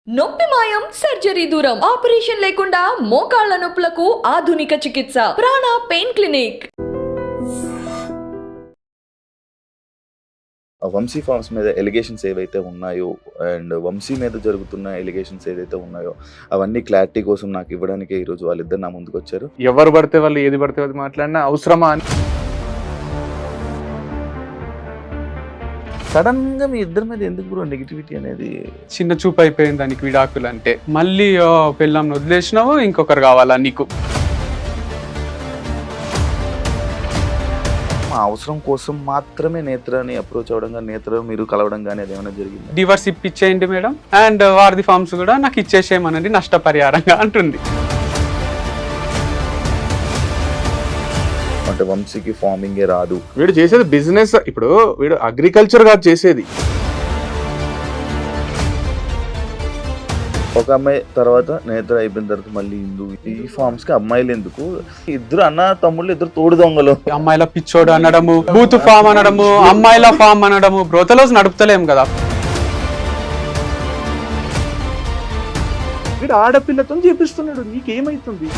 నొప్పి మాయం సర్జరీ దూరం ఆపరేషన్ లేకుండా మోకాళ్ల నొప్పులకు ఆధునిక చికిత్స ప్రాణ పెయిన్ క్లినిక్. వంశీ ఫార్మ్స్ మీద ఎలిగేషన్స్ ఏవైతే ఉన్నాయో అండ్ వంశీ మీద జరుగుతున్న ఎలిగేషన్స్ ఏదైతే ఉన్నాయో అవన్నీ క్లారిటీ కోసం నాకు ఇవ్వడానికి ఈరోజు వాళ్ళిద్దరు నా ముందుకు వచ్చారు. ఎవరు పడితే వాళ్ళు ఏది పడితే అది మాట్లాడినా అవసరమా అని సడన్ గా మీ ఇద్దరి మీద ఎందుకు బ్రో నెగిటివిటీ అనేది? చిన్న చూపు అయిపోయింది దానికి విడాకులు అంటే. మళ్ళీ పెళ్ళాంని వదిలేసినావు ఇంకొకరు కావాలా నీకు? మా అవసరం కోసం మాత్రమే నేత్రాన్ని అప్రోచ్ అవ్వడం కానీ నేత్ర మీరు కలవడం కానీ అది ఏమైనా జరిగింది? డివర్స్ ఇప్పించేయండి మేడం అండ్ వారిది ఫార్మ్స్ కూడా నాకు ఇచ్చేసేయమనండి నష్టపరిహారంగా అంటుంది. అంటే వంశీకి ఫార్మింగ్ రాదు, వీడు చేసేది బిజినెస్. ఇప్పుడు వీడు అగ్రికల్చర్ కాదు చేసేది. ఒక అమ్మాయి తర్వాత నేత్ర అయిపోయిన తర్వాత మళ్ళీ హిందూ. ఈ ఫార్మ్స్ కి అమ్మాయిలు ఎందుకు? ఇద్దరు అన్న తమ్ముళ్ళు, ఇద్దరు తోడు దొంగలు. అమ్మాయిల పిచ్చోడు అనడము, బూత్ ఫామ్ అనడము, అమ్మాయిల ఫామ్ అనడము, బ్రోతలోస్ నడుపుతలేం కదా. వీడు ఆడపిల్లతో చేపిస్తున్నాడు, నీకేమైతుంది?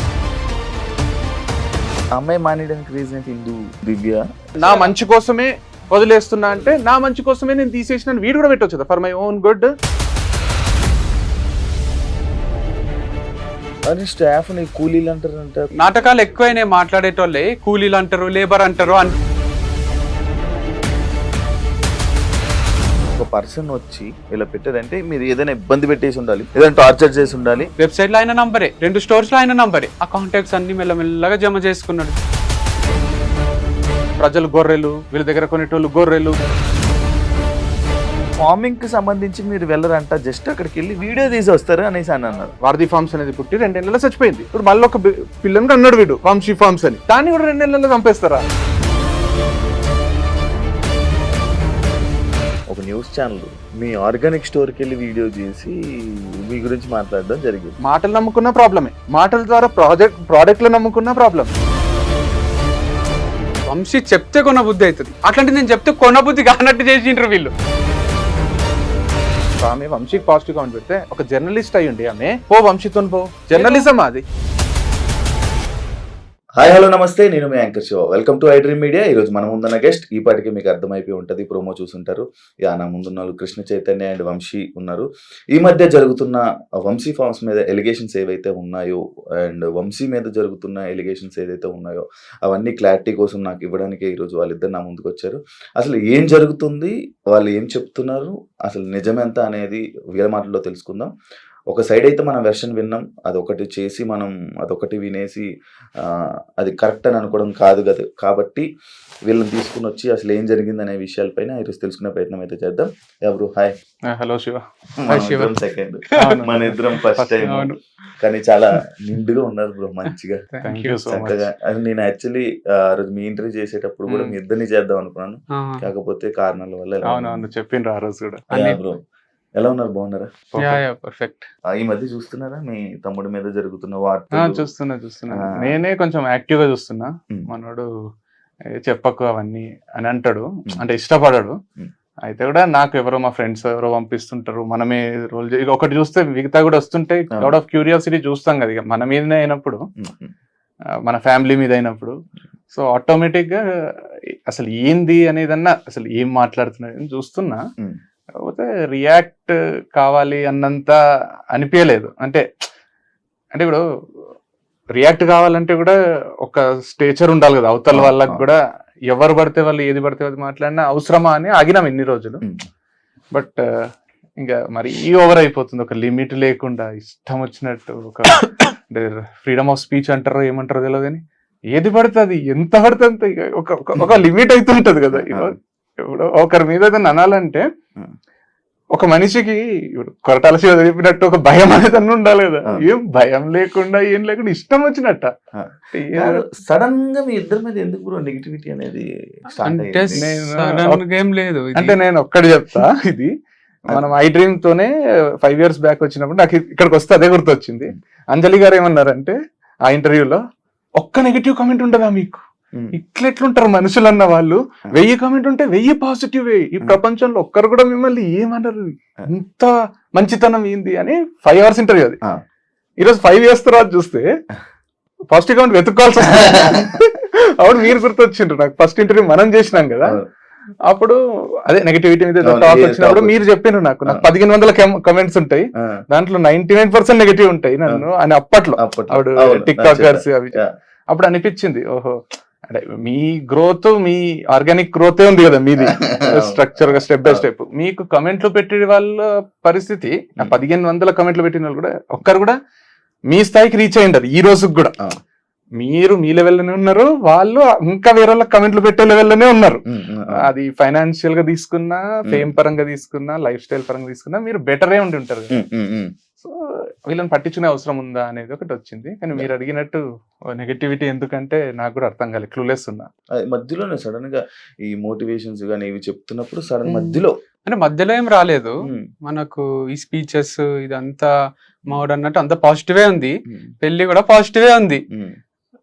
అమ్మాయి మానేయడానికి రీజన్ హిందూ దివ్య. నా మంచి కోసమే వదిలేస్తున్నా అంటే నా మంచి కోసమే నేను తీసేసిన వీడు కూడా పెట్టవచ్చు ఫర్ మై ఓన్ గుడ్. అని స్టాఫ్ ని కూలీలు అంటారంట. నాటకాలు ఎక్కువైనా మాట్లాడేటోళ్ళే కూలీలు అంటారు, లేబర్ అంటారు. ఒక పర్సన్ వచ్చి ఇలా పెట్టారంటే మీరు ఏదైనా ఇబ్బంది పెట్టేసి ఉండాలి, ఏదైనా టార్చర్ చేసి ఉండాలి. వెబ్సైట్ లో ఆయన నంబరే, 2 స్టోర్స్ లో ఆయన నంబరే. ఆ కాంటాక్ట్స్ అన్ని మెల్లమెల్లగా జమ చేసుకున్నాడు. ప్రజలు గొర్రెలు, వీళ్ళ దగ్గర కొనేటోళ్ళు గొర్రెలు. ఫార్మింగ్ కి సంబంధించి మీరు వెళ్ళరంట, జస్ట్ అక్కడికి వెళ్ళి వీడియో తీసి వస్తారు అనేసి అని అన్నారు. వారధి ఫార్మ్స్ అనేది పుట్టి 2 నెలల్లో చచ్చిపోయింది. ఇప్పుడు మళ్ళీ ఒక పిల్లని అన్నాడు వీడు వంశీ ఫార్మ్స్ అని, దాన్ని కూడా 2 నెలల్లో చంపేస్తారా? ఒక న్యూస్ ఛానల్ మీ ఆర్గానిక్ స్టోర్కి వెళ్ళి వీడియో చేసి మీ గురించి మాట్లాడడం జరిగింది. మాటలు నమ్ముకున్న ప్రాబ్లమే, మాటల ద్వారా ప్రోడక్ట్లు నమ్ముకున్న ప్రాబ్లం. వంశీ చెప్తే కొన బుద్ధి అవుతుంది, అట్లాంటి నేను చెప్తే కొన బుద్ధి కానట్టు చేసిండ్రు వీళ్ళు. ఆమె వంశీకి పాజిటివ్ కామెంట్ పెడితే ఒక జర్నలిస్ట్ అయ్యుండి ఆమె పో వంశీతో పో, జర్నలిజం అది. హాయ్ హలో నమస్తే, నేను మీ anchor Shiva. Welcome to I dream media. ఈరోజు మన ముందున్న గెస్ట్ ఈ పాటికి మీకు అర్థమైపోయి ఉంటుంది, ప్రోమో చూసుంటారు. నా ముందున్న వాళ్ళు కృష్ణ చైతన్య అండ్ వంశీ ఉన్నారు. ఈ మధ్య జరుగుతున్న వంశీ ఫార్మ్స్ మీద ఎలిగేషన్స్ ఏవైతే ఉన్నాయో అండ్ వంశీ మీద జరుగుతున్న ఎలిగేషన్స్ ఏదైతే ఉన్నాయో అవన్నీ క్లారిటీ కోసం నాకు ఇవ్వడానికి ఈరోజు వాళ్ళిద్దరు నా ముందుకు వచ్చారు. అసలు ఏం జరుగుతుంది, వాళ్ళు ఏం చెప్తున్నారు, అసలు నిజమెంత అనేది వీళ్ళ మాటల్లో తెలుసుకుందాం. ఒక సైడ్ అయితే మనం వెర్షన్ విన్నాం, అదొకటి చేసి మనం అదొకటి వినేసి అది కరెక్ట్ అని అనుకోవడం కాదు కదా. కాబట్టి వీళ్ళని తీసుకుని వచ్చి అసలు ఏం జరిగింది అనే విషయాలపైన ఈరోజు తెలుసుకునే ప్రయత్నం అయితే చేద్దాం. ఎవరు? హాయ్. హలో శివ. సెకండ్, మన ఇద్దరం ఫస్ట్ టైం, కానీ చాలా నిండుగా ఉన్నారు బ్రో, మంచిగా చక్కగా. అది నేను యాక్చువల్లీ రోజు మీ ఇంటర్వ్యూ చేసేటప్పుడు కూడా మీ ఇద్దరిని చేద్దాం అనుకున్నాను, కాకపోతే కారణాల వల్ల చెప్పిండ్రు ఆ రోజు కూడా. బ్రో ఎలా ఉన్నారు? బాగున్నారా? పర్ఫెక్ట్. ఈ మధ్య చూస్తున్నారా మీ తమ్ముడి మీద జరుగుతున్న వార్తలు? చూస్తున్నా. నేనే కొంచెం యాక్టివ్ గా చూస్తున్నా. మనోడు చెప్పకు అవన్నీ అని అంటాడు, అంటే ఇష్టపడాడు. అయితే కూడా నాకు ఎవరో మా ఫ్రెండ్స్ ఎవరో పంపిస్తుంటారు, మనమే రోల్ ఒకటి చూస్తే మిగతా కూడా వస్తుంటే లాట్ ఆఫ్ క్యూరియాసిటీ చూస్తాం కదా. ఇక మన మీదనే అయినప్పుడు, మన ఫ్యామిలీ మీద అయినప్పుడు, సో ఆటోమేటిక్ గా అసలు ఏంది అనేదన్నా అసలు ఏం మాట్లాడుతున్నా చూస్తున్నా. కాకపోతే రియాక్ట్ కావాలి అన్నంత అనిపించలేదు. అంటే ఇప్పుడు రియాక్ట్ కావాలంటే కూడా ఒక స్టేచర్ ఉండాలి కదా అవతల వాళ్ళకి కూడా. ఎవరు పడితే వాళ్ళు ఏది పడితే అది మాట్లాడినా అవసరమా అని ఆగినాం ఇన్ని రోజులు. బట్ ఇంకా మరి ఈ ఓవర్ అయిపోతుంది, ఒక లిమిట్ లేకుండా ఇష్టం వచ్చినట్టు. ఒక అంటే ఫ్రీడమ్ ఆఫ్ స్పీచ్ అంటారో ఏమంటారో తెలియదు కానీ ఏది పడుతుంది ఎంత పడుతుంది ఒక లిమిట్ అయితే ఉంటది కదా. ఇప్పుడు ఒకరి మీద అనాలంటే ఒక మనిషికి కొరటాల శివ చెప్పినట్టు ఒక భయం అనేది అన్న ఉండాలి కదా. ఏం భయం లేకుండా ఏం లేకుండా ఇష్టం వచ్చినట్ట. సడన్ గా మీ ఇద్దరి మీద ఎందుకు నెగిటివిటీ అనేది? ఏం లేదు. అంటే నేను ఒక్కటి చెప్తా, ఇది మనం ఐ డ్రీమ్ తోనే 5 years బ్యాక్ వచ్చినప్పుడు నాకు ఇక్కడికి వస్తే అదే గుర్తొచ్చింది. అంజలి గారు ఏమన్నారంటే ఆ ఇంటర్వ్యూలో, ఒక్క నెగిటివ్ కామెంట్ ఉండదా మీకు? ఇట్లా ఎట్లుంటారు మనుషులు అన్న వాళ్ళు. 1000 కామెంట్ ఉంటే 1000 పాజిటివ్. ఈ ప్రపంచంలో ఒక్కరు కూడా మిమ్మల్ని ఏమన్నారు, ఇంత మంచితనం ఏంది అని 5 hours ఇంటర్వ్యూ అది. ఈరోజు 5 years తర్వాత చూస్తే ఫస్ట్ అకౌంట్ వెతుక్కోవాల్సి వస్తుంది. అప్పుడు మీరు గుర్తొచ్చిండ్రు నాకు. ఫస్ట్ ఇంటర్వ్యూ మనం చేసినాం కదా, అప్పుడు అదే నెగటివిటీ మీద టాక్ వచ్చినప్పుడు మీరు చెప్పిండ్రు నాకు 1500 కమెంట్స్ ఉంటాయి, దాంట్లో 99% నెగటివ్ ఉంటాయి నన్ను అని అప్పట్లో. అప్పుడు టిక్ టాకర్స్ అవి అప్పుడు అనిపించింది, ఓహో అంటే మీ గ్రోత్, మీ ఆర్గానిక్ గ్రోతే ఉంది కదా మీది, స్ట్రక్చర్ గా స్టెప్ బై స్టెప్. మీకు కమెంట్లు పెట్టే వాళ్ళ పరిస్థితి 1500 కమెంట్లు పెట్టిన వాళ్ళు కూడా ఒక్కరు కూడా మీ స్థాయికి రీచ్ అయ్యింది ఈ రోజుకి కూడా. మీరు మీ లెవెల్లోనే ఉన్నారు, వాళ్ళు ఇంకా వేరే వాళ్ళకి కమెంట్లు పెట్టే లెవెల్లోనే ఉన్నారు. అది ఫైనాన్షియల్ గా తీసుకున్నా, ఫేమ్ పరంగా తీసుకున్నా, లైఫ్ స్టైల్ పరంగా తీసుకున్నా మీరు బెటరే ఉండి ఉంటారు. సో వీళ్ళని పట్టించుకునే అవసరం ఉందా అనేది ఒకటి వచ్చింది. కానీ మీరు అడిగినట్టు నెగటివిటీ ఎందుకంటే నాకు కూడా అర్థం కాలేదు, క్లూలెస్ ఉన్నా. మధ్యలోనే సడన్ గా ఈ మోటివేషన్స్ గానీ ఇవి చెప్తున్నప్పుడు సడన్ మధ్యలో అంటే మధ్యలో ఏం రాలేదు మనకు. ఈ స్పీచెస్ ఇదంతా మావాడు అన్నట్టు అంత పాజిటివే ఉంది, పెళ్లి కూడా పాజిటివే ఉంది.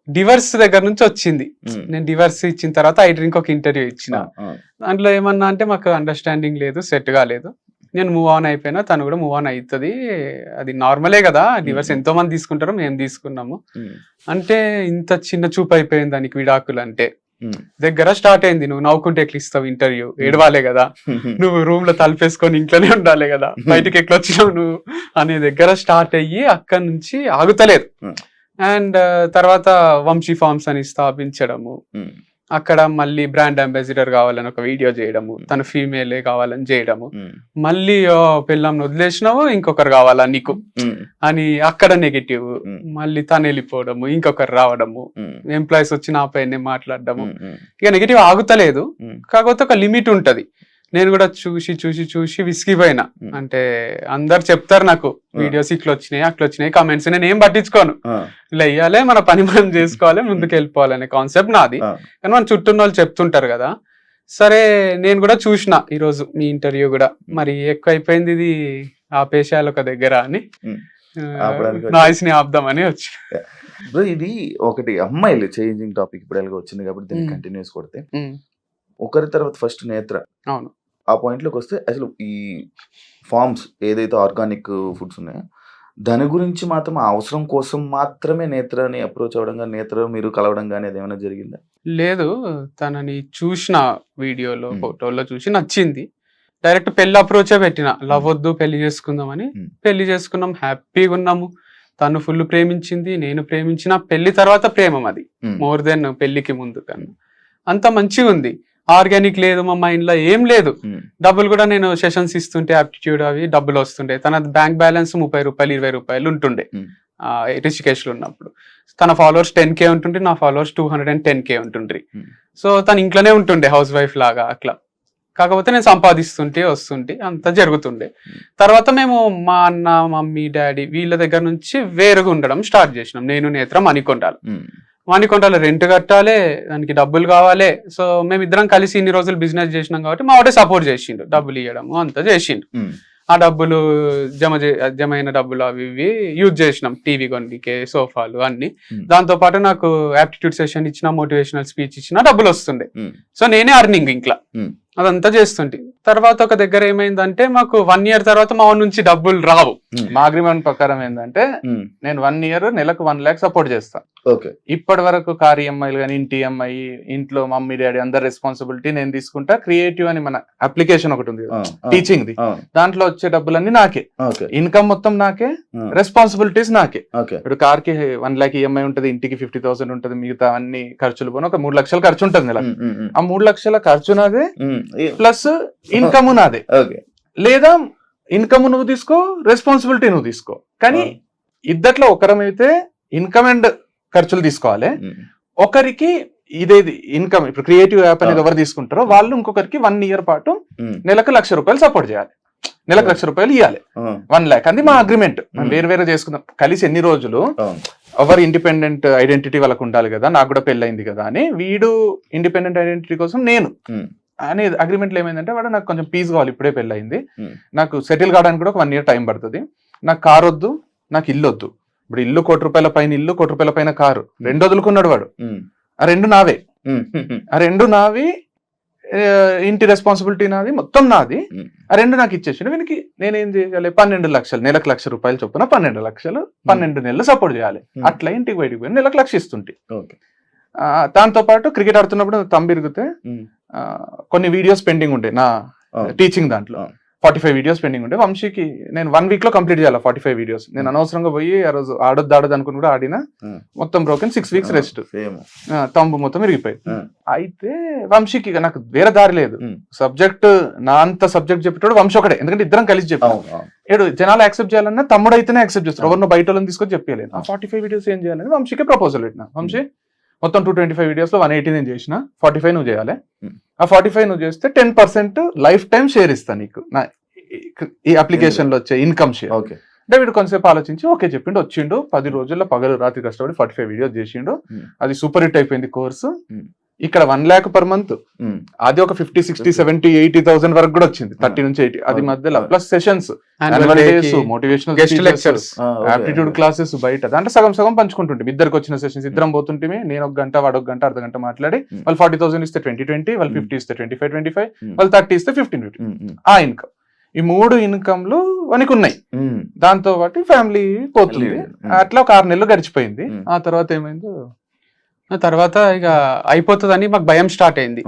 డివర్స్ దగ్గర నుంచి వచ్చింది. నేను డివర్స్ ఇచ్చిన తర్వాత ఐ డ్రింక్ ఒక ఇంటర్వ్యూ ఇచ్చిన. దాంట్లో ఏమన్నా అంటే మాకు అండర్స్టాండింగ్ లేదు, సెట్ కాలేదు, నేను మూవ్ ఆన్ అయిపోయినా, తను కూడా మూవ్ ఆన్ అవుతుంది, అది నార్మలే కదా, డివర్స్ ఎంతో మంది తీసుకుంటారు, మేము తీసుకున్నాము అంటే ఇంత చిన్న చూపు అయిపోయింది దానికి విడాకులు అంటే. దగ్గర స్టార్ట్ అయింది, నువ్వు నవ్వుకుంటే ఎట్లా ఇస్తావు ఇంటర్వ్యూ, ఏడవాలే కదా, నువ్వు రూమ్ లో తలుపేసుకొని ఇంట్లోనే ఉండాలి కదా, బయటకి ఎట్లా వచ్చినావు నువ్వు అనే దగ్గర స్టార్ట్ అయ్యి అక్కడి నుంచి ఆగుతలేదు. అండ్ తర్వాత వంశీ ఫార్మ్స్ అని స్థాపించడము, అక్కడ మళ్ళీ బ్రాండ్ అంబాసిడర్ కావాలని ఒక వీడియో చేయడము, తన ఫీమేలే కావాలని చేయడము, మళ్ళీ పిల్లంని వదిలేసినావు ఇంకొకరు కావాలా నీకు అని అక్కడ నెగటివ్, మళ్ళీ తను వెళ్ళిపోవడము, ఇంకొకరు రావడము, ఎంప్లాయీస్ వచ్చి నా పైన మాట్లాడడము. ఇక నెగటివ్ ఆగుతలేదు. కాకపోతే ఒక లిమిట్ ఉంటది. నేను కూడా చూసి చూసి చూసి విసిగిపోయినా. అంటే అందరు చెప్తారు నాకు వీడియోస్ ఇట్లా వచ్చినాయి అట్లా వచ్చినాయి కామెంట్స్, నేను ఏం పట్టించుకోను, ఇలా ఇయ్యాలి, మన పని మనం చేసుకోవాలి, ముందుకు వెళ్ళిపోవాలనే కాన్సెప్ట్ నాది. కానీ మన చుట్టూ వాళ్ళు చెప్తుంటారు కదా. సరే నేను కూడా చూసిన ఈరోజు మీ ఇంటర్వ్యూ కూడా, మరి ఎక్కువ అయిపోయింది ఇది ఆపేశాలు ఒక దగ్గర అని నాయిస్ ని ఆపుదామని వచ్చి. ఇది ఒకటి అమ్మాయిలు చేంజింగ్ టాపిక్ ఇప్పుడు ఎలాగో వచ్చింది కాబట్టి దీన్ని కంటిన్యూస్ కొడితే, ఒకరి తర్వాత ఫస్ట్ నేత్ర, అవును, ఆ పాయింట్ లోకి వస్తే అసలు ఈ ఫార్మ్స్ ఏదైతే ఆర్గానిక్ ఫుడ్స్ ఉన్నాయో దాని గురించి మాత్రం ఆ అవసరం కోసం మాత్రమే నేత్రని అప్రోచ్ అవ్వడం కానీ, నేత్ర మీరు కలవడం కానీ అది ఏమైనా జరిగిందా? లేదు, తనని చూసిన వీడియోలో ఫోటోలో చూసి నచ్చింది. డైరెక్ట్ పెళ్లి అప్రోచే పెట్టిన, లవ్ వద్దు పెళ్లి చేసుకుందామని. పెళ్లి చేసుకున్నాం, హ్యాపీగా ఉన్నాము. తను ఫుల్ ప్రేమించింది, నేను ప్రేమించిన. పెళ్లి తర్వాత ప్రేమం అది మోర్ దెన్ పెళ్లికి ముందు కన్నా. అంత మంచిగా ఉంది. ఆర్గానిక్ లేదు మా మైండ్ లో, ఏం లేదు. డబ్బులు కూడా నేను సెషన్స్ ఇస్తుంటే ఆప్టిట్యూడ్ అవి డబ్బులు వస్తుండే. తన బ్యాంక్ బ్యాలెన్స్ 30 రూపాయలు 20 రూపాయలు ఉంటుండే రిషికేష్ లో ఉన్నప్పుడు. తన ఫాలోవర్స్ 10K ఉంటుండే, నా ఫాలోవర్స్ 210K ఉంటుండ్రి. సో తను ఇంట్లోనే ఉంటుండే హౌస్ వైఫ్ లాగా అట్లా. కాకపోతే నేను సంపాదిస్తుంటే వస్తుంటే అంతా జరుగుతుండే. తర్వాత మేము మా అన్న మమ్మీ డాడీ వీళ్ళ దగ్గర నుంచి వేరుగా ఉండడం స్టార్ట్ చేసినాం. నేను నేత్ర మణికొండలో రెంట్ కట్టాలి, దానికి డబ్బులు కావాలి. సో మేమిద్దరం కలిసి ఇన్ని రోజులు బిజినెస్ చేసినాం కాబట్టి మా వాడే సపోర్ట్ చేసిండు, డబ్బులు ఇవ్వడము అంతా చేసిండు. ఆ డబ్బులు జమైన డబ్బులు అవి ఇవి యూజ్ చేసినాం, టీవీ కొన్నికే, సోఫాలు అన్ని. దాంతో పాటు నాకు యాప్టిట్యూడ్ సెషన్ ఇచ్చిన, మోటివేషనల్ స్పీచ్ ఇచ్చిన డబ్బులు వస్తుండే. సో నేనే అర్నింగ్ ఇంట్లో అదంతా చేస్తుంటే. తర్వాత ఒక దగ్గర ఏమైందంటే మాకు 1 year తర్వాత మా నుంచి డబ్బులు రావు. మా అగ్రిమెంట్ ప్రకారం ఏంటంటే నేను 1 year నెలకు 1 lakh సపోర్ట్ చేస్తా. ఇప్పటి వరకు కార్ ఈఎంఐలు కానీ, ఇంటి ఈఎంఐ, ఇంట్లో మమ్మీ డాడీ అందరు రెస్పాన్సిబిలిటీ నేను తీసుకుంటా. క్రియేటివ్ అని మన అప్లికేషన్ ఒకటి ఉంది టీచింగ్ ది, దాంట్లో వచ్చే డబ్బులన్నీ నాకే, ఇన్కమ్ మొత్తం నాకే, రెస్పాన్సిబిలిటీస్ నాకే. ఇప్పుడు కార్ కి 1 lakh ఈఎంఐ ఉంటది, ఇంటికి 50,000 ఉంటది, మిగతా అన్ని ఖర్చులు పోను ఒక 3 లక్షల ఖర్చు ఉంటది నెలకు. ఆ 3 లక్షల ఖర్చు నాదే ప్లస్ ఇన్కమ్ నాదే. లేదా ఇన్కమ్ నువ్వు తీసుకో, రెస్పాన్సిబిలిటీ నువ్వు తీసుకో. కానీ ఇద్దట్లో ఒకరమైతే ఇన్కమ్ అండ్ ఖర్చులు తీసుకోవాలి, ఒకరికి ఇదేది ఇన్కమ్. ఇప్పుడు క్రియేటివ్ యాప్ అనేది ఎవరు తీసుకుంటారో వాళ్ళు ఇంకొకరికి 1 year పాటు నెలకు 1,00,000 రూపాయలు సపోర్ట్ చేయాలి, నెలకు 1,00,000 రూపాయలు ఇవ్వాలి, 1 lakh. అది మా అగ్రిమెంట్. వేరు వేరే చేసుకుందాం, కలిసి ఎన్ని రోజులు ఎవరు ఇండిపెండెంట్ ఐడెంటిటీ వాళ్ళకు ఉండాలి కదా. నాకు కూడా పెళ్ళైంది కదా అని, వీడు ఇండిపెండెంట్ ఐడెంటిటీ కోసం నేను అని అగ్రిమెంట్లో ఏమైందంటే, వాడు నాకు కొంచెం పీస్ కావాలి, ఇప్పుడే పెళ్ళయింది, నాకు సెటిల్ కావడానికి కూడా ఒక 1 year టైం పడుతుంది, నాకు కార్ వద్దు, నాకు ఇల్లు వద్దు. ఇప్పుడు ఇల్లు 1,00,00,000 పైన ఇల్లు, 1,00,00,000 పైన కారు, 2 వదులుకున్నాడు వాడు. ఆ 2 నావే. ఆ రెండు నావి, ఇంటి రెస్పాన్సిబిలిటీ నాది, మొత్తం నాది. ఆ రెండు నాకు ఇచ్చేసిండు. వీనికి నేనేం చేయాలి, 12 లక్షలు, నెలకు ₹1,00,000 చొప్పున 12 లక్షలు 12 నెలలు సపోర్ట్ చేయాలి. అట్లా ఇంటికి బయటికి పోయి నెలకు 1,00,000 ఇస్తుంటే. దాంతో పాటు క్రికెట్ ఆడుతున్నప్పుడు తంబిరిగితే కొన్ని వీడియోస్ పెండింగ్ ఉంటాయి నా టీచింగ్ దాంట్లో. 45 వీడియోస్ పెండింగ్ ఉంటే వంశీకి నేను 1 week లో కంప్లీట్ చేయాలి 45 వీడియోస్. నేను అనవసరంగా పోయి ఆ రోజు ఆడొద్దు అనుకుని కూడా ఆడినా, మొత్తం బ్రోకెన్ 6 weeks రెస్ట్, తంబు మొత్తం విరిగిపోయి. అయితే వంశీకి నాకు వేరే దారి లేదు. సబ్జెక్ట్ నా అంత సబ్జెక్ట్ చెప్పేటోడు వంశీ ఒకటే, ఎందుకంటే ఇద్దరం కలిసి చెప్పాం. ఏడు జనాలు యాక్సెప్ట్ చేయాలన్నా తమ్ముడు అయితేనే యాక్సెప్ట్ చేస్తారు, ఎవరినో బయట వాళ్ళని తీసుకొని చెప్పలేదు. ఆ 45 వీడియోస్ ఏం చేయాలని వంశీకి ప్రపోజల్ పెట్టినా. వంశీ మొత్తం 225 వీడియోస్ లో 180 నేను చేసిన, 45 నువ్వు చేయాలి. ఆ 45 నువ్వు చేస్తే 10% లైఫ్ టైం షేర్ ఇస్తా నీకు, ఈ అప్లికేషన్ లో వచ్చే ఇన్కమ్ షేర్. అంటే వీడు కొంతసేపు ఆలోచించి ఓకే చెప్పిండు, వచ్చిండు. 10 రోజుల్లో పగలు రాత్రి కష్టపడి 45 వీడియోస్ చేసిండు. అది సూపర్ హిట్ అయిపోయింది కోర్సు. ఇక్కడ 1 lakh per month, అది ఒక 50, 60, 70, 80,000 వరకు కూడా వచ్చింది, 30 నుంచి 80. అది మధ్యలో plus sessions, motivational guest lectures, aptitude classes బయట. అంటే సగం సగం పంచుకుంటుంటే ఇద్దరికి వచ్చిన సెషన్స్ ఇద్దరం పోతుంటే, నేను 1 గంట వాడు 1 గంట అర్ధగంట మాట్లాడి, వాళ్ళు 40,000 ఇస్తే 20, వాళ్ళు 50 ఇస్తే 25, వాళ్ళు 30 ఇస్తే 15. ఆ ఇన్కమ్, ఈ 3 ఇన్కమ్లు మనకు ఉన్నాయి. దాంతో పాటు ఫ్యామిలీ పోతుంది. అట్లా ఒక 6 నెలలు గడిచిపోయింది. ఆ తర్వాత ఏమైందో, ఆ తర్వాత ఇక అయిపోతుందని మాకు భయం స్టార్ట్ అయింది.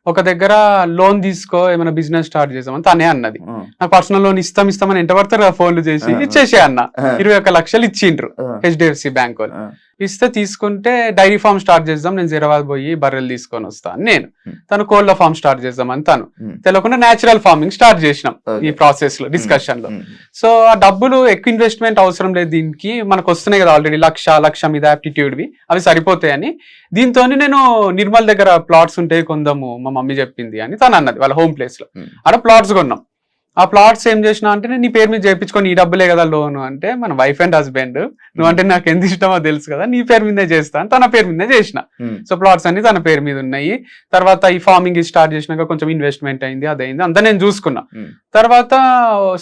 ఒక దగ్గర లోన్ తీసుకో, ఏమైనా బిజినెస్ స్టార్ట్ చేసామని తనే అన్నది. నాకు పర్సనల్ లోన్ ఇస్తామని ఎంట పడతారు కదా ఫోన్లు చేసి, ఇచ్చేసే అన్న. 21 లక్షలు ఇచ్చిండ్రు HDFC బ్యాంక్ వాళ్ళు. ఇస్తే తీసుకుంటే డైరీ ఫార్మ్ స్టార్ట్ చేద్దాం, నేను జీరాబాద్ పోయి బర్రెలు తీసుకొని వస్తాను నేను. తను కోళ్ళ ఫార్మ్ స్టార్ట్ చేద్దామని తను తెలియకుండా న్యాచురల్ ఫార్మింగ్ స్టార్ట్ చేసినాం ఈ ప్రాసెస్ లో, డిస్కషన్ లో. సో ఆ డబ్బులు ఎక్కువ ఇన్వెస్ట్మెంట్ అవసరం లేదు దీనికి, మనకు వస్తున్నాయి కదా ఆల్రెడీ లక్ష మీద యాప్టిట్యూడ్వి, అవి సరిపోతాయని దీంతో నేను నిర్మల్ దగ్గర ప్లాట్స్ ఉంటే కొందాము, మా మమ్మీ చెప్పింది అని తను అన్నది. వాళ్ళ హోమ్ ప్లేస్ లో ఆడ ప్లాట్స్ కొన్నాం. ఆ ప్లాట్స్ ఏం చేసినా అంటే, నీ పేరు మీద చేయించుకొని ఈ డబ్బులే కదా లోన్ అంటే, మన వైఫ్ అండ్ హస్బెండ్, నువ్వంటే నాకు ఎంత ఇష్టమో తెలుసు కదా, నీ పేరు మీదే చేస్తాను, తన పేరు మీదే చేసిన. సో ప్లాట్స్ అన్ని తన పేరు మీద ఉన్నాయి. తర్వాత ఈ ఫార్మింగ్ స్టార్ట్ చేసినాక కొంచెం ఇన్వెస్ట్మెంట్ అయింది, అదైంది, అంతా నేను చూసుకున్నా. తర్వాత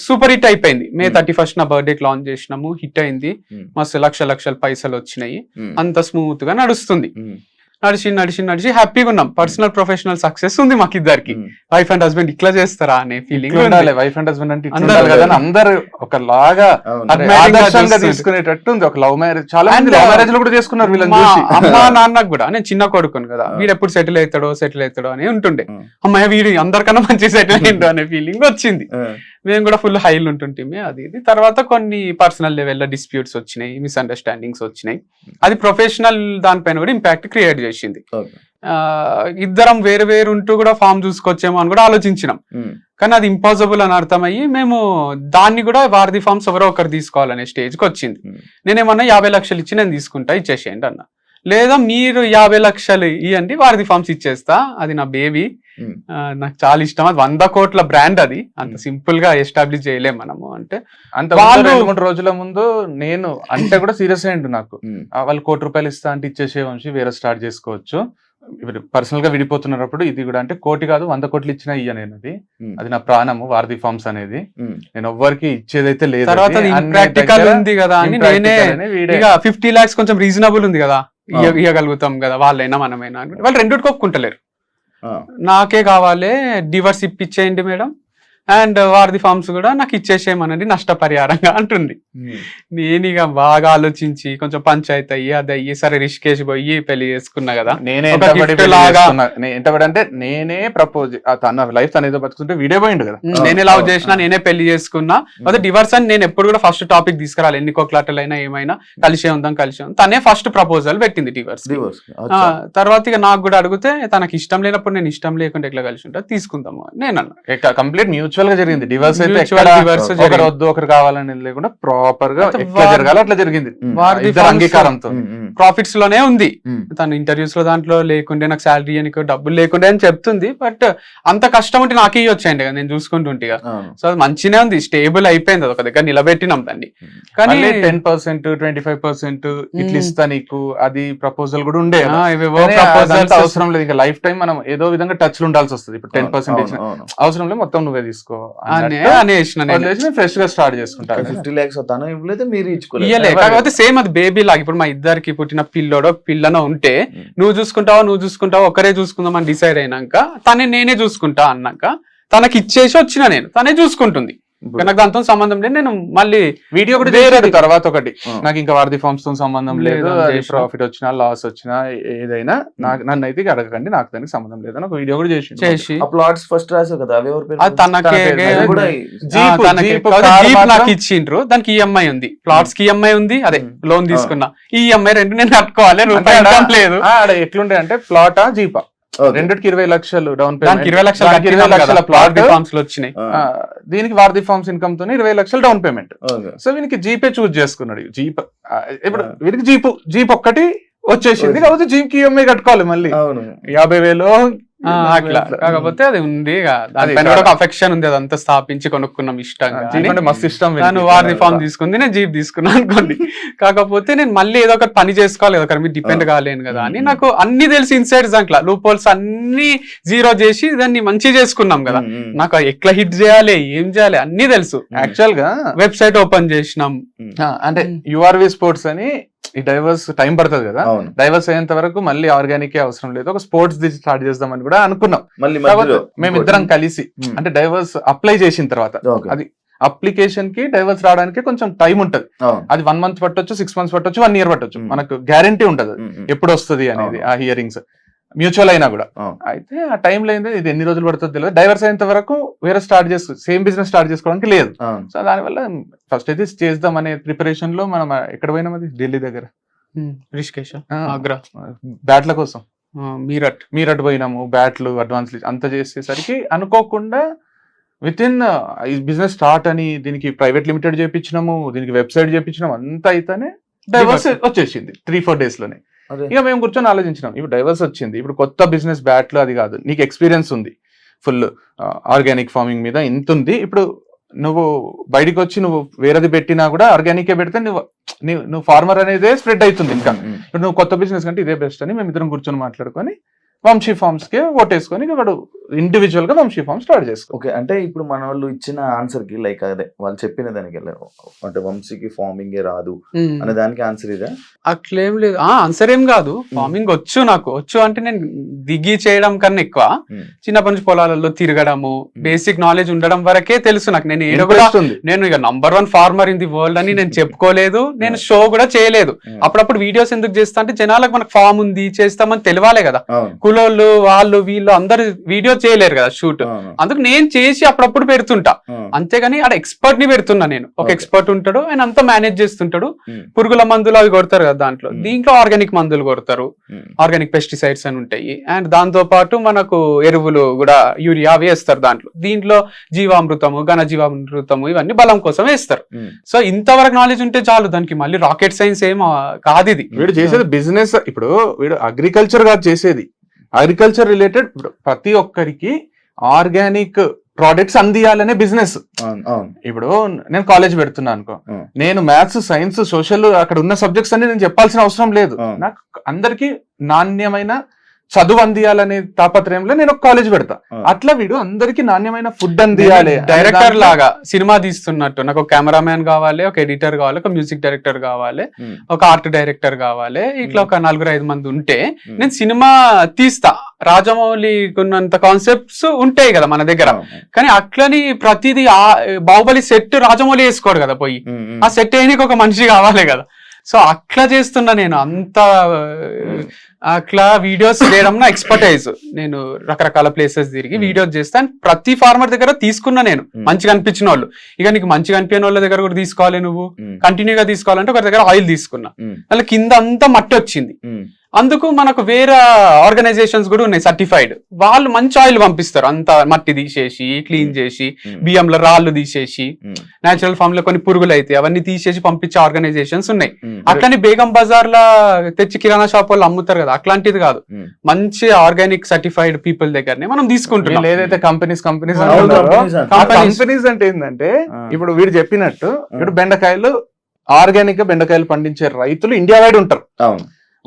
సూపర్ హిట్ అయిపోయింది. May 31st నా బర్త్డేకి లాంచ్ చేసినాము, హిట్ అయింది, మస్తు లక్షల పైసలు వచ్చినాయి, అంత స్మూత్ గా నడుస్తుంది. నడిచి హ్యాపీగా ఉన్నాం. పర్సనల్ ప్రొఫెషనల్ సక్సెస్ ఉంది మాకు ఇద్దరికి. వైఫ్ అండ్ హస్బెండ్ ఇట్లా చేస్తారా అనే ఫీలింగ్ ఉండాలి. వైఫ్ అండ్ హస్బెండ్ అంటే అందరు ఒకలాగా ఆదర్శంగా తీసుకునేటట్టు ఉంది. ఒక లవ్ మ్యారేజ్, చాలా మంది లవ్ మ్యారేజ్ లో కూడా చేసుకున్నారు వీళ్ళని చూసి. అమ్మా నాన్నకు కూడా, నేను చిన్న కొడుకును కదా, వీడు ఎప్పుడు సెటిల్ అవుతాడో అని ఉంటుండే. అమ్మాయి వీడు అందరికన్నా మంచి సెటిల్ అయ్యిండు అనే ఫీలింగ్ వచ్చింది. మేము కూడా ఫుల్ హైలు ఉంటుంటే అది ఇది. తర్వాత కొన్ని పర్సనల్ లెవెల్లో డిస్ప్యూట్స్ వచ్చినాయి, మిస్అండర్స్టాండింగ్స్ వచ్చినాయి. అది ప్రొఫెషనల్ దానిపైన కూడా ఇంపాక్ట్ క్రియేట్ చేసింది. ఇద్దరం వేరు ఉంటూ కూడా ఫామ్ చూసుకొచ్చేమో అని కూడా ఆలోచించినాం. కానీ అది ఇంపాసిబుల్ అని అర్థమయ్యి మేము దాన్ని కూడా వారధి ఫార్మ్స్ ఎవరో ఒకరు తీసుకోవాలనే స్టేజ్కి వచ్చింది. నేనేమన్నా 50 లక్షలు ఇచ్చి నేను తీసుకుంటా, ఇచ్చేసేయండి అన్న. లేదా మీరు 50 లక్షలు ఇవ్వండి, వారధి ఫార్మ్స్ ఇచ్చేస్తా, అది నా బేబీ, నాకు చాలా ఇష్టం, అది 100 కోట్ల బ్రాండ్, అది అంత సింపుల్ గా ఎస్టాబ్లిష్ చేయలేం మనము అంటే. అంత 2-3 రోజుల ముందు నేను అంటే కూడా సీరియస్ అయ్యిండు నాకు. వాళ్ళు ₹1,00,000 ఇస్తా అంటే ఇచ్చేసే వంశీ వేరే స్టార్ట్ చేసుకోవచ్చు, ఇప్పుడు పర్సనల్ గా విడిపోతున్నప్పుడు ఇది కూడా అంటే 1 కోటి కాదు 100 కోట్లు ఇచ్చినా ఇయ్యనేది, అది నా ప్రాణము వారధి ఫార్మ్స్ అనేది. నేను ఎవ్వరికి ఇచ్చేదైతే లేదు. తర్వాత ఇంప్రాక్టికల్ ఉంది కదా అని నేనే ఇక 50 lakhs కొంచెం రీజనబుల్ ఉంది కదా, ఇవ్వగలుగుతాం కదా వాళ్ళైనా మనమైనా, వాళ్ళు రెండుకి ఒప్పుకుంటలేరు. నాకే కావాలి, డివర్స్ ఇప్పించేయండి మేడం, అండ్ వారధి ఫార్మ్స్ కూడా నాకు ఇచ్చేసేయమనండి నష్టపరిహారంగా అంటుంది. నేను ఇక బాగా ఆలోచించి కొంచెం పంచాయతీ అయ్యి అది అయ్యి సరే రిషికేష్ పోయి పెళ్లి చేసుకున్నా కదా. నేనే అంటే నేనే ప్రపోజ్, తన లైఫ్ తన ఏదో బతుకుంటే వీడే పోయిండు కదా, నేనే లవ్ చేసినా, నేనే పెళ్లి చేసుకున్నా. అదే డివర్స్ అని నేను ఎప్పుడు కూడా ఫస్ట్ టాపిక్ తీసుకురాలి, ఎన్ని కోట్లాటలైనా ఏమైనా కలిసే ఉందాం. తనే ఫస్ట్ ప్రపోజల్ పెట్టింది డివర్స్. తర్వాత ఇక నాకు కూడా అడిగితే తనకి ఇష్టం లేనప్పుడు నేను ఇష్టం లేకుండా ఎట్లా కలిసి ఉంటా తీసుకుందాము నేను అన్నా. కంప్లీట్ మ్యూచువల్ గా జరిగింది. డివర్స్ అయితే ఒకరు వద్దు ఒకరు కావాలని లేకుండా ప్రాపర్ గా ఎట్లా జరగాలి అట్లా జరిగింది, అంగీకారంతో. ప్రాఫిట్స్ లోనే ఉంది. తను ఇంటర్వ్యూస్ లో దాంట్లో లేకుండే, నాకు శాలరీ అని డబ్బులు లేకుండే అని చెప్తుంది. బట్ అంత కష్టం ఉంటే నాకే వచ్చాయండి కదా, నేను చూసుకుంటుంటే. సో అది మంచినే ఉంది, స్టేబుల్ అయిపోయింది, ఒక దగ్గర నిలబెట్టినాం దాన్ని. కానీ 10%, 25% ఇట్లా ఇస్తా నీకు, అది ప్రపోజల్ కూడా ఉండే. ప్రపోజల్స్ అవసరం లేదు, ఇంకా లైఫ్ టైం మనం ఏదో విధంగా టచ్ లో ఉండాల్సి వస్తుంది. ఇప్పుడు 10% ఇచ్చిన అవసరం లేదు, మొత్తం నువ్వే తీసుకో. చేసుకో అనేసిన నేను ఫ్రెష్ గా స్టార్ట్ చేసుకుంటాను. 50 lakhs తను ఇవ్వలేదు, మీరు ఇచ్చుకోలేదు. ఇయ్యలే. కాకపోతే సేమ్ అది బేబీ లాగా ఇప్పుడు మా ఇద్దరికి పుట్టిన పిల్లోడో పిల్లనో ఉంటే నువ్వు చూసుకుంటావా ఒకరే చూసుకుందాం అని డిసైడ్ అయినాక నేనే చూసుకుంటా అన్నాక తనకి ఇచ్చేసి వచ్చిన నేను, తనే చూసుకుంటుంది. నాకు దాంతో సంబంధం లేదు. నేను మళ్ళీ వీడియో కూడా వేరేది తర్వాత ఒకటి నాకు ఇంకా వారధి ఫార్మ్స్ తో సంబంధం లేదు, ప్రాఫిట్ వచ్చినా లాస్ వచ్చినా ఏదైనా నన్ను అయితే అడగకండి, నాకు దానికి సంబంధం లేదు అని ఒక వీడియో కూడా చేసి ఆ ప్లాట్స్ ఫస్ట్ రాసావు కదా, అవి ఎవరి పేరు? అది తనకే నాకు ఇచ్చిండ్రు. దానికి ఈఎంఐ ఉంది, ప్లాట్స్ కి ఈఎంఐ ఉంది, అదే లోన్ తీసుకున్నా. ఈ ఈఎంఐ రెండు నేను కట్టుకోవాలి, లేదు. ఎట్లుంటాయి అంటే ప్లాటా జీపా రెండిటికి 20 లక్షలు డౌన్ పేమెంట్, 20 లక్షల ప్లాట్ ఫార్మ్స్ లో వచ్చినాయి. దీనికి వారధి ఫార్మ్స్ ఇన్కమ్ తోనే 20 లక్షలు డౌన్ పేమెంట్. సో వీనికి జీపే చూస్ చేసుకున్నాడు. జీప్ ఇప్పుడు వీరికి జీప్ ఒక్కటి వచ్చేసింది, కాబట్టి జీప్ కి ఈఎంఐ కట్టుకోవాలి మళ్ళీ 50,000. అట్లా కాకపోతే అది ఉంది, దానిపైన కూడా ఒక అఫెక్షన్ ఉంది. అదంతా స్థాపించి కొనుక్కున్నాం ఇష్టంగా, మస్తు ఇష్టం. నేను వారధి ఫార్మ్ తీసుకుంది, నేను జీప్ తీసుకున్నా అనుకోండి. కాకపోతే నేను మళ్ళీ ఏదో ఒకటి పని చేసుకోవాలి, ఏదో ఒకటి మీద డిపెండ్ కాలేను కదా అని నాకు అన్ని తెలిసి ఇన్సైడ్ దాంట్లో లూప్ హోల్స్ అన్ని జీరో చేసి దాన్ని మంచి చేసుకున్నాం కదా. నాకు ఎట్లా హిట్ చేయాలి, ఏం చేయాలి అన్ని తెలుసు. యాక్చువల్ గా వెబ్సైట్ ఓపెన్ చేసినాం, అంటే యుఆర్వి స్పోర్ట్స్ అని. ఈ డైవర్స్ టైం పడుతుంది కదా, డైవర్స్ అయ్యేంత వరకు మళ్ళీ ఆర్గానిక్ అవసరం లేదు, ఒక స్పోర్ట్స్ ది స్టార్ట్ చేద్దాం కూడా అనుకున్నాం. మేమిద్దరం కలిసి అంటే డైవర్స్ అప్లై చేసిన తర్వాత అది అప్లికేషన్ కి డైవర్స్ రావడానికి కొంచెం టైం ఉంటది. అది 1 month పట్టొచ్చు, 6 months పట్టొచ్చు, 1 year పట్టొచ్చు. మనకు గ్యారంటీ ఉంటది ఎప్పుడు వస్తుంది అనేది ఆ హియరింగ్స్ మ్యూచువల్ అయినా కూడా. అయితే ఆ టైంలో ఏంటంటే ఇది ఎన్ని రోజులు పడుతుందో తెలియదు. డైవర్స్ అయినంత వరకు వేరే సేమ్ బిజినెస్ స్టార్ట్ చేసుకోవడానికి లేదు. సో దానివల్ల ఫస్ట్ అయితే చేద్దాం అనే ప్రిపరేషన్ లో మనం ఎక్కడ పోయినాం, అది ఢిల్లీ దగ్గర రిషికేష్, ఆగ్రా, బ్యాట్ల కోసం మీరట్ పోయినాము. బ్యాట్లు అడ్వాన్స్ అంత చేసేసరికి అనుకోకుండా విత్ ఇన్ ఈ బిజినెస్ స్టార్ట్ అని దీనికి ప్రైవేట్ లిమిటెడ్ చేయించినాము, దీనికి వెబ్సైట్ చేయించినాము, అంతా అయితేనే డైవర్స్ వచ్చేసింది 3-4 days లోనే. ఇక మేము కూర్చొని ఆలోచించినాం, ఇప్పుడు డైవర్స్ వచ్చింది, ఇప్పుడు కొత్త బిజినెస్ బ్యాట్లు అది కాదు, నీకు ఎక్స్పీరియన్స్ ఉంది ఫుల్ ఆర్గానిక్ ఫార్మింగ్ మీద ఇంత ఉంది. ఇప్పుడు నువ్వు బయటకు వచ్చి నువ్వు వేరేది పెట్టినా కూడా ఆర్గానిక్ పెడితే నువ్వు ఫార్మర్ అనేదే స్ప్రెడ్ అవుతుంది. ఇంకా ఇప్పుడు నువ్వు కొత్త బిజినెస్ కంటే ఇదే బెస్ట్ అని మేము ఇద్దరం కూర్చొని మాట్లాడుకొని వంశీ ఫార్మ్స్ కి ఓటేసుకొని వాడు ఇండివిజువల్ గా వంశీ ఫార్మ్ స్టార్ట్ చేసుకో. ఓకే, అంటే ఇప్పుడు మన వాళ్ళు ఇచ్చిన ఆన్సర్ కి లైక్ అదే వాళ్ళు చెప్పిన దానికి అంటే వంశీకి ఫార్మింగ్ రాదు అనే దానికి ఆన్సర్ ఇదే? అట్లేం లేదు, ఆన్సర్ ఏం కాదు. ఫార్మింగ్ వచ్చు, నాకు వచ్చు అంటే నేను దిగి చేయడం కన్నా ఎక్కువ చిన్నప్పటి నుంచి పొలాలలో తిరగడము, బేసిక్ నాలెడ్జ్ ఉండడం వరకే తెలుసు నాకు. నేను ఏదో కూడా నేను ఇక #1 ఫార్మర్ ఇన్ ది వరల్డ్ అని నేను చెప్పుకోలేదు, నేను షో కూడా చేయలేదు. అప్పుడప్పుడు వీడియోస్ ఎందుకు చేస్తా అంటే జనాలకు మనకు ఫార్మ్ ఉంది చేస్తామని తెలియాలే కదా. కులోళ్ళు వాళ్ళు వీళ్ళు అందరు వీడియో చేయలేరు కదా షూట్, అందుకు నేను చేసి అప్పుడప్పుడు పెడుతుంటా. అంతేగాని ఆడ ఎక్స్పర్ట్ ని పెడుతున్నా నేను. ఒక ఎక్స్పర్ట్ ఉంటాడు, ఆయన అంతా మేనేజ్ చేస్తుంటాడు. పురుగుల మందులు అవి కొడతారు కదా దాంట్లో, దీంట్లో ఆర్గానిక్ మందులు కొడతారు, ఆర్గానిక్ పెస్టిసైడ్స్ అని ఉంటాయి. అండ్ దాంతో పాటు మనకు ఎరువులు కూడా యూరియా వేస్తారు దాంట్లో. దీంట్లో జీవామృతము, ఘన జీవామృతము ఇవన్నీ బలం కోసం వేస్తారు. సో ఇంతవరకు నాలెడ్జ్ ఉంటే చాలు, దానికి మళ్ళీ రాకెట్ సైన్స్ ఏం కాదు. ఇది వీడు చేసేది బిజినెస్. ఇప్పుడు వీడు అగ్రికల్చర్ కాదు చేసేది, అగ్రికల్చర్ రిలేటెడ్ ప్రతి ఒక్కరికి ఆర్గానిక్ ప్రోడక్ట్స్ అందియాలనే బిజినెస్. ఇప్పుడు నేను కాలేజ్ పెడుతున్నా అనుకో, నేను మ్యాథ్స్, సైన్స్, సోషల్ అక్కడ ఉన్న సబ్జెక్ట్స్ అన్ని నేను చెప్పాల్సిన అవసరం లేదు. నాకు అందరికి నాణ్యమైన చదువు అందియాలనే తాపత్రయంలో నేను ఒక కాలేజ్ పెడతా. అట్లా వీడు అందరికి నాణ్యమైన ఫుడ్ అందియాలి. డైరెక్టర్ లాగా సినిమా తీస్తున్నట్టు నాకు ఒక కెమెరామ్యాన్ కావాలి, ఒక ఎడిటర్ కావాలి, ఒక మ్యూజిక్ డైరెక్టర్ కావాలి, ఒక ఆర్ట్ డైరెక్టర్ కావాలి. ఇట్లా ఒక 4-5 మంది ఉంటే నేను సినిమా తీస్తా. రాజమౌళి ఉన్నంత కాన్సెప్ట్స్ ఉంటాయి కదా మన దగ్గర, కానీ అట్లని ప్రతిదీ బాహుబలి సెట్ రాజమౌళి వేసుకోడు కదా, పోయి ఆ సెట్ వేయడానికి ఒక మనిషి కావాలి కదా. సో అట్లా చేస్తున్నా నేను. అంత అట్లా వీడియోస్ చేయడం నా ఎక్స్పర్టైజ్. నేను రకరకాల ప్లేసెస్ తిరిగి వీడియోస్ చేస్తాను. ప్రతి ఫార్మర్ దగ్గర తీసుకున్నా నేను, మంచిగా అనిపించిన వాళ్ళు. ఇక నీకు మంచిగా అనిపించిన వాళ్ళ దగ్గర కూడా తీసుకోవాలి, నువ్వు కంటిన్యూగా తీసుకోవాలంటే ఒక దగ్గర ఆయిల్ తీసుకున్నా, వాళ్ళ కింద అంతా మట్టి వచ్చింది. అందుకు మనకు వేరే ఆర్గనైజేషన్స్ కూడా ఉన్నాయి సర్టిఫైడ్, వాళ్ళు మంచి ఆయిల్ పంపిస్తారు. అంత మట్టి తీసేసి క్లీన్ చేసి, బియ్యంలో రాళ్ళు తీసేసి, నేచురల్ ఫామ్ లో కొన్ని పురుగులు అయితే అవన్నీ తీసేసి పంపించే ఆర్గనైజేషన్స్ ఉన్నాయి. అట్లని బేగం బజార్ లా తెచ్చి కిరాణా షాప్ వాళ్ళు అమ్ముతారు కదా, అట్లాంటిది కాదు. మంచి ఆర్గానిక్ సర్టిఫైడ్ పీపుల్ దగ్గరనే మనం తీసుకుంటున్నాం. ఏదైతే కంపెనీస్ అంటే ఏంటంటే, ఇప్పుడు వీడు చెప్పినట్టు ఇప్పుడు బెండకాయలు ఆర్గానిక్ గా బెండకాయలు పండించే రైతులు ఇండియా వైడ్ ఉంటారు.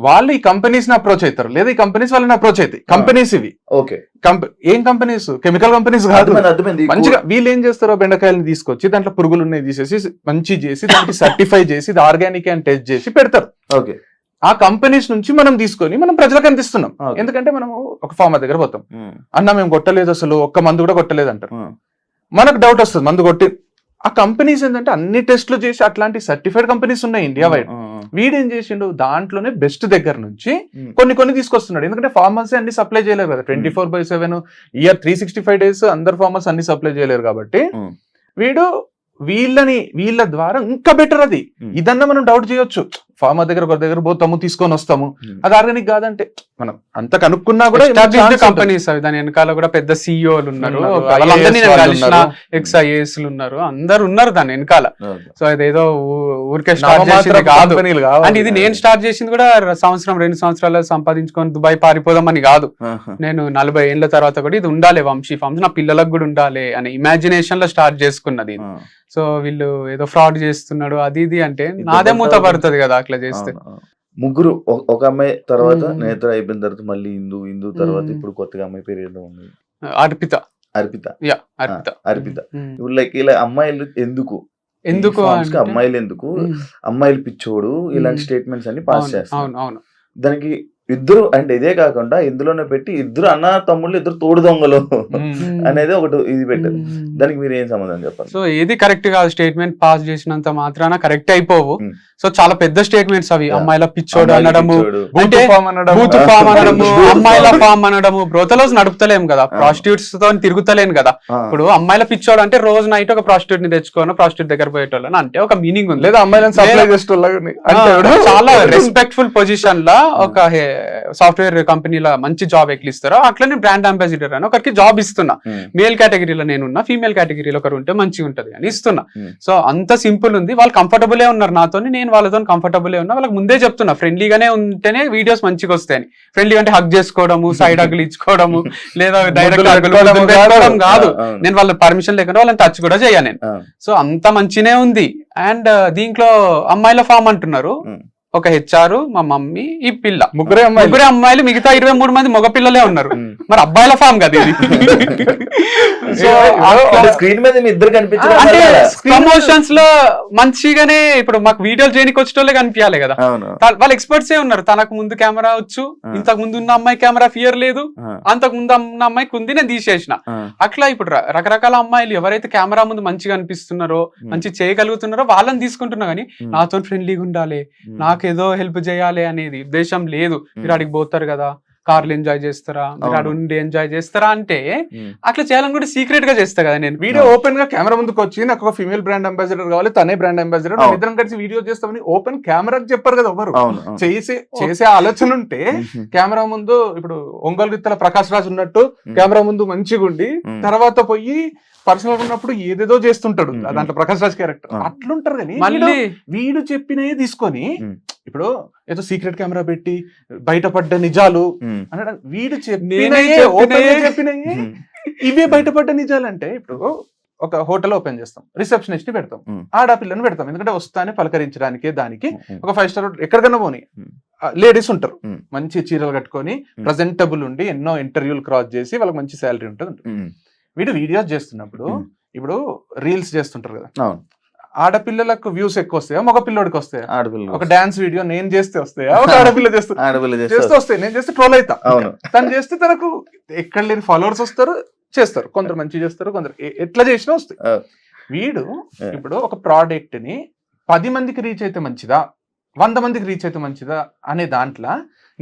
వాళ్ళు ఈ కంపెనీస్ ని అప్రోచ్ అవుతారు, లేదా ఈ కంపెనీస్ వాళ్ళని అప్రోచ్ అవుతాయి. కంపెనీస్ ఇవి ఓకే, ఏం కంపెనీస్, కెమికల్ కంపెనీస్ కాదు. అర్థమైంది. మంచిగా వీళ్ళు ఏం చేస్తారో బెండకాయలను తీసుకొచ్చి దాంట్లో పురుగులు ఉన్నాయి తీసేసి మంచి చేసి దానికి సర్టిఫై చేసి ఇది ఆర్గానిక్ అని టెస్ట్ చేసి పెడతారు. ఓకే, ఆ కంపెనీస్ నుంచి మనం తీసుకొని మనం ప్రజలకు అందిస్తున్నాం. Okay. ఎందుకంటే మనం ఒక ఫార్మర్ దగ్గర పోతాం, అన్న మేము కొట్టలేదు, అసలు ఒక్క మందు కూడా కొట్టలేదు అంటారు. మనకు డౌట్ వస్తుంది మందు కొట్టి. ఆ కంపెనీస్ ఏంటంటే అన్ని టెస్టులు చేసి అట్లాంటి సర్టిఫైడ్ కంపెనీస్ ఉన్నాయి ఇండియా వైడ్. వీడేం చేసిండు, దాంట్లోనే బెస్ట్ దగ్గర నుంచి కొన్ని తీసుకొస్తున్నాడు. ఎందుకంటే ఫార్మర్స్ అన్ని సప్లై చేయలేరు కదా, 24/7 ఇయర్ 365 days అందరు ఫార్మర్స్ అన్ని సప్లై చేయలేరు కాబట్టి వీడు వీళ్ళ ద్వారా ఇంకా బెటర్. అది ఇదన్నా మనం డౌట్ చేయొచ్చు, ఫార్మర్ దగ్గర ఒకరి దగ్గర పోతాము తీసుకొని వస్తాము, అది ఆర్గానిక్ కాదంటే మనం అంత కనుక్కున్నా కూడా కంపెనీస్ అవి. దాని వెనకాల కూడా పెద్ద సిఇఓలు ఉన్నారు, ఎక్స్ఐఏఎస్ ఉన్నారు, అందరు ఉన్నారు దాని వెనకాల. సో అదేదో ఊరికే స్టార్ట్ చేసింది కాదు. అంటే ఇది నేను స్టార్ట్ చేసింది కూడా 2 సంవత్సరాలు సంపాదించుకొని దుబాయ్ పారిపోదామని కాదు. నేను 40 ఏళ్ల తర్వాత కూడా ఇది ఉండాలి వంశీ ఫార్మ్స్, నా పిల్లలకు కూడా ఉండాలి అనే ఇమాజినేషన్ లో స్టార్ట్ చేసుకున్నది. సో వీళ్ళు ఏదో ఫ్రాడ్ చేస్తున్నాడు అది ఇది అంటే నాదే మూత పడుతుంది కదా అట్లా చేస్తే. ముగ్గురు, ఒక అమ్మాయి తర్వాత నేత్ర అయిపోయిన తర్వాత మళ్ళీ ఇందు తర్వాత ఇప్పుడు కొత్తగా అమ్మాయి పేరు ఏదో ఉంది, అర్పిత. ఇప్పుడు లైక్ ఇలా అమ్మాయిలు ఎందుకు అమ్మాయిలు ఎందుకు, అమ్మాయిలు పిచ్చోడు ఇలాంటి స్టేట్మెంట్స్ అన్ని పాస్ చేస్తారు. దానికి ఇద్దరు అంటే ఇదే కాకుండా ఇందులోనే పెట్టి ఇద్దరు అన్న తమ్ముళ్ళు ఇద్దరు తోడు దొంగలు అనేది ఒకటి ఇది పెట్టారు. దానికి మీరు ఏం సమాధానం చెప్పాలి? సో ఏది కరెక్ట్ కాదు, స్టేట్మెంట్ పాస్ చేసినంత మాత్రాన కరెక్ట్ అయిపోవు. సో చాలా పెద్ద స్టేట్మెంట్స్ అవి, అమ్మాయిల పిచ్చోడు అనడము, అంటే బూత్ ఫామ్ అనడము, అమ్మాయిల ఫామ్ అనడము. బ్రోతలోస్ నడుపుతలేం కదా, ప్రాస్టిట్యూట్స్ తో తిరుగుతలేను కదా. ఇప్పుడు అమ్మాయిల పిచ్చోడు అంటే రోజు నైట్ ఒక ప్రాస్టిట్యూట్ ని తెచ్చుకోను, ప్రాస్టిట్యూట్ దగ్గర పోయేటోళ్ళని అంటే ఒక మీనింగ్ ఉంది. లేదా అమ్మాయిలను సప్లై చేసేటోళ్ళని చాలా రెస్పెక్ట్ఫుల్ పొజిషన్ లా ఒక సాఫ్ట్వేర్ కంపెనీలో మంచి జాబ్ ఎక్కిస్తారో అట్లనే బ్రాండ్ అంబాసిడర్ అని ఒకరికి జాబ్ ఇస్తున్నా. మేల్ కేటగిరీలో నేనున్నా, ఫీమేల్ కేటగిరీలో ఒకరు ఉంటే మంచిగా ఉంటది అని ఇస్తున్నా. సో అంత సింపుల్ ఉంది. వాళ్ళు కంఫర్టబుల్ ఉన్నారు నాతో, నేను వాళ్ళతో కంఫర్టబుల్ ఉన్నా. వాళ్ళకి ముందే చెప్తున్నా ఫ్రెండ్లీగానే ఉంటేనే వీడియోస్ మంచిగా వస్తాయని. ఫ్రెండ్లీగా అంటే హగ్ చేసుకోవడము, సైడ్ హగ్లు ఇచ్చుకోవడము, లేదా డైరెక్ట్ పెట్టుకోవడం కాదు. నేను వాళ్ళ పర్మిషన్ లేకుండా వాళ్ళని టచ్ కూడా చేయను నేను. సో అంత మంచినే ఉంది. అండ్ దీంట్లో అమ్మాయిల ఫామ్ అంటున్నారు, ఒక హెచ్ఆర్, మా మమ్మీ, ఈ పిల్ల, ముగ్గురే అమ్మాయిలు, మిగతా 23 మంది మగ పిల్లలే ఉన్నారు. మరి అబ్బాయిల ఫామ్ కదా ఇది. స్క్రీన్ మీద ఇద్దరు కనిపించారు అంటే ప్రమోషన్స్ లో మంచిగానే ఇప్పుడు మాకు వీడియోలు చేయడానికి వచ్చేటోళ్ళే కనిపించాలి కదా. వాళ్ళ ఎక్స్పర్ట్స్ ఏ ఉన్నారు. తనకు ముందు కెమెరా వచ్చు, ఇంతకు ముందు ఉన్న అమ్మాయి కెమెరా ఫియర్ లేదు, అంతకు ముందు ఉన్న అమ్మాయికి ఉంది, నేను తీసేసిన. అట్లా ఇప్పుడు రకరకాల అమ్మాయిలు ఎవరైతే కెమెరా ముందు మంచిగా అనిపిస్తున్నారో, మంచి చేయగలుగుతున్నారో వాళ్ళని తీసుకుంటున్నా. కానీ నాతో ఫ్రెండ్లీగా ఉండాలి, నాకేదో హెల్ప్ చేయాలి అనేది ఉద్దేశం లేదు. మీరు అడిగి పోతారు కదా, కార్లు ఎంజాయ్ చేస్తారా, మీరు అక్కడ ఉండి ఎంజాయ్ చేస్తారా అంటే అట్లా చేయాలని కూడా సీక్రెట్ గా చేస్తా కదా నేను. వీడియో ఓపెన్ గా కెమెరా ముందుకు వచ్చి నాకు ఒక ఫీమేల్ బ్రాండ్ అంబాసిడర్ కావాలి, తనే బ్రాండ్ అంబాసిడర్, ఇద్దరం కలిసి వీడియో చేస్తామని ఓపెన్ కెమెరాకి చెప్పారు కదా ఎవరు. చేసే ఆలోచన ఉంటే కెమెరా ముందు ఇప్పుడు ఒంగోలు గిత్తల ప్రకాష్ రాజ్ ఉన్నట్టు కెమెరా ముందు మంచిగా ఉండి తర్వాత పోయి పర్సనల్ ఉన్నప్పుడు ఏదేదో చేస్తుంటాడు దాంట్లో ప్రకాష్ రాజ్ క్యారెక్టర్ అట్లుంటారు. కానీ వీడు చెప్పినవి తీసుకొని ఇప్పుడు ఏదో సీక్రెట్ కెమెరా పెట్టి బయటపడ్డ నిజాలు అనడం, వీడు చెప్పినవి ఇవే బయటపడ్డ నిజాలు. అంటే ఇప్పుడు ఒక హోటల్ ఓపెన్ చేస్తాం, రిసెప్షనిస్ట్ ని పెడతాం, ఆడపిల్లని పెడతాం, ఎందుకంటే వస్తానే పలకరించడానికి. దానికి ఒక 5 స్టార్ ఎక్కడికన్నా పోనీ లేడీస్ ఉంటారు, మంచి చీరలు కట్టుకొని ప్రజెంటబుల్ ఉండి ఎన్నో ఇంటర్వ్యూలు క్రాస్ చేసి వాళ్ళకి మంచి శాలరీ ఉంటుంది. వీడు వీడియోస్ చేస్తున్నప్పుడు ఇప్పుడు రీల్స్ చేస్తుంటారు కదా, ఆడపిల్లలకు వ్యూస్ ఎక్కువ వస్తాయా, మగ పిల్లడికి వస్తాయా? ఒక డాన్స్ వీడియో నేను చేస్తే వస్తాయా, ఒక ఆడపిల్ల చేస్తే వస్తాయి. నేను చేస్తే ట్రోల్ అవుతా, తను చేస్తే తనకు ఎక్కడ లేని ఫాలోవర్స్ వస్తారు, చేస్తారు. కొందరు మంచి చేస్తారు, కొందరు ఎట్లా చేసినా వస్తాయి. వీడు ఇప్పుడు ఒక ప్రోడక్ట్ ని 10 మందికి రీచ్ అయితే మంచిదా, 100 మందికి రీచ్ అయితే మంచిదా అనే దాంట్లో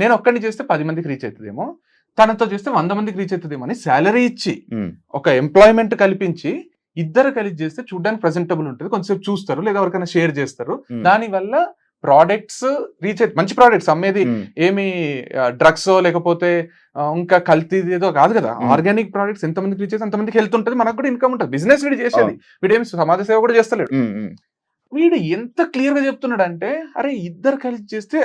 నేను ఒక్కడిని చేస్తే 10 మందికి రీచ్ అవుతుందేమో, తనతో చేస్తే 100 మందికి రీచ్ అవుతుందేమో అని శాలరీ ఇచ్చి ఒక ఎంప్లాయ్మెంట్ కల్పించి ఇద్దరు కలిసి చేస్తే చూడడానికి ప్రెజెంటబుల్ ఉంటుంది, కొంచెంసేపు చూస్తారు, లేదా ఎవరికైనా షేర్ చేస్తారు. దాని వల్ల ప్రోడక్ట్స్ రీచ్ అయితే మంచి ప్రోడక్ట్స్ అమ్మేది ఏమి డ్రగ్స్ లేకపోతే ఇంకా కల్తీ ఏదో కాదు కదా. ఆర్గానిక్ ప్రోడక్ట్స్ ఎంతమందికి రీచ్ అయితే అంతమందికి హెల్త్ ఉంటుంది, మనకు కూడా ఇన్కమ్ ఉంటుంది. బిజినెస్ వీడు చేసేది, వీడేమి సమాజ సేవ కూడా చేస్తలేడు. వీడు ఎంత క్లియర్ గా చెప్తున్నాడు అంటే, అరే ఇద్దరు కలిసి చేస్తే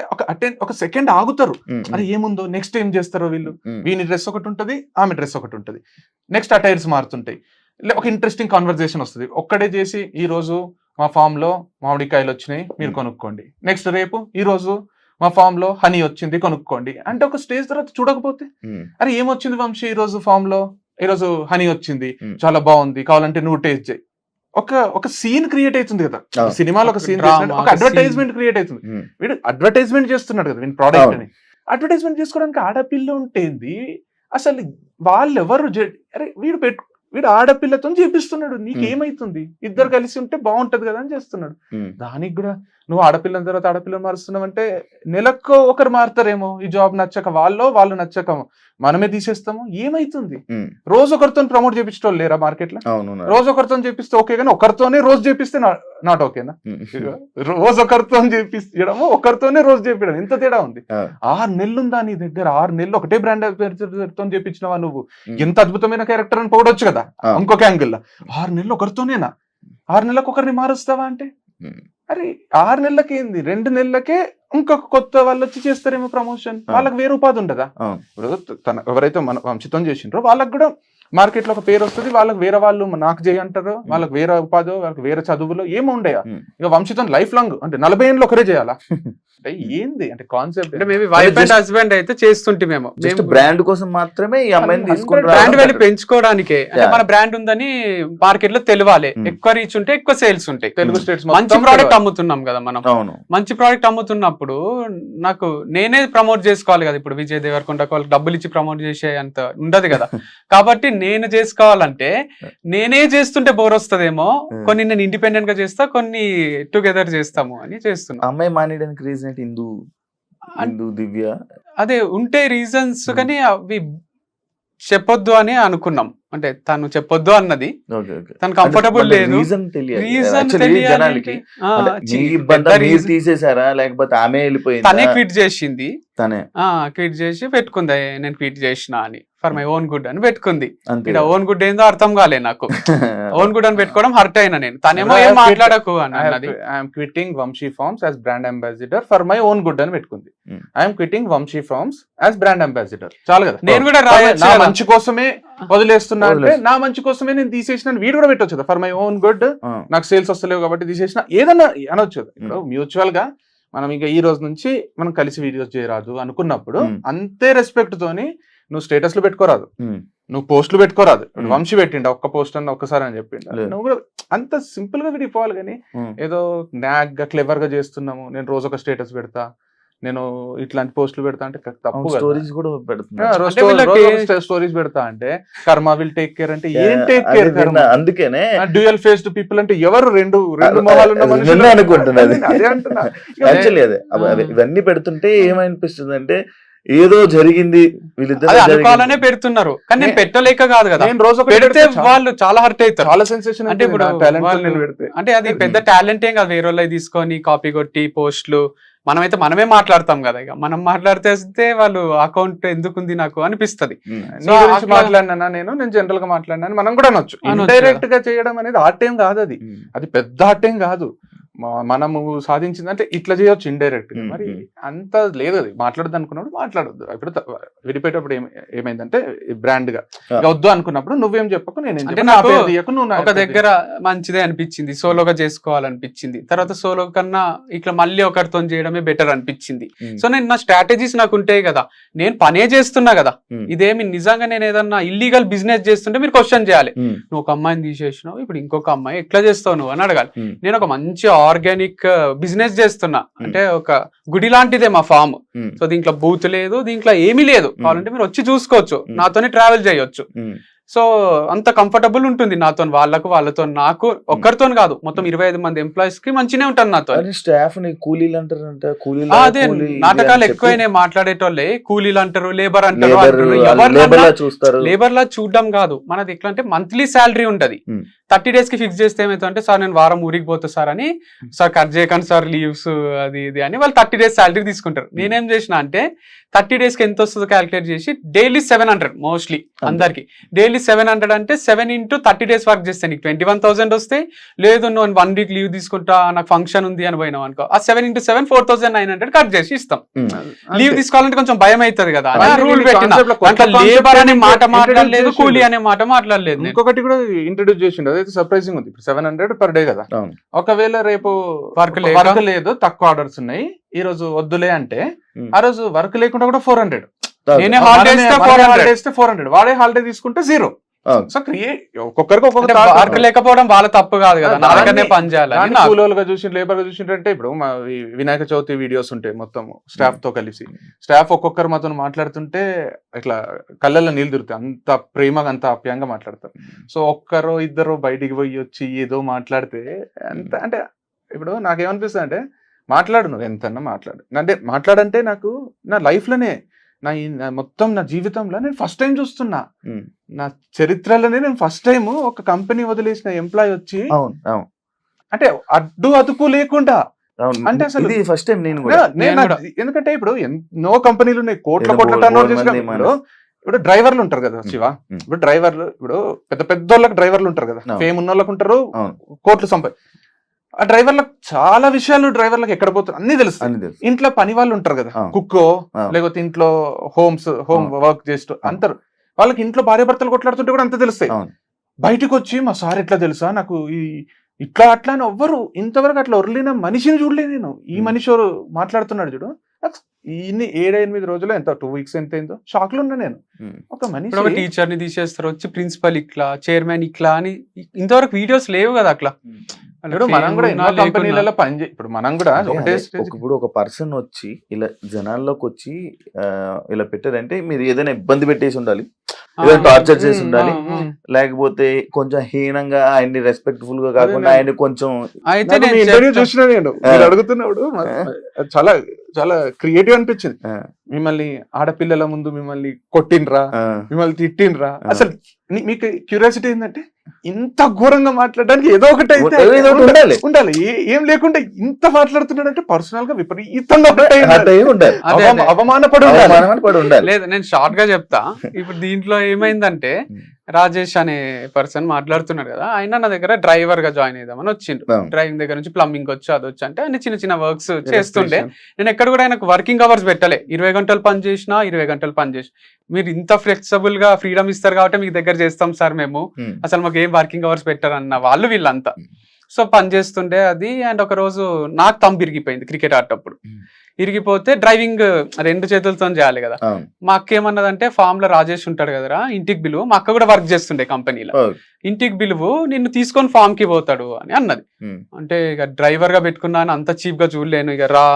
ఒక సెకండ్ ఆగుతారు, అరే ఏముందో నెక్స్ట్ ఏం చేస్తారో వీళ్ళు. వీని డ్రెస్ ఒకటి ఉంటుంది, ఆమె డ్రెస్ ఒకటి ఉంటుంది, నెక్స్ట్ అటైర్స్ మారుతుంటాయి, ఒక ఇంట్రెస్టింగ్ కాన్వర్సేషన్ వస్తుంది. ఒక్కడే చేసి ఈ రోజు మా ఫామ్ లో మామిడికాయలు వచ్చినాయి మీరు కొనుక్కోండి, నెక్స్ట్ రేపు ఈ రోజు మా ఫామ్ లో హనీ వచ్చింది కొనుక్కోండి అంటే ఒక స్టేజ్ తర్వాత చూడకపోతే అరే ఏమొచ్చింది వంశీ ఈ రోజు ఫామ్ లో, ఈ రోజు హనీ వచ్చింది చాలా బాగుంది కావాలంటే నువ్వు టేస్ట్ చేయి. ఒక సీన్ క్రియేట్ అవుతుంది కదా సినిమాలో, ఒక సీన్ ఒక అడ్వర్టైజ్మెంట్ క్రియేట్ అవుతుంది. వీడు అడ్వర్టైజ్మెంట్ చేస్తున్నాడు కదా వీడి ప్రోడక్ట్ అని. అడ్వర్టైజ్మెంట్ చేసుకోవడానికి ఆడపిల్ల ఉంటేంది అసలు, వాళ్ళు ఎవరు అరే వీడు ఆడపిల్లతో చేపిస్తున్నాడు, నీకేమైతుంది, ఇద్దరు కలిసి ఉంటే బాగుంటది కదా అని చేస్తున్నాడు. దానికి కూడా నువ్వు ఆడపిల్లని తర్వాత ఆడపిల్లని మారుస్తున్నావు అంటే నెలకు ఒకరు మారుతారేమో, ఈ జాబ్ నచ్చక వాళ్ళు నచ్చక మనమే తీసేస్తాము, ఏమైతుంది? రోజు ఒకరితో ప్రమోట్ చేపించడం లేరా మార్కెట్ లో? రోజు ఒకరితో చేపిస్తే ఓకే, కానీ ఒకరితోనే రోజు చేపిస్తే నాట్ ఓకేనా? రోజు ఒకరితో చేపించడము ఒకరితోనే రోజు చేపించడం ఎంత తేడా ఉంది. 6 నెలలు ఉందా నీ దగ్గర? 6 నెలలు ఒకటే బ్రాండ్ తో చేపించినవా నువ్వు? ఎంత అద్భుతమైన క్యారెక్టర్ అని పొగడొచ్చు కదా ఇంకొక యాంగిల్ లో. 6 నెలలు ఒకరితోనేనా? 6 నెలలకు ఒకరిని మారుస్తావా అంటే అరే 6 నెలలకి ఏంది, 2 నెలలకే ఇంకొక కొత్త వాళ్ళు వచ్చి చేస్తారేమో ప్రమోషన్. వాళ్ళకి వేరే ఉపాధి ఉండదా? ఇప్పుడు ఎవరైతే మన వంశితం చేసిండ్రో వాళ్ళకి కూడా మార్కెట్ లో ఒక పేరు వస్తుంది, వాళ్ళకి వేరే వాళ్ళు నాకు చేయి అంటారు, వాళ్ళకి వేరే ఉపాధి, వాళ్ళకి వేరే చదువులో ఏమో ఉండయా. ఇక వంశితం లైఫ్ లాంగ్ అంటే 40 ఏళ్ళు ఒకరే చేయాలా అంటే ఏంది అంటే కాన్సెప్ట్? అంటే మేబీ వైఫ్ అండ్ హస్బెండ్ అయితే చేస్తుంటే మేము బ్రాండ్ కోసం మాత్రమే ఈ అమ్మాయిని తీసుకుంటారు, బ్రాండ్ వాల్యూ పెంచుకోవడానికే. అంటే మన బ్రాండ్ ఉందని మార్కెట్ లో తెలియాలి, ఎక్కువ రీచ్ ఉంటే ఎక్కువ సేల్స్ ఉంటాయి. తెలుగు స్టేట్స్ మంచి ప్రోడక్ట్ అమ్ముతున్నాం కదా మనం, మంచి ప్రోడక్ట్ అమ్ముతున్నప్పుడు నాకు నేనే ప్రమోట్ చేసుకోవాలి కదా. ఇప్పుడు విజయ్ దేవరకొండ వాళ్ళకి డబ్బులు ఇచ్చి ప్రమోట్ చేసే అంత ఉండదు కదా. కాబట్టి నేను చేసుకోవాలంటే నేనే చేస్తుంటే బోర్ వస్తుందేమో, కొన్ని నేను ఇండిపెండెంట్ గా చేస్తా, కొన్ని టుగెదర్ చేస్తాము అని చేస్తున్నా. అమ్మాయి మానేయడానికి రీజన్ ఏంటి? హిందూ దివ్య అదే ఉంటే రీజన్స్, కానీ అవి చెప్పొద్దు అని అనుకున్నాం. అంటే తను చెప్పొద్దు అన్నది, తను కంఫర్టబుల్ లేదు. రీజన్ తీసేసారా లేకపోతే ఆమె వెళ్ళిపోయింది? తనే క్విట్ చేసింది, క్విట్ చేసి పెట్టుకుంది నేను క్విట్ చేసిన అని, ఫర్ మై ఓన్ గుడ్ అని పెట్టుకుంది. ఇక్కడ ఓన్ గుడ్ ఏందో అర్థం కాలే నాకు. ఓన్ గుడ్ అని పెట్టుకోవడం హర్ట్ అయినా నేను. తనేమో ఏం మాట్లాడకు అన్నది. I'm quitting Vamshi farms as brand ambassador for my own good అని పెట్టుకుంది. I'm quitting Vamshi farms as brand ambassador. చాలు కదా, నేను కూడా నా మంచి కోసమే వదిలేస్తున్నా అంటే నా మంచి కోసమే నేను తీసేసిన వీడు కూడా పెట్టొచ్చు ఫర్ మై ఓన్ గుడ్, నాకు సేల్స్ వస్తలేవు కాబట్టి తీసేసిన ఏదన్నా అనొచ్చు. ఇప్పుడు మ్యూచువల్ గా మనం ఇంకా ఈ రోజు నుంచి మనం కలిసి వీడియోస్ చేయరాదు అనుకున్నప్పుడు అంతే రెస్పెక్ట్ తోని నువ్వు స్టేటస్లు పెట్టుకోరాదు, నువ్వు పోస్టులు పెట్టుకోరాదు. వంశీ పెట్టిండ ఒక్క పోస్ట్ అన్న ఒక్కసారి అని చెప్పిండ, నువ్వు కూడా అంత సింపుల్ గా విడిపోవాలి. కానీ ఏదో నాగ్ గా క్లెవర్ గా చేస్తున్నాము, నేను రోజు ఒక స్టేటస్ పెడతా, నేను ఇట్లాంటి పోస్టులు పెడతా అంటే తప్పు. స్టోరీస్ కూడా స్టోరీస్ పెడతా అంటే కర్మ విల్ టేక్ కేర్ అంటే ఏం టేక్ కేర్? అందుకనే డ్యూయల్ ఫేస్డ్ పీపుల్ అంటే ఎవరు? రెండు మొహాలు ఉన్న మనుషులు అనుకుంటున్నది. అదే అంటున్నా. ఇవన్నీ పెడుతుంటే ఏమనిపిస్తుంది అంటే ఏదో జరిగింది, వీళ్ళిద్దరు అనుకోవాలనే పెడుతున్నారు. కానీ నేను పెట్టలేక కాదు కదా, నేను రోజు పెడితే వాళ్ళు చాలా హర్ట్ అవుతారు, చాలా సెన్సేషన్. అంటే ఇప్పుడు అంటే అది పెద్ద టాలెంట్ ఏం కాదు, వేరే వాళ్ళకి తీసుకొని కాపీ కొట్టి పోస్టులు. మనమే మాట్లాడతాం కదా, ఇక మనం మాట్లాడితే వాళ్ళు అకౌంట్ ఎందుకుంది నాకు అనిపిస్తుంది. మాట్లాడినా నేను జనరల్ గా మాట్లాడినా మనం కూడా అనొచ్చు. ఇండైరెక్ట్ గా చేయడం అనేది ఆర్ట్ ఏం కాదు, అది పెద్ద ఆర్ట్ ఏం కాదు. మనము సాధించిందంటే ఇట్లా చేయొచ్చు ఇండైరెక్ట్ గా. మరి అంత లేదు, అది మాట్లాడద్దు అనుకున్నప్పుడు మాట్లాడొద్దు. ఇప్పుడు విడిపోయేటప్పుడు ఏమైందంటే బ్రాండ్ గా వద్దు అనుకున్నప్పుడు నువ్వేం చెప్పకు, నేను ఒక దగ్గర మంచిదే అనిపించింది, సోలోగా చేసుకోవాలనిపించింది. తర్వాత సోలో కన్నా ఇట్లా మళ్ళీ ఒకరితో చేయడమే బెటర్ అనిపించింది. సో నేను నా స్ట్రాటజీస్ నాకు ఉంటాయి కదా, నేను పనే చేస్తున్నా కదా. ఇదేమి నిజంగా నేను ఏదన్నా ఇల్లీగల్ బిజినెస్ చేస్తుంటే మీరు క్వశ్చన్ చేయాలి. నువ్వు ఒక అమ్మాయిని తీసేసినావు, ఇప్పుడు ఇంకొక అమ్మాయి ఎట్లా చేస్తావు నువ్వు అని అడగాలి. నేను ఒక మంచి ఆర్గానిక్ బిజినెస్ చేస్తున్నా అంటే ఒక గుడి లాంటిదే మా ఫామ్. సో దీంట్లో బూత్ లేదు, దీంట్లో ఏమీ లేదు. కావాలంటే మీరు వచ్చి చూసుకోవచ్చు, నాతోనే ట్రావెల్ చేయొచ్చు. సో అంత కంఫర్టబుల్ ఉంటుంది నాతో, వాళ్ళతో నాకు ఒక్కరితో కాదు, మొత్తం 25 మంది ఎంప్లాయీస్ కి మంచినే ఉంటాను నాతో. స్టాఫ్ కూలీలు అంటారంట, అదే నాటకాలు ఎక్కువైనా మాట్లాడేటోళ్ళే కూలీలు అంటారు, లేబర్ అంటారు. లేబర్ లా చూడడం కాదు మనది. ఎట్లా అంటే మంత్లీ శాలరీ ఉంటది, 30 days కి ఫిక్స్ చేస్తే ఏమైతే అంటే సార్ నేను వారం ఊరికి పోతా సార్ అని, సార్ కట్ చేయకండి సార్ లీవ్స్ అది ఇది అని వాళ్ళు 30 days శాలరీ తీసుకుంటారు. నేనేం చేసిన అంటే 30 days కి ఎంత వస్తుందో క్యాలిక్యులేట్ చేసి డైలీ 700 మోస్ట్లీ అందరికి డైలీ 700 అంటే 7 into 30 days వర్క్ చేస్తే నీకు 21,000 వస్తాయి. లేదు నువ్వు 1 week లీవ్ తీసుకుంటా నాకు ఫంక్షన్ ఉంది అని పోయినావు అనుకో, ఆ 7 into 7 4,900 కట్ చేసి ఇస్తాం. లీవ్ తీసుకోవాలంటే కొంచెం భయం అవుతుంది కదా, రూల్ పెట్టిన. లేబర్ అనే మాట మాట్లాడలేదు, కూలీ అనే మాట మాట్లాడలేదు. ఇంకొకటి కూడా ఇంట్రడ్యూస్ చేసిండు, అదైతే సర్ప్రైజింగ్ ఉంది. ఇప్పుడు 700 per day కదా, ఒకవేళ రేపు వర్క్ లేదు, తక్కువ ఆర్డర్స్ ఉన్నాయి, ఈ రోజు వద్దులే అంటే ఉమ్. ఆ రోజు వర్క్ లేకుండా కూడా 400. నేనే హాలిడే ఇస్తే 400 వాడే హాలిడే తీసుకుంటే 0. అవును. సో ఒక్కొక్కరికి ఒక్కొక్క వర్క్ లేకపోవడం వాళ్ళ తప్పు కాదు కదా, నా దగ్గరనే పని చేయాలని నాకు. కూలోలుగా చూసి లేబర్ గా చూసింటే ఇప్పుడు మా ఈ వినాయక చవితి వీడియోస్ ఉంటాయి మొత్తం స్టాఫ్ తో కలిసి. స్టాఫ్ ఒక్కొక్కరు మాతో మాట్లాడుతుంటే ఇట్లా కళ్ళల్లో నీళ్ళు తిరుగుతాయి, అంత ప్రేమగా అంత ఆప్యాయంగా మాట్లాడతారు. సో ఒక్కరో ఇద్దరు బయటికి పోయి వచ్చి ఏదో మాట్లాడితే అంత అంటే ఇప్పుడు నాకేమనిపిస్తుంది అంటే మాట్లాడు, నువ్వు ఎంతన్నా మాట్లాడు. అంటే మాట్లాడంటే నాకు నా లైఫ్ లోనే నా మొత్తం నా జీవితంలో నేను ఫస్ట్ టైం చూస్తున్నా, ఉమ్. నా చరిత్రలోనే నేను ఫస్ట్ టైం ఒక కంపెనీ వదిలేసిన ఎంప్లాయ్ వచ్చి అవును అవును అంటే అడ్డు అదుపు లేకుండా అవును. అంటే అసలు ఇది ఫస్ట్ టైం నేను కూడా నేను కూడా. ఎందుకంటే ఇప్పుడు ఎన్నో కంపెనీలు ఉన్నాయి, కోట్ల ఏదో కోట్ల బోల్డ్ టర్న్ ఓవర్ మంది చేసినప్పుడు ఇప్పుడు డ్రైవర్లు ఉంటారు కదా శివ. ఉమ్. ఇప్పుడు డ్రైవర్లు ఇప్పుడు పెద్ద పెద్ద వాళ్ళకి డ్రైవర్లు ఉంటారు కదా, అవును. ఫేమ్ ఉన్న వాళ్ళకి ఉంటారు, అవును. కోట్లు ఆ డ్రైవర్లకు చాలా విషయాలు డ్రైవర్లకు ఎక్కడ పోతారు అన్ని తెలుస్తాయి. అని తెలుసు. ఇంట్లో పని వాళ్ళు ఉంటారు కదా, అవును. కుక్కో అవును. లేకపోతే ఇంట్లో హోమ్ అవును. వర్క్ చేస్తూ అంటారు, వాళ్ళకి ఇంట్లో భార్య భర్తలు కొట్లాడుతుంటే కూడా అంత తెలుస్తాయి. అవును. బయటకు వచ్చి మా సార్ ఎట్లా తెలుసా నాకు ఇట్లా అట్లా అని ఎవ్వరు ఇంతవరకు అట్లా ఒర్లిన మనిషిని చూడలేదు నేను. ఈ మనిషి ఎవరు మాట్లాడుతున్నాడు చూడు, ఇన్ని 7-8 రోజులు ఎంత 2 weeks ఎంత అయిందో షాక్ లో ఉన్నా నేను. ఉమ్. ఒక మనిషి ఇప్పుడు ఒక టీచర్ ని తీసేస్తారు, వచ్చి ప్రిన్సిపల్ ఇట్లా, చైర్మన్ ఇట్లా అని ఇంతవరకు వీడియోస్ లేవు కదా అట్లా. ఇప్పుడు మనం కూడా ఎన్నో కంపెనీలలో ఇప్పుడు మనం కూడా అదే, ఒకటే అదే. ఇప్పుడు ఒక పర్సన్ వచ్చి ఇలా జనాల్లోకి వచ్చి ఇలా పెట్టారంటే మీరు ఏదైనా ఇబ్బంది పెట్టేసి ఉండాలి, ఏదైనా టార్చర్ చేసి ఉండాలి, లేకపోతే కొంచెం హీనంగా ఆయన్ని రెస్పెక్ట్ఫుల్ గా కాకుండా అదే ఆయన కొంచెం అయితే నేను ఇంటర్వ్యూ చెప్తా. చూసిన నేను మీరు అడుగుతున్నప్పుడు చాలా చాలా క్రియేటివ్ అనిపించింది. ఆ, మిమ్మల్ని ఆడపిల్లల ముందు మిమ్మల్ని కొట్టిండ్రా, ఆ, మిమ్మల్ని తిట్టిండ్రా, ఆ. అసలు మీకు క్యూరియాసిటీ ఏంటంటే ఇంత ఘోరంగా మాట్లాడడానికి ఏదో ఒకటి అయితే ఏదో ఒకటి ఉండాలి. ఉండాలి. ఏం లేకుండా ఇంత మాట్లాడుతున్నాడంటే పర్సనల్ గా విపరీతంగా అట్లా ఏమి ఉండాలి, అదే, అదే. అవమానపడి ఉండాలి. అవమానమని పడి ఉండాలి. లేదు, నేను షార్ట్ గా చెప్తా. ఇప్పుడు దీంట్లో ఏమైందంటే రాజేష్ అనే పర్సన్ మాట్లాడుతున్నాడు కదా, ఆయన నా దగ్గర డ్రైవర్ గా జాయిన్ అయిదామని వచ్చిండు. అవును. డ్రైవింగ్ దగ్గర నుంచి ప్లంబింగ్ వచ్చి అది వచ్చి అంటే అన్ని చిన్న చిన్న వర్క్స్ చేస్తుండే. నేను ఎక్కడ కూడా ఆయనకు వర్కింగ్ అవర్స్ పెట్టలే, 20 గంటలు పని చేసినా 20 గంటలు పని చేసి, మీరు ఇంత ఫ్లెక్సిబుల్ గా ఫ్రీడమ్ ఇస్తారు కాబట్టి మీకు దగ్గర చేస్తాం సార్ మేము, ఉమ్. అసలు మాకు ఏం వర్కింగ్ అవర్స్ పెట్టారు అన్న వాళ్ళు వీళ్ళంతా. సో పని చేస్తుండే అది. అండ్ ఒక రోజు నాకు తంబు ఇరిగిపోయింది క్రికెట్ ఆడేటప్పుడు. ఇరిగిపోతే డ్రైవింగ్ 2 చేతులతో చేయాలి కదా. అవును. మా అక్క ఏమన్నదంటే, ఫామ్ లో రాజేష్ ఉంటాడు కదరా ఇంటికి బిలువు, మా అక్క కూడా వర్క్ చేస్తుండే కంపెనీలో, ఓకే. ఇంటికి బిలువు నిన్ను తీసుకొని ఫామ్ కి పోతాడు అని అన్నది. ఉమ్. అంటే ఇక డ్రైవర్ గా పెట్టుకున్నాను, అంత చీప్ గా చూడలేను, ఇక రా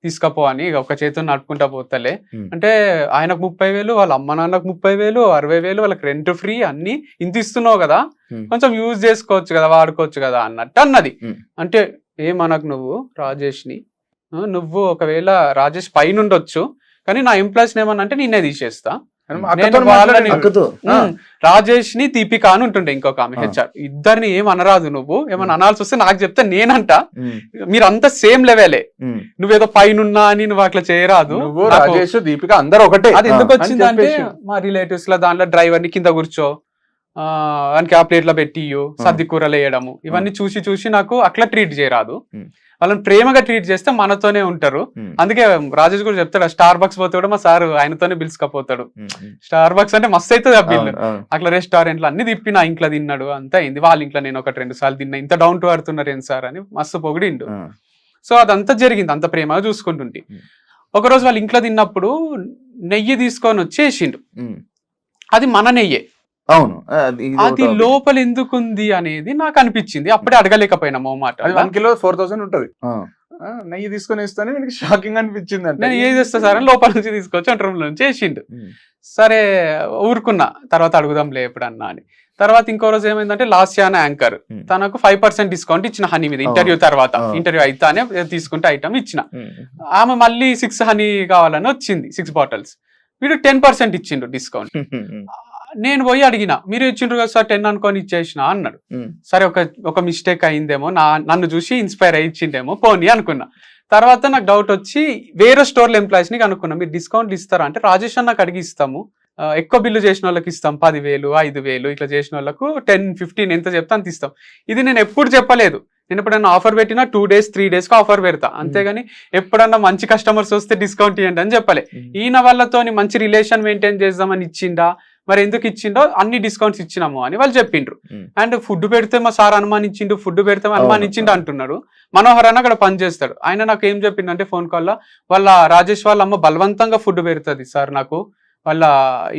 తీసుకపో అని ఇక ఒక చేతితో నడుపుకుంటా పోతలే. ఉమ్. అంటే ఆయనకు 30,000, వాళ్ళ అమ్మ నాన్నకు 30,000, 60,000, వాళ్ళకి రెంట్ ఫ్రీ, అన్ని ఇంత ఇస్తున్నావు కదా, ఉమ్. కొంచెం యూజ్ చేసుకోవచ్చు కదా, వాడుకోవచ్చు కదా అన్నట్టు అన్నది. ఉమ్. అంటే ఏమనకు నువ్వు రాజేష్ ని, నువ్వు ఒకవేళ రాజేష్ పైన ఉండొచ్చు కానీ నా ఎంప్లాయీస్ ఏమన్నా అంటే నిన్నే తీసేస్తా. అక్కతో నేను వాళ్ళని- అక్కతో రాజేష్ ని దీపిక అని ఉంటుండే ఇంకొక ఆమె హెచ్ఆర్, ఇద్దరిని ఏం అనరాదు, నువ్వు ఏమన్నా అనాల్సి వస్తే నాకు చెప్తే నేనంట, ఉమ్. మీరంతా సేమ్ లెవెలే, ఉమ్. నువ్వేదో పైనున్నా అని నువ్వు అట్లా చేయరాదు. నువ్వు నాకు- రాజేష్ దీపిక అందరూ ఒకటే. అది ఎందుకు అని వచ్చిందంటే చెప్పేసి. మా రిలేటివ్స్ లో దాంట్లో డ్రైవర్ ని కింద కూర్చో, వానికి ఆ ప్లేట్ లో పెట్టియు, సర్ది కూరలు వేయడము, ఇవన్నీ చూసి చూసి నాకు అట్లా ట్రీట్ చేయరాదు. వాళ్ళని ప్రేమగా ట్రీట్ చేస్తే మనతోనే ఉంటారు. అందుకే రాజేష్ కూడా చెప్తాడు, స్టార్ బక్స్ పోతే కూడా మా సార్ ఆయనతోనే పిలుచుకపోతాడు. స్టార్ బక్స్ అంటే మస్తు అవుతుంది ఆ బిల్లు. అట్లా రెస్టారెంట్లు అన్ని తిప్పి నా ఇంట్లో తిన్నాడు, అంతా అయింది. వాళ్ళ ఇంట్లో నేను 1-2 సార్లు తిన్నా, ఇంత డౌన్ టు అర్తున్నారు ఏం సార్ అని మస్తు పొగిడిండు. సో అదంతా జరిగింది, అంత ప్రేమగా చూసుకుంటుంటే. ఒకరోజు వాళ్ళ ఇంట్లో తిన్నప్పుడు నెయ్యి తీసుకొని వచ్చేసిండు, అది మన నెయ్యే. అవును. అది లోపల ఎందుకుంది అనేది నాకు అనిపించింది, అప్పుడే అడగలేకపోయినా మాట. అది 1 కిలో 4,000 ఉంటది. నెయ్యి తీసుకొని ఇస్తానే మీకు షాకింగ్ అనిపించింది. అంటే నేను ఏం చేస్తా సార్ అని లోపల నుంచి తీసుకొచ్చి వంట రూమ్ నుంచి వేసిండు. సరే ఊరుకున్నా, తర్వాత అడుగుదాంలే ఎప్పుడన్నా అని. తర్వాత ఇంకో రోజు ఏమైందంటే లాస్యానా యాంకర్ తనకు 5% డిస్కౌంట్ ఇచ్చిన హనీ మీద, ఇంటర్వ్యూ తర్వాత, ఇంటర్వ్యూ అయితేనే తీసుకుంటే ఐటమ్ ఇచ్చిన. ఆమె మళ్ళీ 6 హనీ కావాలని వచ్చింది, 6 బాటిల్స్. వీడు 10% ఇచ్చిండు డిస్కౌంట్. నేను పోయి అడిగిన, మీరు ఇచ్చిండ్రు కదా సార్ 10 అనుకొని ఇచ్చేసిన అన్నాడు. సరే ఒక మిస్టేక్ అయిందేమో, నన్ను చూసి ఇన్స్పైర్ అయ్యి ఇచ్చిండేమో పోనీ అనుకున్నా. తర్వాత నాకు డౌట్ వచ్చి వేరే స్టోర్ల ఎంప్లాయీస్ ని కనుక్కున్నా, మీరు డిస్కౌంట్లు ఇస్తారా అంటే, రాజేష్ అన్నకు అడిగి ఇస్తాము, ఎక్కువ బిల్లు చేసిన వాళ్ళకి ఇస్తాం, 10,000, 5,000 ఇట్లా చేసిన వాళ్ళకు 10-15 ఎంత చెప్తా అంత ఇస్తాం. ఇది నేను ఎప్పుడు చెప్పలేదు. నేను ఎప్పుడైనా ఆఫర్ పెట్టినా 2 days 3 days కి ఆఫర్ పెడతా, అంతేగాని ఎప్పుడన్నా మంచి కస్టమర్స్ వస్తే డిస్కౌంట్ ఇవ్వండి అని చెప్పలే. ఈయన వాళ్ళతో మంచి రిలేషన్ మెయింటైన్ చేద్దామని ఇచ్చిండా, మరి ఎందుకు ఇచ్చిండో అన్ని డిస్కౌంట్స్ ఇచ్చినాము అని వాళ్ళు చెప్పిండ్రు. ఉమ్. అండ్ ఫుడ్ పెడితే మా సార్ అనుమానించిండు, ఫుడ్ పెడితే అనుమానించిండు అంటున్నాడు. మనోహర్ అన్న అక్కడ పని చేస్తాడు. ఆయన నాకు ఏం చెప్పిండంటే ఫోన్ కాల్లో, వాళ్ళ రాజేష్ వాళ్ళ అమ్మ బలవంతంగా ఫుడ్ పెడుతుంది సార్, నాకు వాళ్ళ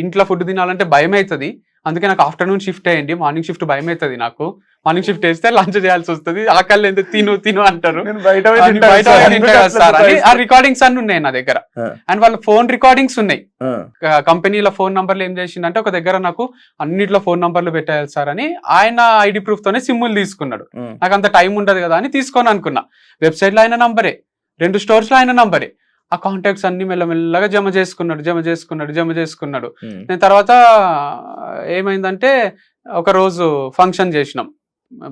ఇంట్లో ఫుడ్ తినాలంటే భయం అవుతుంది, అందుకే నాకు ఆఫ్టర్నూన్ షిఫ్ట్ అయ్యండి, మార్నింగ్ షిఫ్ట్ భయం అవుతుంది, నాకు మార్నింగ్ షిఫ్ట్ వేస్తే లంచ్ చేయాల్సి వస్తుంది, ఆకలి ఎంత తిను అంటారు. ఆ రికార్డింగ్స్ అన్ని ఉన్నాయి నా దగ్గర. అండ్ వాళ్ళ ఫోన్ రికార్డింగ్స్ ఉన్నాయి. కంపెనీల ఫోన్ నంబర్లు ఏం చేసిందంటే ఒక దగ్గర నాకు అన్నిట్లో ఫోన్ నంబర్లు పెట్టాలి సార్ అని ఆయన ఐడి ప్రూఫ్ తోనే సిమ్ములు తీసుకున్నాడు. నాకు అంత టైం ఉండదు కదా అని తీసుకొని అనుకున్నా. వెబ్సైట్ లో ఆయన నంబరే, 2 స్టోర్స్ లో ఆయన నంబరే. ఆ కాంటాక్ట్స్ అన్ని మెల్లమెల్లగా జమ చేసుకున్నాడు. నేను తర్వాత ఏమైందంటే ఒక రోజు ఫంక్షన్ చేసినాం.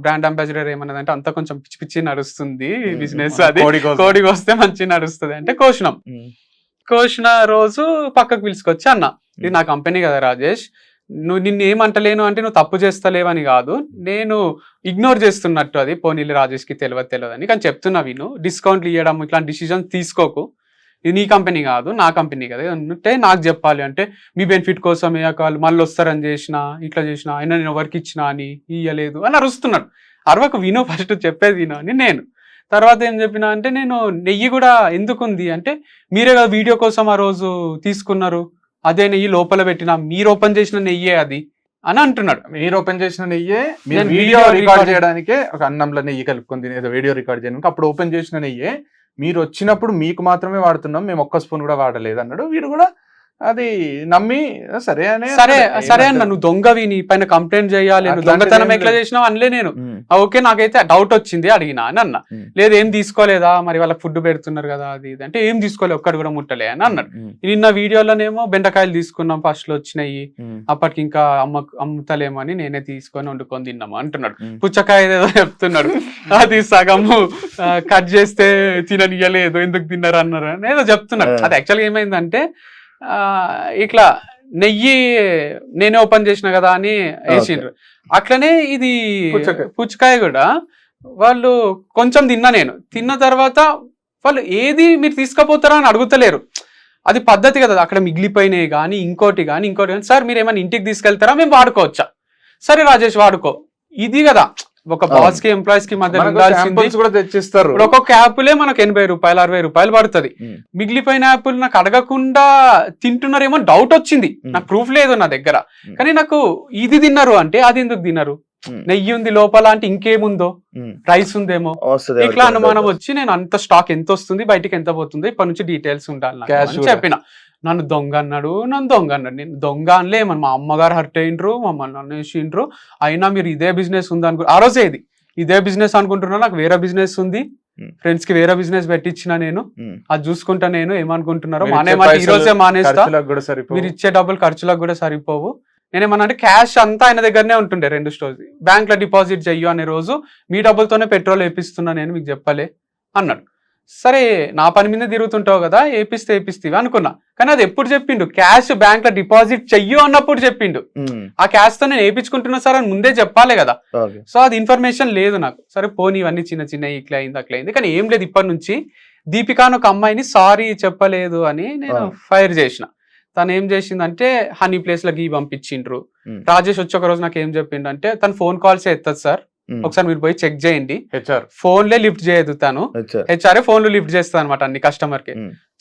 బ్రాండ్ అంబాసిడర్ ఏమన్నదంటే అంతా కొంచెం పిచ్చి పిచ్చి నడుస్తుంది బిజినెస్, అది కోడికి వస్తే మంచి నడుస్తుంది అంటే కోసిన రోజు పక్కకు పిలుచుకొచ్చి అన్న, ఇది నా కంపెనీ కదా రాజేష్, నువ్వు నిన్ను ఏమంటలేను అంటే నువ్వు తప్పు చేస్తలేవని కాదు, నేను ఇగ్నోర్ చేస్తున్నట్టు, అది పోనీళ్ళు రాజేష్కి తెలియదు అని కానీ చెప్తున్నా, విను, డిస్కౌంట్లు ఇవ్వడం ఇట్లాంటి డిసిజన్స్ తీసుకోకు, ఇది నీ కంపెనీ కాదు నా కంపెనీ కదా అంటే నాకు చెప్పాలి అంటే మీ బెనిఫిట్ కోసం కాళ్ళు మళ్ళీ వస్తారని చేసిన ఇట్లా చేసిన అయినా నేను ఎవరికి ఇచ్చినా అని ఇయ్యలేదు అని అరుస్తున్నాడు. అరవకు, విను, ఫస్ట్ చెప్పేది విను అని నేను. తర్వాత ఏం చెప్పినా అంటే నేను నెయ్యి కూడా ఎందుకుంది అంటే మీరే కదా వీడియో కోసం ఆ రోజు తీసుకున్నారు, అదే నెయ్యి లోపల పెట్టినా, మీరు ఓపెన్ చేసిన నెయ్యే అది అని అంటున్నాడు. మీరు ఓపెన్ చేసిన నెయ్యే, మీరు వీడియో రికార్డ్ చేయడానికే ఒక అన్నంలో నెయ్యి కలుపుకొని తినేదో వీడియో రికార్డ్ చేయడానికి అప్పుడు ఓపెన్ చేసిన నెయ్యే, మీరు వచ్చినప్పుడు మీకు మాత్రమే వాడుతున్నాం, మేము ఒక్క స్పూన్ కూడా వాడలేదు అన్నాడు. వీడు కూడా అది నమ్మి సరే అన్న, నువ్వు దొంగవి, నీ పైన కంప్లైంట్ చేయాలి, నువ్వు దొంగతనం ఎట్లా చేసినావు అనలే నేను. ఓకే, నాకైతే డౌట్ వచ్చింది, అడిగినా అని అన్న. లేదు ఏం తీసుకోలేదా, మరి వాళ్ళకి ఫుడ్ పెడుతున్నారు కదా అది ఇది అంటే ఏం తీసుకోలేదు, ఒక్కటి కూడా ముట్టలే అని అన్నాడు. నిన్న వీడియోలోనేమో బెండకాయలు తీసుకున్నాం, ఫస్ట్ లో వచ్చినాయి, అప్పటికి ఇంకా అమ్ముతలేమో అని నేనే తీసుకొని వండుకొని తిన్నాము అంటున్నాడు. పుచ్చకాయ ఏదో చెప్తున్నాడు, అది సగము కట్ చేస్తే తిననియలేదు, ఎందుకు తిన్నారు అన్నారు అని ఏదో చెప్తున్నాడు. అది యాక్చువల్గా ఏమైందంటే ఇట్లా నెయ్యి నేనే ఓపెన్ చేసిన కదా అని వేసిండ్రు. అట్లనే ఇది పుచ్చకాయ కూడా వాళ్ళు కొంచెం తిన్న తర్వాత వాళ్ళు ఏది మీరు తీసుకుపోతారా అని అడుగుతలేరు. అది పద్ధతి కదా, అక్కడ మిగిలిపోయినాయి కానీ ఇంకోటి కానీ సార్ మీరు ఏమైనా ఇంటికి తీసుకెళ్తారా, మేము వాడుకోవచ్చా, సరే రాజేష్ వాడుకో, ఇది కదా ఒక బాస్ కి ఎంప్లాయీస్ కి మధ్య కూడా తెచ్చిస్తారు. ఒక్కొక్క యాపిలే మనకు 80 రూపాయలు 60 రూపాయలు పడుతుంది. మిగిలిపోయిన యాపిల్ నాకు అడగకుండా తింటున్నారేమో డౌట్ వచ్చింది, నాకు ప్రూఫ్ లేదు నా దగ్గర, కానీ నాకు ఇది తిన్నారు అంటే అది ఎందుకు తిన్నారు, నెయ్యి ఉంది లోపల అంటే ఇంకేముందో, రైస్ ఉందేమో, ఇట్లా అనుమానం వచ్చి నేను అంత స్టాక్ ఎంత వస్తుంది బయటికి ఎంత పోతుందో ఇప్పటి నుంచి డీటెయిల్స్ ఉండాలి అని చెప్పిన. నన్ను దొంగ అన్నాడు. నేను దొంగ అనలే, మా అమ్మగారు హర్ట్ అయ్యిండ్రు, మమ్మల్ని అనేసిండ్రు, అయినా మీరు ఇదే బిజినెస్ ఉంది అనుకో, ఆ రోజే ఇదే బిజినెస్ అనుకుంటున్నా, నాకు వేరే బిజినెస్ ఉంది, ఫ్రెండ్స్ కి వేరే బిజినెస్ పెట్టించిన నేను, అది చూసుకుంటా, నేను ఏమనుకుంటున్నారో మానేమాట ఈ రోజే మానేస్తా, మీరు ఇచ్చే డబ్బులు ఖర్చులకు కూడా సరిపోవు, నేనేమన్నా అంటే క్యాష్ అంతా ఆయన దగ్గరనే ఉంటుండే, 2 స్టోర్స్ బ్యాంక్ లో డిపాజిట్ చెయ్యు అనే రోజు మీ డబ్బులతోనే పెట్రోల్ వేపిస్తున్నా నేను, మీకు చెప్పలే అన్నాడు. సరే నా పని మీద తిరుగుతుంటావు కదా, ఏపిస్తేవి అనుకున్నా, కానీ అది ఎప్పుడు చెప్పిండు, క్యాష్ బ్యాంక్ లో డిపాజిట్ చెయ్యు అన్నప్పుడు చెప్పిండు. ఆ క్యాష్ తో నేను వేయించుకుంటున్నా సార్ అని ముందే చెప్పాలి కదా. సో అది ఇన్ఫర్మేషన్ లేదు నాకు. సరే పోనీ ఇవన్నీ చిన్న ఇట్లా అయింది, కానీ ఏం లేదు. ఇప్పటి నుంచి దీపిక అని ఒక అమ్మాయిని సారీ చెప్పలేదు అని నేను ఫైర్ చేసిన. తను ఏం చేసిందంటే హనీ ప్లేస్ లో గీ పంపించిండ్రు. రాజేష్ వచ్చి ఒక రోజు నాకు ఏం చెప్పిండు అంటే, తను ఫోన్ కాల్సే ఎత్తదు సార్, ఒకసారి మీరు పోయి చెక్ చేయండి, ఫోన్లే లిఫ్ట్ చేయదు, తను హెచ్ఆర్ఏ ఫోన్లు లిఫ్ట్ చేస్తుంది అనమాట అన్ని కస్టమర్ కి,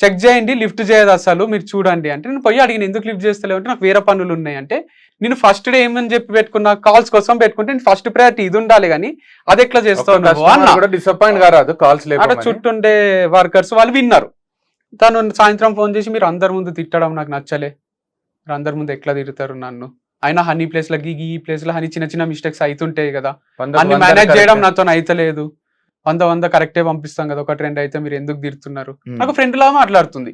చెక్ చేయండి లిఫ్ట్ చేయదు అసలు, మీరు చూడండి అంటే. నేను పోయి అడిగిన ఎందుకు లిఫ్ట్ చేస్తలేవు అంటే, నాకు వేరే పనులు ఉన్నాయి అంటే. నేను ఫస్ట్ డే ఏమని చెప్పి పెట్టుకున్నా, కాల్స్ కోసం పెట్టుకుంటే నేను ఫస్ట్ ప్రయారిటీ ఇది ఉండాలి, కానీ అది ఎట్లా చేస్తావు డిసప్పాయింట్ కారాదు, కాల్స్ అక్కడ చుట్టుండే వర్కర్స్ వాళ్ళు విన్నారు. తను సాయంత్రం ఫోన్ చేసి మీరు అందరి ముందు తిట్టడం నాకు నచ్చలే, మీరు అందరి ముందు ఎట్లా తిడతారు నన్ను, అయినా హనీ ప్లేస్ లో ఈ ప్లేస్ లో హనీ చిన్న మిస్టేక్స్ అవుతుంటాయి కదా, అన్ని మేనేజ్ చేయడం నాతో అయితలేదు, 100 కరెక్టే పంపిస్తాం కదా, 1-2 అయితే మీరు ఎందుకు తిడుతున్నారు, నాకు ఫ్రెండ్ లా మాట్లాడుతుంది,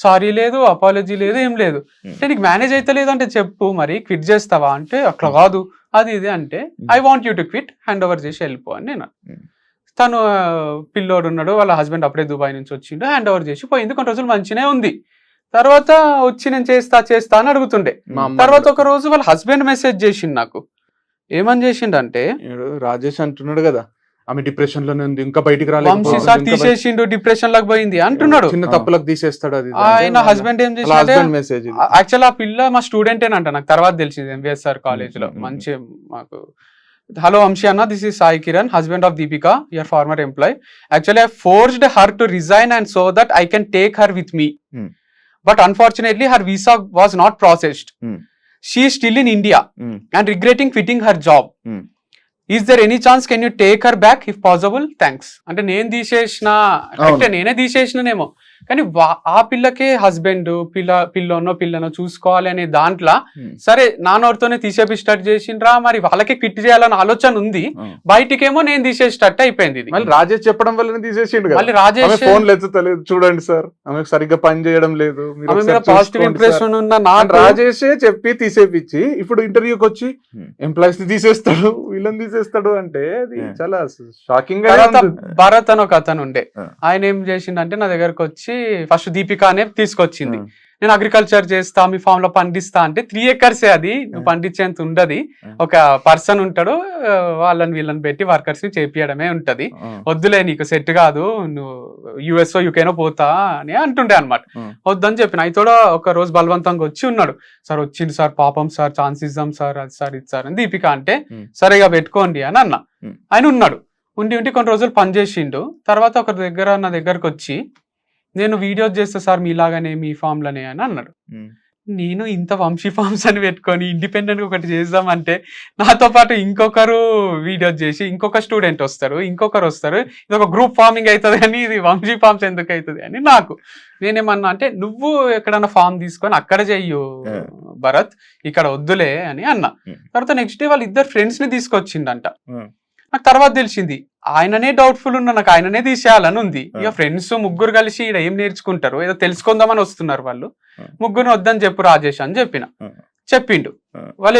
సారీ లేదు అపాలజీ లేదు ఏం లేదు, అంటే నీకు మేనేజ్ అయితే లేదు అంటే చెప్పు, మరి క్విట్ చేస్తావా అంటే అట్లా కాదు అది ఇది అంటే, I want you to quit, hand over చేసి వెళ్ళిపో అని నేను. తను పిల్లోడు ఉన్నాడు, వాళ్ళ హస్బెండ్ అప్పుడే దుబాయ్ నుంచి వచ్చిండు, హ్యాండ్ ఓవర్ చేసి పోయింది. కొన్ని రోజులు మంచినే ఉంది, తర్వాత వచ్చి నేను చేస్తా అని అడుగుతుండే. తర్వాత ఒక రోజు వాళ్ళ హస్బెండ్ మెసేజ్ చేసిండు నాకు, ఏమని చేసిండు అంటే, రాజేష్ అంటున్నాడు కదా, ఆమె డిప్రెషన్ లోనే ఉంది, ఇంకా బయటికి వంశీ సార్ రాలేదు, తీసేసిండు, డిప్రెషన్ లకు పోయింది అంటున్నాడు. చిన్న తప్పులకు తీసేస్తాడు అది ఆయన హస్బెండ్ ఏం చేసి హస్బెండ్ మెసేజ్. యాక్చువల్ ఆ పిల్ల మా స్టూడెంటేనంట, నాకు తర్వాత తెలిసింది ఎంవిఎస్ఆర్ కాలేజ్ లో. మంచి మాకు హలో వంశీ అన్న, this is Sai Kiran, husband of Deepika, your former employee. Actually, I forced her to resign and so that I can take her with me. But unfortunately, her visa was not processed. She is still in India and regretting quitting her job. Is there any chance can you take her back if possible? Thanks. అంటే నేను తీసేసిన అంటే నేనే తీసేసినేమో, కానీ ఆ పిల్లకే husband పిల్లనో చూసుకోవాలి అనే దాంట్లో సరే నాన్నోరితోనే తీసేపిస్టట్ చేసిండ్రా, మరి వాళ్ళకే క్విట్ చేయాలని ఆలోచన ఉంది, బయటికేమో నేను తీసేసినట్టు అయిపోయింది. ఇది మళ్ళీ రాజేష్ చెప్పడం వల్ల తీసేసిండు. మళ్ళీ రాజేష్ ఫోన్ ఎత్తుతలేదు, చూడండి సార్ ఆమె సరిగ్గా పని చేయడం లేదు, పాజిటివ్ ఇంప్రెషన్ ఉన్న నాకు రాజేషే చెప్పి తీసేపిచ్చి ఇప్పుడు ఇంటర్వ్యూకి వచ్చి ఎంప్లాయీస్ ని తీసేస్తాడు, వీళ్ళని తీసేస్తాడు అంటే అది చాలా షాకింగ్ గా. భరత్ అని ఒక అతను ఉండే, ఆయన ఏం చేసిండంటే నా దగ్గరకు వచ్చి ఫస్ట్ దీపిక అనే తీసుకొచ్చింది. నేను అగ్రికల్చర్ చేస్తా, మీ ఫామ్ లో పండిస్తా అంటే 3 acres అది నువ్వు పండించేంత ఉండదు, ఒక పర్సన్ ఉంటాడు, వాళ్ళని వీళ్ళని పెట్టి వర్కర్స్ ని చేపియడమే ఉంటది, వద్దులే నీకు సెట్ కాదు, నువ్వు యుఎస్ఓ యూకేనో పోతా అని అంటుండే అనమాట. వద్దని చెప్పిన. అయితే కూడా ఒక రోజు బలవంతంగా వచ్చి ఉన్నాడు, సార్ వచ్చింది సార్, పాపం సార్, ఛాన్స్ ఇద్దాం సార్, అది సార్ ఇది సార్ అని దీపిక అంటే సరిగా పెట్టుకోండి అని అన్న. ఆయన ఉన్నాడు, ఉండి కొన్ని రోజులు పనిచేసిండు. తర్వాత ఒక నా దగ్గరకు వచ్చి నేను వీడియోస్ చేస్తా సార్ మీలాగానే మీ ఫామ్ లోనే అని అన్నాడు. నేను ఇంత వంశీ ఫార్మ్స్ అని పెట్టుకొని ఇండిపెండెంట్ ఒకటి చేద్దామంటే నాతో పాటు ఇంకొకరు వీడియోస్ చేసి ఇంకొక స్టూడెంట్ వస్తారు, ఇంకొకరు వస్తారు, ఇది ఒక గ్రూప్ ఫార్మింగ్ అవుతుంది అని ఇది వంశీ ఫార్మ్స్ ఎందుకు అవుతుంది అని నాకు. నేనేమన్నా అంటే నువ్వు ఎక్కడన్నా ఫామ్ తీసుకొని అక్కడ చెయ్యు భరత్, ఇక్కడ వద్దులే అని అన్నా. తర్వాత నెక్స్ట్ డే వాళ్ళ ఇద్దరు ఫ్రెండ్స్ ని తీసుకొచ్చిండంట. నాకు తర్వాత తెలిసింది ఆయననే డౌట్ఫుల్ ఉన్నా, నాకు ఆయననే తీసేయాలని ఉంది. ఇక ఫ్రెండ్స్ ముగ్గురు కలిసి ఇక్కడ ఏం నేర్చుకుంటారు, ఏదో తెలుసుకుందామని వస్తున్నారు వాళ్ళు, ముగ్గురు వద్దని చెప్పు రాజేష్ అని చెప్పిండు. వాళ్ళు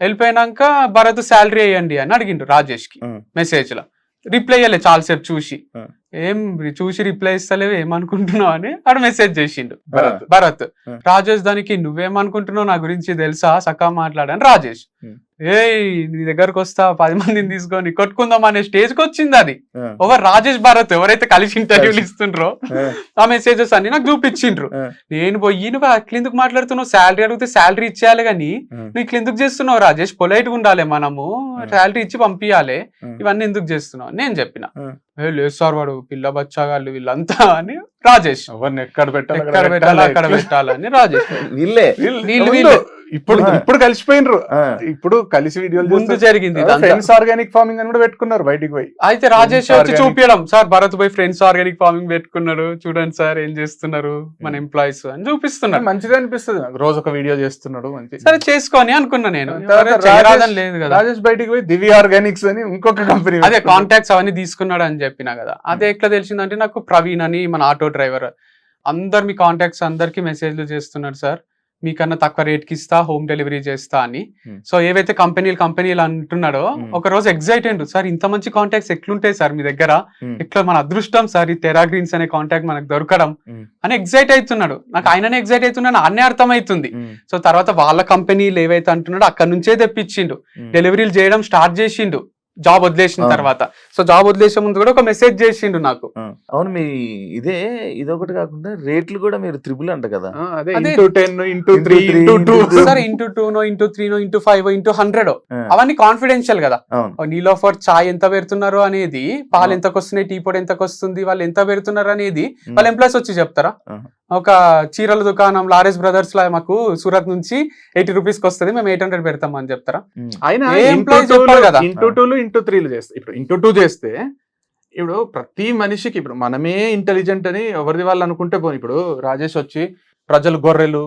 వెళ్ళిపోయినాక భరత్ శాలరీ వేయండి అని అడిగిండు రాజేష్ కి మెసేజ్ లో. రిప్లై ఇవ్వలే చాలాసేపు చూసి, చూసి రిప్లై ఇస్తలేవు ఏమనుకుంటున్నావు అని ఆడు మెసేజ్ చేసిండు భరత్. రాజేష్ దానికి నువ్వేమనుకుంటున్నావు నా గురించి తెలుసా, సకా మాట్లాడని రాజేష్. నీ దగ్గరకు వస్తా 10 మందిని తీసుకొని కొట్టుకుందాం అనే స్టేజ్ కి వచ్చింది అది. ఓవర్ రాజేష్ భరత్ ఎవరైతే కలిసి ఇంటర్వ్యూలు ఇస్తుండ్రో ఆ మెసేజెస్ అన్ని నాకు చూపించిండ్రు. నేను పోయి నువ్వు అట్లా ఎందుకు మాట్లాడుతున్నావు, శాలరీ అడిగితే శాలరీ ఇచ్చేయాలి కానీ నువ్వు ఇట్లా ఎందుకు చేస్తున్నావు రాజేష్, పొలైట్ గా ఉండాలి మనము, శాలరీ ఇచ్చి పంపించాలి, ఇవన్నీ ఎందుకు చేస్తున్నావు అని నేను చెప్పిన. లేదు సార్ వాడు పిల్ల బచ్చాగాళ్ళు వీళ్ళంతా అని రాజేష్. ఎవరిని ఎక్కడ పెట్టాలి అక్కడ పెట్టాలని రాజేష్. ఇప్పుడు కలిసిపోయినరు, ఇప్పుడు కలిసి వీడియోలు ముందు జరిగింది. ఫ్రెండ్స్ ఆర్గానిక్ ఫార్మింగ్ అని కూడా పెట్టుకున్నారు బయటికి పోయి. అయితే రాజేష్ వచ్చి చూపించడం, సార్ భరత్ పోయి ఫ్రెండ్స్ ఆర్గానిక్ ఫార్మింగ్ పెట్టుకున్నారు, చూడండి సార్ ఏం చేస్తున్నారు మన ఎంప్లాయీస్ అని చూపిస్తున్నారు. మంచిగా అనిపిస్తుంది, రోజు ఒక వీడియో చేస్తున్నాడు, మంచి సరే చేసుకొని అనుకున్నా నేను. లేదు కదా రాజేష్ బయటికి పోయి దివ్య ఆర్గానిక్స్ అని ఇంకొక కంపెనీ, అదే కాంటాక్ట్స్ అవన్నీ తీసుకున్నాడు అని చెప్పినా కదా. అదే ఎట్లా తెలిసిందంటే నాకు ప్రవీణ్ అని మన ఆటో డ్రైవర్ అందరు మీ కాంటాక్ట్స్ అందరికి మెసేజ్లు చేస్తున్నారు, సార్ మీకన్నా తక్కువ రేట్ కి ఇస్తా, హోమ్ డెలివరీ చేస్తా అని. సో ఏవైతే కంపెనీలు అంటున్నాడో ఒక రోజు ఎగ్జైట్ అయ్యిండు, సార్ ఇంత మంచి కాంటాక్ట్స్ ఎట్లుంటాయి సార్ మీ దగ్గర, ఇట్లా మన అదృష్టం సార్ ఈ టెరా గ్రీన్స్ అనే కాంటాక్ట్ మనకు దొరకడం అని ఎగ్జైట్ అవుతున్నాడు. నాకు ఆయననే ఎగ్జైట్ అవుతున్నాను అన్నీ అర్థమవుతుంది. సో తర్వాత వాళ్ళ కంపెనీలు ఏవైతే అంటున్నాడో అక్కడ నుంచే తెప్పించిండు, డెలివరీలు చేయడం స్టార్ట్ చేసిండు జాబ్ వదిలేసిన తర్వాత. సో జాబ్ వదిలేసే ముందు కూడా ఒక మెసేజ్ చేసిండు నాకు. అవును, మీ ఇదొకటి కాకుండా రేట్లు కూడా మీరు 3 అంట కదా. Sir X2 X3 X5 X100 అవన్నీ కాన్ఫిడెన్షియల్ కదా. నీలో ఫర్ చాయ్ ఎంత పెడుతున్నారు అనేది, పాలు ఎంతకు వస్తున్నాయి, టీ పొడి ఎంతకు వస్తుంది, వాళ్ళు ఎంత పెడుతున్నారు అనేది వాళ్ళ ఎంప్లాయీస్ వచ్చి చెప్తారా? ఒక చీరల దుకాణం లారెస్ బ్రదర్స్ లా మాకు సూరత్ నుంచి 80 రూపీస్ కి వస్తుంది, మేము 800 పెడతాం అని చెప్తారా? కదా X3 చేస్తే, ఇప్పుడు X2 చేస్తే ఇప్పుడు ప్రతి మనిషికి ఇప్పుడు మనమే ఇంటెలిజెంట్ అని ఎవరిది వాళ్ళు అనుకుంటే పోనీ. ఇప్పుడు రాజేష్ వచ్చి ప్రజలు గొర్రెలు,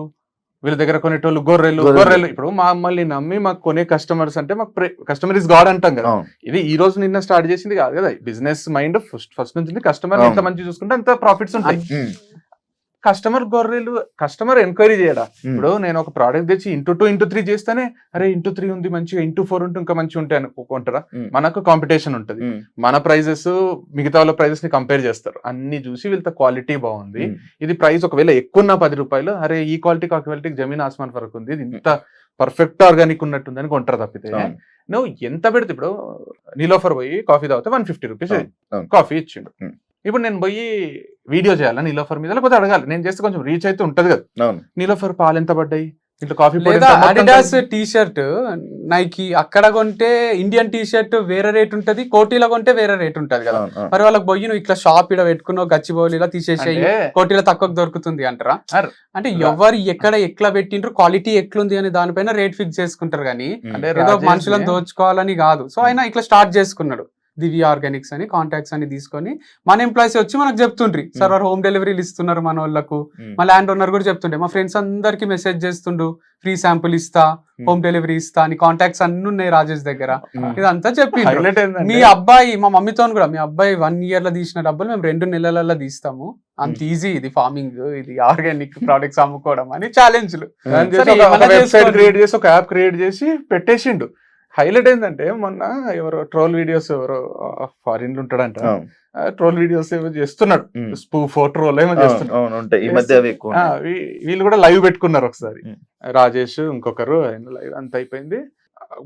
వీళ్ళ దగ్గర కొనేటోళ్ళు గొర్రెలు. ఇప్పుడు మమ్మల్ని నమ్మి మాకు కొనే కస్టమర్స్ అంటే మాకు కస్టమర్ ఇస్ గాడ్ అంటాం కదా. ఇది ఈ రోజు నిన్న స్టార్ట్ చేసింది కాదు కదా. బిజినెస్ మైండ్ ఫస్ట్ నుంచి కస్టమర్ ఎంత మంచి చూసుకుంటే అంత ప్రాఫిట్స్ ఉంటాయి. కస్టమర్ ఎంక్వైరీ చేయడా. ఇప్పుడు నేను ఒక ప్రోడక్ట్ తెచ్చి X2 X3 చేస్తేనే అరే X3 ఉంది మంచిగా, X4 ఉంటే ఇంకా మంచిగా ఉంటాయి అనుకుంటారా? మనకు కాంపిటీషన్ ఉంటుంది, మన ప్రైజెస్ మిగతా వాళ్ళ ప్రైజెస్ ని కంపేర్ చేస్తారు, అన్ని చూసి వీళ్ళతో క్వాలిటీ బాగుంది, ఇది ప్రైస్ ఒకవేళ ఎక్కువ ఉన్న 10 రూపాయలు, అరే ఈ క్వాలిటీకి ఆ క్వాలిటీకి జమీన్ ఆస్మాన్ ఫరక్ ఉంది, ఇది ఇంత పర్ఫెక్ట్ ఆర్గానిక్ ఉన్నట్టుందని కొంటారు తప్పితే అవును. నువ్వు ఎంత పెడితే ఇప్పుడు నీలోఫర్ పోయి కాఫీ తాగితే 150 రూపీస్ అవును, అవును. కాఫీ ఇచ్చిండు. ఉం. ఇప్పుడు నేను పోయి వీడియో చేయాలా నీలోఫర్ మీద, లేకపోతే అడగాలి, నేను చేస్తే కొంచెం రీచ్ అయితే ఉంటది కదా. అవును. నీలోఫర్ పాలు ఎంత పడ్డాయి, ఇట్లా కాఫీ లేదా అడిడాస్ టీ షర్ట్ నైకి అక్కడ కొంటే ఇండియన్ టీ షర్ట్ వేరే రేట్ ఉంటది, కోటీలో కొంటే వేరే రేట్ ఉంటది కదా. అవును, అవును. మరి వాళ్ళకి పోయి నువ్వు ఇట్లా షాప్ ఇడ పెట్టుకున్నావు గచ్చిబౌలి ఇలా తీసేసేయి, కోటీలో తక్కువ దొరుకుతుంది అంటారా? అర్- అంటే ఎవరు ఎక్కడ ఎట్లా పెట్టిండ్రు, క్వాలిటీ ఎట్లుంది అని దానిపైన రేట్ ఫిక్స్ చేసుకుంటారు కానీ అంటే ఏదో రాజేష్ మనుషులను దోచుకోవాలని కాదు. సో ఆయన ఇట్లా స్టార్ట్ చేసుకున్నాడు దివ్య ఆర్గానిక్స్ అని, కాంటాక్ట్స్ అని తీసుకొని మన ఎంప్లాయీస్ వచ్చి మనకు చెప్తుండ్రి సార్ వారు హోమ్ డెలివరీలు ఇస్తున్నారు మన వాళ్ళకు. మా ల్యాండ్ ఓనర్ కూడా చెప్తుండే, మా ఫ్రెండ్స్ అందరికి మెసేజ్ చేస్తుండు ఫ్రీ శాంపుల్ ఇస్తా, హోమ్ డెలివరీ ఇస్తా అని కాంటాక్ట్స్ అన్ని ఉన్నాయి రాజేష్ దగ్గర. ఇదంతా చెప్పి హైలైట్ ఏంటంటే మీ అబ్బాయి, మా మమ్మీతో కూడా, మీ అబ్బాయి 1 year లో తీసిన డబ్బులు మేము 2 నెలలలో తీస్తాము, అంత ఈజీ ఇది ఫార్మింగ్, ఇది ఆర్గానిక్ ప్రొడక్ట్స్ అమ్ముకోవడం అని ఛాలెంజ్లు. దాన్ని సరే, చేసి ఒక ఏమన్నా వెబ్సైట్ చేసుకోండి. క్రియేట్ చేసి ఒక యాప్ క్రియేట్ చేసి పెట్టేసిండు. హైలైట్ ఏంటంటే మొన్న ఎవరో ట్రోల్ వీడియోస్, ఎవరో ఫారిన్ లో ఉంటాడంట, అవును. ట్రోల్ వీడియోస్ ఏమో చేస్తున్నాడు, ఉం. స్పూఫ్ ట్రోల్ ఏమో అవును, చేస్తున్నాడు. అవును, ఉంటాయి. ఈ మధ్య అవి ఎక్కువ ఉన్నాయి. వీళ్ళు కూడా లైవ్ పెట్టుకున్నారు ఒకసారి, ఉం. రాజేష్ ఇంకొకరు, లైవ్ అంత అయిపోయింది,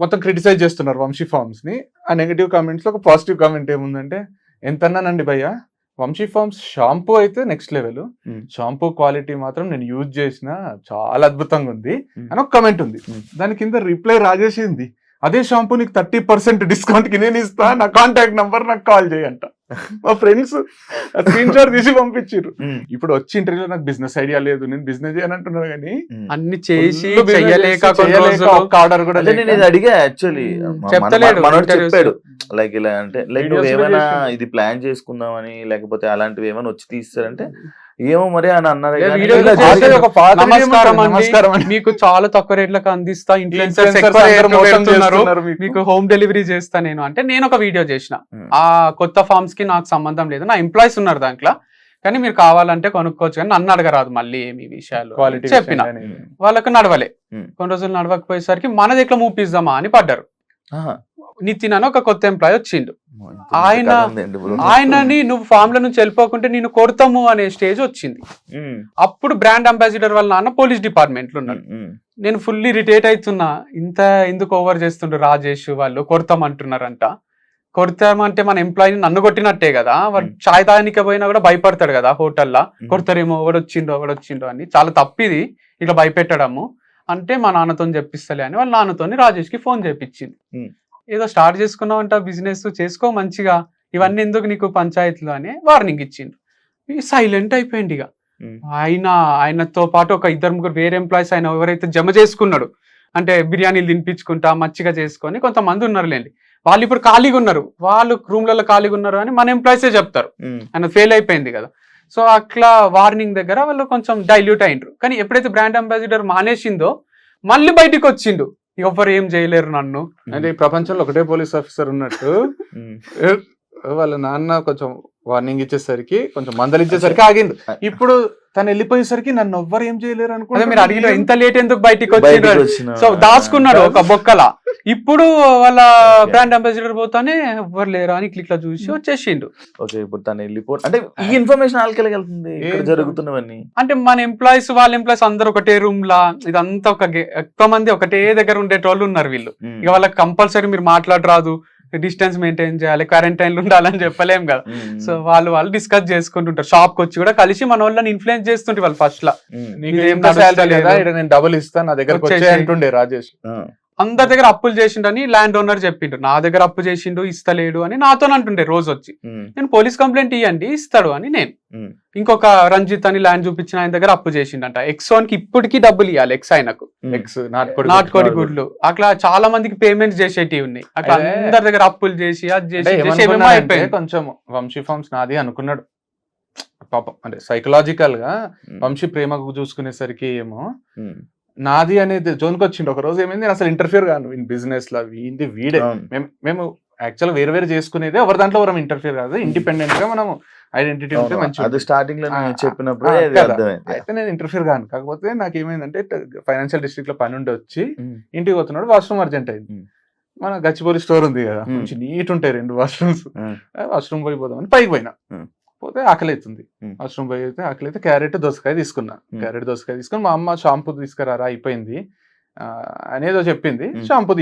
మొత్తం క్రిటిసైజ్ చేస్తున్నారు వంశీ ఫార్మ్స్ ని. ఆ నెగిటివ్ కామెంట్స్ లో ఒక పాజిటివ్ కామెంట్ ఏముందంటే, ఎంతన్నానండి భయ్య, వంశీ ఫార్మ్స్ షాంపూ అయితే నెక్స్ట్ లెవెల్, ఉం. షాంపూ క్వాలిటీ మాత్రం నేను యూజ్ చేసిన చాలా అద్భుతంగా ఉంది ఉం. అని ఒక కమెంట్ ఉంది. ఉం. దాని కింద రిప్లై రాజేసింది, అదే షాంపూ నీకు 30% డిస్కౌంట్ కి నేను ఇస్తా, నా కాంటాక్ట్ నంబర్ నాకు కాల్ చేయంట. మా ఫ్రెండ్స్ స్క్రీన్ షాట్ తీసి పంపించారు. ఉం. ఇప్పుడు వచ్చి ఇంటర్వ్యూలో నాకు బిజినెస్ ఐడియా లేదు, నేను బిజినెస్ చేయనంటున్నాను కానీ ఉం. అన్ని చేసి full business చెయ్యలేక చేసి కొన్ని చేయలేక రోజులు ఒక్క ఆర్డర్ కూడా అంటే నేను లేక. ఇది అడిగా యాక్చువల్లీ, చెప్తలేడు మనోడు interviews. చెప్పాడు లైక్ ఇలా అంటే, లైక్ Videos నువ్వు కూడా ఏమైనా చేసిండు. ఇది ప్లాన్ చేసుకుందామని లేకపోతే అలాంటివి ఏమైనా వచ్చి తీస్తారంటే ఏమో మరి అని అన్నారు. ఏ కానీ వీడియో ఇలా చేస్తే చేసి- ఒక పాత నమస్కారం video అండి, నమస్కారం అండి. మీకు చాలా తక్కువ రేట్లకు అందిస్తా, ఇన్ఫ్లుయెన్సర్స్ Influencers ఎక్కువ అందరూ రేట్లు మోసం పెడుతున్నారు, చేస్తున్నారు మీకు హోమ్ డెలివరీ చేస్తా నేను అంటే. నేను ఒక వీడియో చేసిన, ఉం. ఆ కొత్త ఫార్మ్స్ కి నాకు సంబంధం లేదు, నా ఎంప్లాయీస్ ఉన్నారు దాంట్లో, కానీ మీరు కావాలంటే కొనుక్కోవచ్చు, కానీ నన్ను అడగరాదు మళ్ళీ ఏమి విషయాలు క్వాలిటీ చెప్పిన. వాళ్ళకు నడవలే, ఉం. కొన్ని రోజులు నడవకపోయేసరికి మనది ఎట్లా మూపిద్దామా అని పడ్డారు. ఆహా. నితిన్ అని ఒక కొత్త ఎంప్లాయీ వచ్చిండు, ఇంత ఆయన- కథ ఉందండి ఇప్పుడు. ఆయనని నువ్వు ఫామ్ లో నుంచి వెళ్ళిపోకుంటే నేను కొడతాము అనే స్టేజ్ వచ్చింది. ఉం. అప్పుడు బ్రాండ్ అంబాసిడర్ వాళ్ళ నాన్న పోలీస్ డిపార్ట్మెంట్ లో ఉన్నాడు. ఉం. నేను ఫుల్లీ రిటైట్ అవుతున్నా, ఇంత ఎందుకు ఓవర్ చేస్తుండ్రు రాజేష్ వాళ్ళు, కొడతామంటున్నారంట. కొడతామంటే మన ఎంప్లాయీని నన్ను కొట్టినట్టే కదా, వాడు చాయ్ తాగనిక పోయినా కూడా భయపడతాడు కదా హోటల్లో, కొడతారేమో ఎవడొచ్చిండో అని. చాలా తప్పిది ఇట్లా భయపెట్టడము అంటే. మా నాన్నతో చెప్పిస్తలే అని వాళ్ళ నాన్నతో రాజేష్ కి ఫోన్ చేపించింది. ఉం. ఏదో స్టార్ట్ చేసుకున్నావంట బిజినెస్, చేసుకో మంచిగా, ఇవన్నీ ఎందుకు నీకు పంచాయతీలో అని వార్నింగ్ ఇచ్చిండు. సైలెంట్ అయిపోయింది ఇక. ఉం. ఆయనతో పాటు ఒక 2-3 వేరే ఎంప్లాయీస్ ఆయన ఎవరైతే జమ చేసుకున్నాడు, అంటే బిర్యానీలు తినిపించుకుంటా మచ్చిగా చేసుకొని కొంతమంది ఉన్నారులేండి, వాళ్ళు ఇప్పుడు ఖాళీగా ఉన్నారు, వాళ్ళు రూమ్లలో ఖాళీగా ఉన్నారు అని మన ఎంప్లాయీసే చెప్తారు. ఉం. ఆయన ఫెయిల్ అయిపోయింది కదా. సో అట్లా వార్నింగ్ దగ్గర వాళ్ళు కొంచెం డైల్యూట్ అయిండ్రు. కానీ ఎప్పుడైతే బ్రాండ్ అంబాసిడర్ మానేసిందో మళ్ళీ బయటికి వచ్చిండు, ఎవరు ఏం చేయలేరు నన్ను. అంటే ఈ ప్రపంచంలో ఒకటే పోలీస్ ఆఫీసర్ ఉన్నట్టు ఉం. వాళ్ళ నాన్న కొంచెం వార్నింగ్ ఇచ్చేసరికి, కొంచెం మందలిచ్చేసరికి ఆగిండు. ఇప్పుడు తను వెళ్ళిపోయేసరికి నన్ను ఎవ్వరు ఏం చేయలేరు అదే అనుకుంటే మీరు అడిగిన ఇంత లేట్ ఎందుకు బయటికి బయటికి వచ్చిండ్రు, వచ్చిన- సో దాచుకున్నాడు ఒక బొక్కల. ఇప్పుడు వాళ్ళ బ్రాండ్ అంబాసిడర్ పోతానే ఎవ్వరు లేరా అని ఇట్లా చూసి వచ్చేసిండు. ఓకే, ఇప్పుడు తను వెళ్ళిపో అంటే ఈ ఇన్ఫర్మేషన్ వాళ్ళకి వెళ్తుంది ఇక్కడ జరుగుతున్నవన్నీ. అంటే మన ఎంప్లాయీస్ వాళ్ళ ఎంప్లాయీస్ అందరు ఒకటే రూమ్ లా, ఇదంతా ఎక్కువ మంది ఒకటే దగ్గర ఉండేటోళ్ళు ఉన్నారు వీళ్ళు. ఉం. ఇక వాళ్ళకి కంపల్సరీ మీరు మాట్లాడరాదు, డిస్టెన్స్ మెయింటైన్ చేయాలి, క్వారంటైన్ లో ఉండాలని చెప్పలేం కదా. ఉం. సో వాళ్ళు డిస్కస్ చేసుకుంటుంటారు, షాప్ కి వచ్చి కూడా కలిసి మన వాళ్ళని ఇన్ఫ్లుయెన్స్ చేస్తుంటారు వాళ్ళు ఫస్ట్ లా. ఉం. నీకు ఇదేం ఎంత salary నడుస్తలేదు. లేదా, ఇక్కడ నేను డబుల్ ఇస్తాను, నా దగ్గరకు వచ్చే వచ్చేసేయ్. అంటుండే రాజేష్. ఆ. అందరి దగ్గర అప్పులు చేసిండని ల్యాండ్ ఓనర్ చెప్పిండు, నా దగ్గర అప్పు చేసిండు ఇస్తలేడు అని నాతో అంటుండే రోజు వచ్చి. ఉం. నేను పోలీస్ కంప్లైంట్ ఇవ్వండి ఇస్తాడు అని నేను. ఉం. ఇంకొక రంజిత్ అని ల్యాండ్ చూపించిన ఆయన దగ్గర అప్పు చేసిండంట, ఎక్సోన్ కి ఇప్పటికీ డబ్బులు ఇవ్వాలి, ఎక్స్ ఆయనకు ఉం. ఎక్స్ నాటుకోడి నాటుకోడి గుడ్లు. అట్లా చాలా మందికి పేమెంట్స్ చేసేటివి ఉన్నాయి. అట్లా అదే. అందరి దగ్గర అప్పులు చేసి అది అంటే చేసి చేసి ఏమేమో ఏమనుకున్నాడంటే అయిపోయింది. కొంచెం వంశీ ఫార్మ్స్ నాది అనుకున్నాడు పాపం. అంటే సైకలాజికల్ గా ఉం. వంశీ ప్రేమకు చూసుకునేసరికి ఏమో ఉం. నాది అనేది జోన్కి వచ్చిండు. ఒక రోజు ఏమైంది, నేను అసలు ఇంటర్ఫియర్ కాను ఇన్ బిజినెస్ లా, వీడే. అవును. మేము యాక్చువల్ వేరు చేసుకునేది, ఎవరి దాంట్లో ఎవరం ఇంటర్ఫియర్ కాదు, ఇండిపెండెంట్ గా మనం ఐడెంటిటీ ఉంటే అవును. మంచిగా అది స్టార్టింగ్ లో నేను ఆ, చెప్పినప్పుడు ఆ, అది కదా. అర్థమైంది. అయితే నేను ఇంటర్ఫియర్ కాను. కాకపోతే నాకు ఏమైందంటే ఫైనాన్షియల్ డిస్ట్రిక్ట్ లో పని ఉండి వచ్చి ఉం. ఇంటికి పోతున్నాడు, వాష్రూమ్ అర్జెంట్ అయింది. ఉం. మన గచ్చిబౌలి స్టోర్ ఉంది కదా, ఉం. మంచి నీట్ ఉంటాయి 2 వాష్రూమ్స్. ఉం. వాష్రూమ్ పోయిపోదామని పైకి పోయినా, ఉం. పోతే ఆకలి అవుతుంది. ఉం. వాష్రూమ్ పోయి అయితే ఆకలి అయితే క్యారెట్ దోసకాయ తీసుకున్నా. ఉం. క్యారెట్ దోసకాయ తీసుకుని మా అమ్మ షాంపూ తీసుకురారా అయిపోయింది, అనేదో చెప్పింది. షాంపూ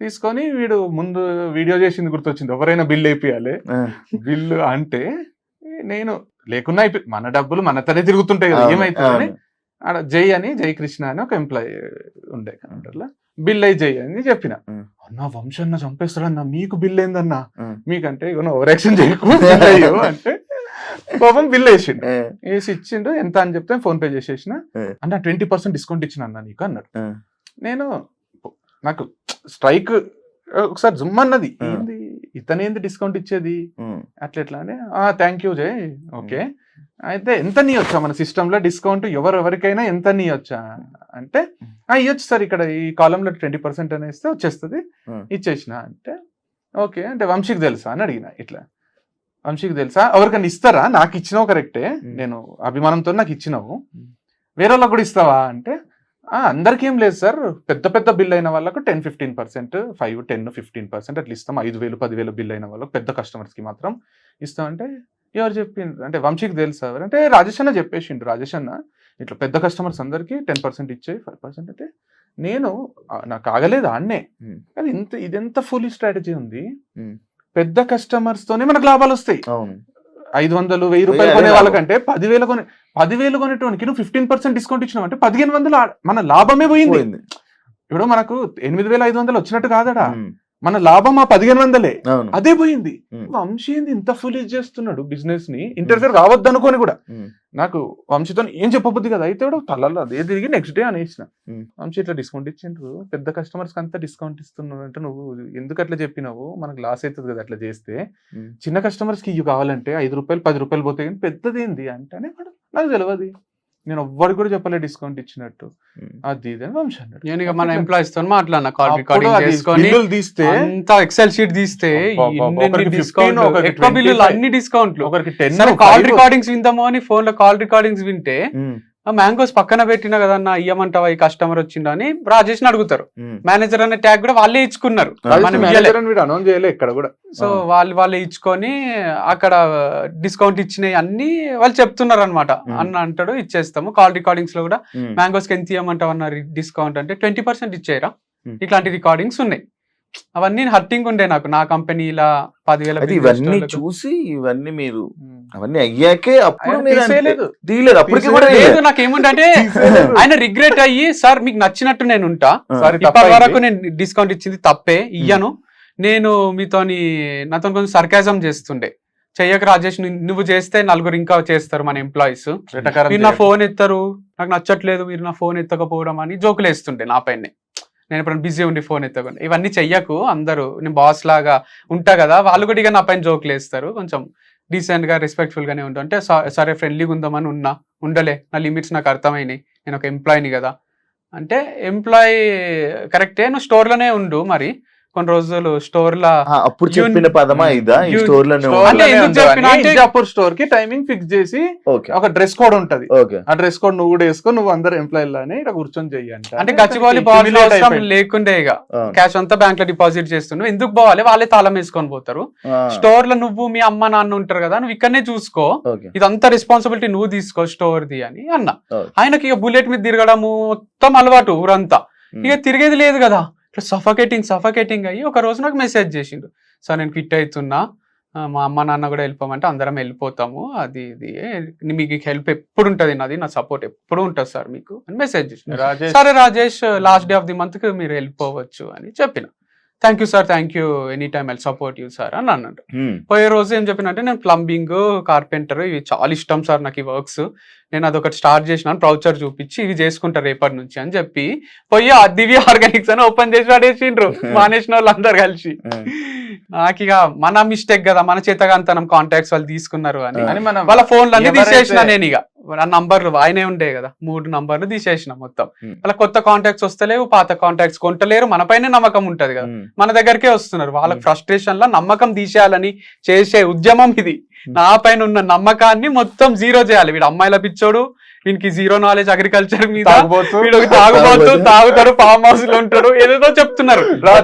తీసుకొని వీడు ముందు వీడియో చేసింది గుర్తొచ్చింది, ఎవరైనా బిల్ వేపియాలి బిల్లు అంటే నేను లేకున్నా మన డబ్బులు మనతోనే తిరుగుతుంటాయి కదా, ఏమైతుందని ఆడ జై కృష్ణ అని ఒక ఎంప్లాయీ ఉండే కౌంటర్లో, బిల్ అయి జై అని చెప్పిన. అన్న వంశన్న చంపేస్తాడన్నా, మీకు బిల్ ఏందన్నా, మీకంటే ఇక ఓవర్ యాక్షన్ చేయకు అంటే పాపం బిల్ వేసి ఇచ్చిండు. ఎంత అని చెప్తే ఫోన్ పే చేసేసిన. అన్న 20% డిస్కౌంట్ ఇచ్చిన అన్న నీకు అన్నాడు. నేను నాకు స్ట్రైక్ ఒకసారి జుమ్ అన్నది, ఏంది ఇతనేంది డిస్కౌంట్ ఇచ్చేది అట్లా అని. థ్యాంక్ యూ జై, ఓకే అయితే ఎంత నీయొచ్చా మన సిస్టమ్ లో డిస్కౌంట్ ఎవరికైనా ఎంత నీయొచ్చా అంటే ఇవ్వచ్చు సార్, ఇక్కడ ఈ కాలంలో 20% అనేస్తే వచ్చేస్తుంది, ఇచ్చేసిన అంటే ఓకే అంటే వంశీకి తెలుసా అని అడిగిన. ఇట్లా వంశీకి తెలుసా, ఎవరికైనా ఇస్తారా, నాకు ఇచ్చినావు కరెక్టే, నేను అభిమానంతో నాకు ఇచ్చినావు, వేరే వాళ్ళకి కూడా ఇస్తావా అంటే అందరికి ఏం లేదు సార్, పెద్ద బిల్ అయిన వాళ్ళకు 10-15%, 5-10-15% అట్లా ఇస్తాం, 5,000-10,000 బిల్ అయిన వాళ్ళకి పెద్ద కస్టమర్స్ కి మాత్రం ఇస్తామంటే ఎవరు చెప్పిండ్రు అంటే వంశీకి తెలుసా అంటే రాజేష్ అన్న చెప్పేసిండు. రాజేష్ అన్న ఇట్లా పెద్ద కస్టమర్స్ అందరికి 10% ఇచ్చాయి, 5% అంటే నేను నాకు ఆగలేదు ఆన్నే, కానీ ఇదెంత ఫుల్ స్ట్రాటజీ ఉంది. పెద్ద కస్టమర్స్ తోనే మనకు లాభాలు వస్తాయి. 500-1000 రూపాయలు కొనే వాళ్ళకంటే 10,000 కొనేటోనికి నువ్వు 15% డిస్కౌంట్ ఇచ్చినావు అంటే 1500 మన లాభమే పోయింది. ఇప్పుడు మనకు 8,500 వచ్చినట్టు కాదడా, మన లాభం ఆ 1500 అదే పోయింది. వంశీ ఏంది ఇంత ఫుల్ చేస్తున్నాడు బిజినెస్ ని, ఇంటర్ఫియర్ కావద్దు అనుకోని కూడా నాకు వంశీతో ఏం చెప్పబుద్ది కదా, అయితే కూడా తలలో అదే తిరిగి నెక్స్ట్ డే అనేసిన. వంశీ ఇట్లా డిస్కౌంట్ ఇచ్చిండ్రు, పెద్ద కస్టమర్స్ అంతా డిస్కౌంట్ ఇస్తున్నాడు అంటే నువ్వు ఎందుకు అట్లా చెప్పినావు, మనకు లాస్ అవుతుంది కదా అట్లా చేస్తే, చిన్న కస్టమర్స్ కి ఇవి కావాలంటే 5 రూపాయలు 10 రూపాయలు పోతాయి కానీ పెద్దది ఏంది అంటే నాకు తెలియదు, నేను ఎవ్వరికి కూడా చెప్పలేదు డిస్కౌంట్ ఇచ్చినట్టు, అది ఇది అని వంశీ అన్నాడు. నేను ఇక మన ఎంప్లాయీస్ తో మాట్లాడినా, కాల్ రికార్డింగ్ చేసుకొని తీస్తే అంతా ఎక్సెల్ షీట్ తీస్తే ఎక్కువ బిల్లులు అన్ని డిస్కౌంట్లు, ఒకరికి 10 కాల్ రికార్డింగ్స్ విందాము అని ఫోన్ లో కాల్ రికార్డింగ్స్ వింటే మ్యాంగోస్ పక్కన పెట్టినా కదన్నా ఇయ్యమంటావా ఈ కస్టమర్ వచ్చిండు అని రాజేష్ ని అడుగుతారు. మేనేజర్ అనే ట్యాగ్ కూడా వాళ్ళే ఇచ్చుకున్నారు, అనౌన్స్ చేయలే ఇక్కడ కూడా. సో వాళ్ళే ఇచ్చుకొని అక్కడ డిస్కౌంట్ ఇచ్చినాయి అన్ని వాళ్ళు చెప్తున్నారు అనమాట. అన్న అంటాడు ఇచ్చేస్తాము. కాల్ రికార్డింగ్స్ లో కూడా మ్యాంగోస్ కి ఎంత ఇయ్యమంటావు అన్న డిస్కౌంట్ అంటే 20% ఇచ్చాయిరా, ఇట్లాంటి రికార్డింగ్స్ ఉన్నాయి. అవన్నీ హర్టింగ్ ఉండే నాకు, నా కంపెనీ ఇలా 10,000 ఇవన్నీ చూసి ఇవన్నీ మీరు అవన్నీ అయ్యాకే అప్పుడు లేదు. నాకేముంటే ఆయన రిగ్రెట్ అయ్యి సార్ మీకు నచ్చినట్టు నేను ఉంటా, ఇప్పటి వరకు నేను డిస్కౌంట్ ఇచ్చింది తప్పే, ఇయ్యను, నేను నాతో కొంచెం సర్కాజం చేస్తుండే, చెయ్యక రాజేష్ నువ్వు చేస్తే నలుగురు ఇంకా చేస్తారు మన ఎంప్లాయీస్, మీరు నా ఫోన్ ఎత్తారు, నాకు నచ్చట్లేదు మీరు నా ఫోన్ ఎత్తకపోవడం అని జోకులు వేస్తుండే నా పైన. నేను ఎప్పుడైనా బిజీ ఉండి ఫోన్ ఎత్తకుండా ఇవన్నీ చెయ్యకు, అందరూ నేను బాస్ లాగా ఉంటా కదా, వాళ్ళు కూడా ఇక నా పైన జోకులు వేస్తారు, కొంచెం డీసెంట్ గా రెస్పెక్ట్ఫుల్ గానే ఉంటా అంటే సరే ఫ్రెండ్లీగా ఉందామని ఉండలే, నా లిమిట్స్ నాకు అర్థమైనాయి, నేను ఒక ఎంప్లాయీని కదా అంటే ఎంప్లాయీ కరెక్టే, నువ్వు స్టోర్ లోనే ఉండు మరి కొన్ని రోజులు స్టోర్ లా. అప్పుడు చెప్పిన పదమా ఇదా, ఈ స్టోర్ లోనే స్టోర్ కి టైమింగ్ ఫిక్స్ చేసి ఒక డ్రెస్ కోడ్ ఉంటది, ఆ డ్రెస్ కోడ్ నువ్వు కూడా వేసుకో, నువ్వు అందరు ఎంప్లాయీ లానే ఇక్కడ కూర్చొని చెయ్యండి అంటే గచ్చిబౌలి లేకుండే ఇక క్యాష్ అంతా బ్యాంక్ లో డిపాజిట్ చేస్తున్నావు, ఎందుకు పోవాలి, వాళ్ళే తాళం వేసుకొని పోతారు. స్టోర్ లో నువ్వు మీ అమ్మ నాన్న ఉంటారు కదా, నువ్వు ఇక్కడనే చూసుకో, ఇదంతా రెస్పాన్సిబిలిటీ నువ్వు తీసుకో స్టోర్ ది అని అన్న. ఆయనకి ఇక బుల్లెట్ మీద తిరగడము మొత్తం అలవాటు ఊరంతా, ఇక తిరిగేది లేదు కదా, ఇట్లా సఫకేటింగ్ అయ్యి ఒక రోజు నాకు మెసేజ్ చేసిండు, సార్ నేను క్విట్ అవుతున్నా, మా అమ్మ నాన్న కూడా వెళ్ళిపోమంటే అందరం వెళ్ళిపోతాము, అది ఇది మీకు హెల్ప్ ఎప్పుడు ఉంటుంది, నా సపోర్ట్ ఎప్పుడు ఉంటుంది సార్ మీకు అని మెసేజ్ చేసిండు. సరే Rajesh last day of the month కి మీరు వెళ్ళిపోవచ్చు అని చెప్పిన. Thank you sir, thank you, any time I'll support you sir అని అన్నాడు. పోయే రోజు ఏం చెప్పినంటే నేను ప్లంబింగ్, కార్పెంటర్ ఇవి చాలా ఇష్టం సార్ నాకు ఈ వర్క్స్, నేను అదొకటి స్టార్ట్ చేసినాను, ప్రౌచర్ చూపించి ఇవి చేసుకుంటారు రేపటి నుంచి అని చెప్పి పోయి ఆ దివ్య ఆర్గానిక్స్ అని ఓపెన్ చేసి పడేసిండ్రు మానేసిన వాళ్ళు అందరు కలిసి. నాకు ఇక మన మిస్టేక్ కదా, మన చేతగాంతనం కాంటాక్ట్స్ వాళ్ళు తీసుకున్నారు అని వాళ్ళ ఫోన్లు అన్ని తీసేసిన. నేను ఇక ఆ నంబర్లు ఆయనే ఉండే కదా, 3 నంబర్లు తీసేసిన మొత్తం. వాళ్ళ కొత్త కాంటాక్ట్స్ వస్తలేవు, పాత కాంటాక్ట్స్ కొంటలేరు, మన పైన నమ్మకం ఉంటది కదా, మన దగ్గరకే వస్తున్నారు. వాళ్ళకి ఫ్రస్ట్రేషన్ లా నమ్మకం తీసేయాలని చేసే ఉద్యమం ఇది. నా పైన ఉన్న నమ్మకాన్ని మొత్తం జీరో చేయాలి. వీడు అమ్మాయిల పిచ్చోడు, వీనికి జీరో నాలెడ్జ్ అగ్రికల్చర్ మీద, తాగుబోతు. వీడు తాగుబోతు, తాగుతాడు, ఫామ్ హౌస్ లో ఉంటాడు, ఏదేదో చెప్తున్నారు.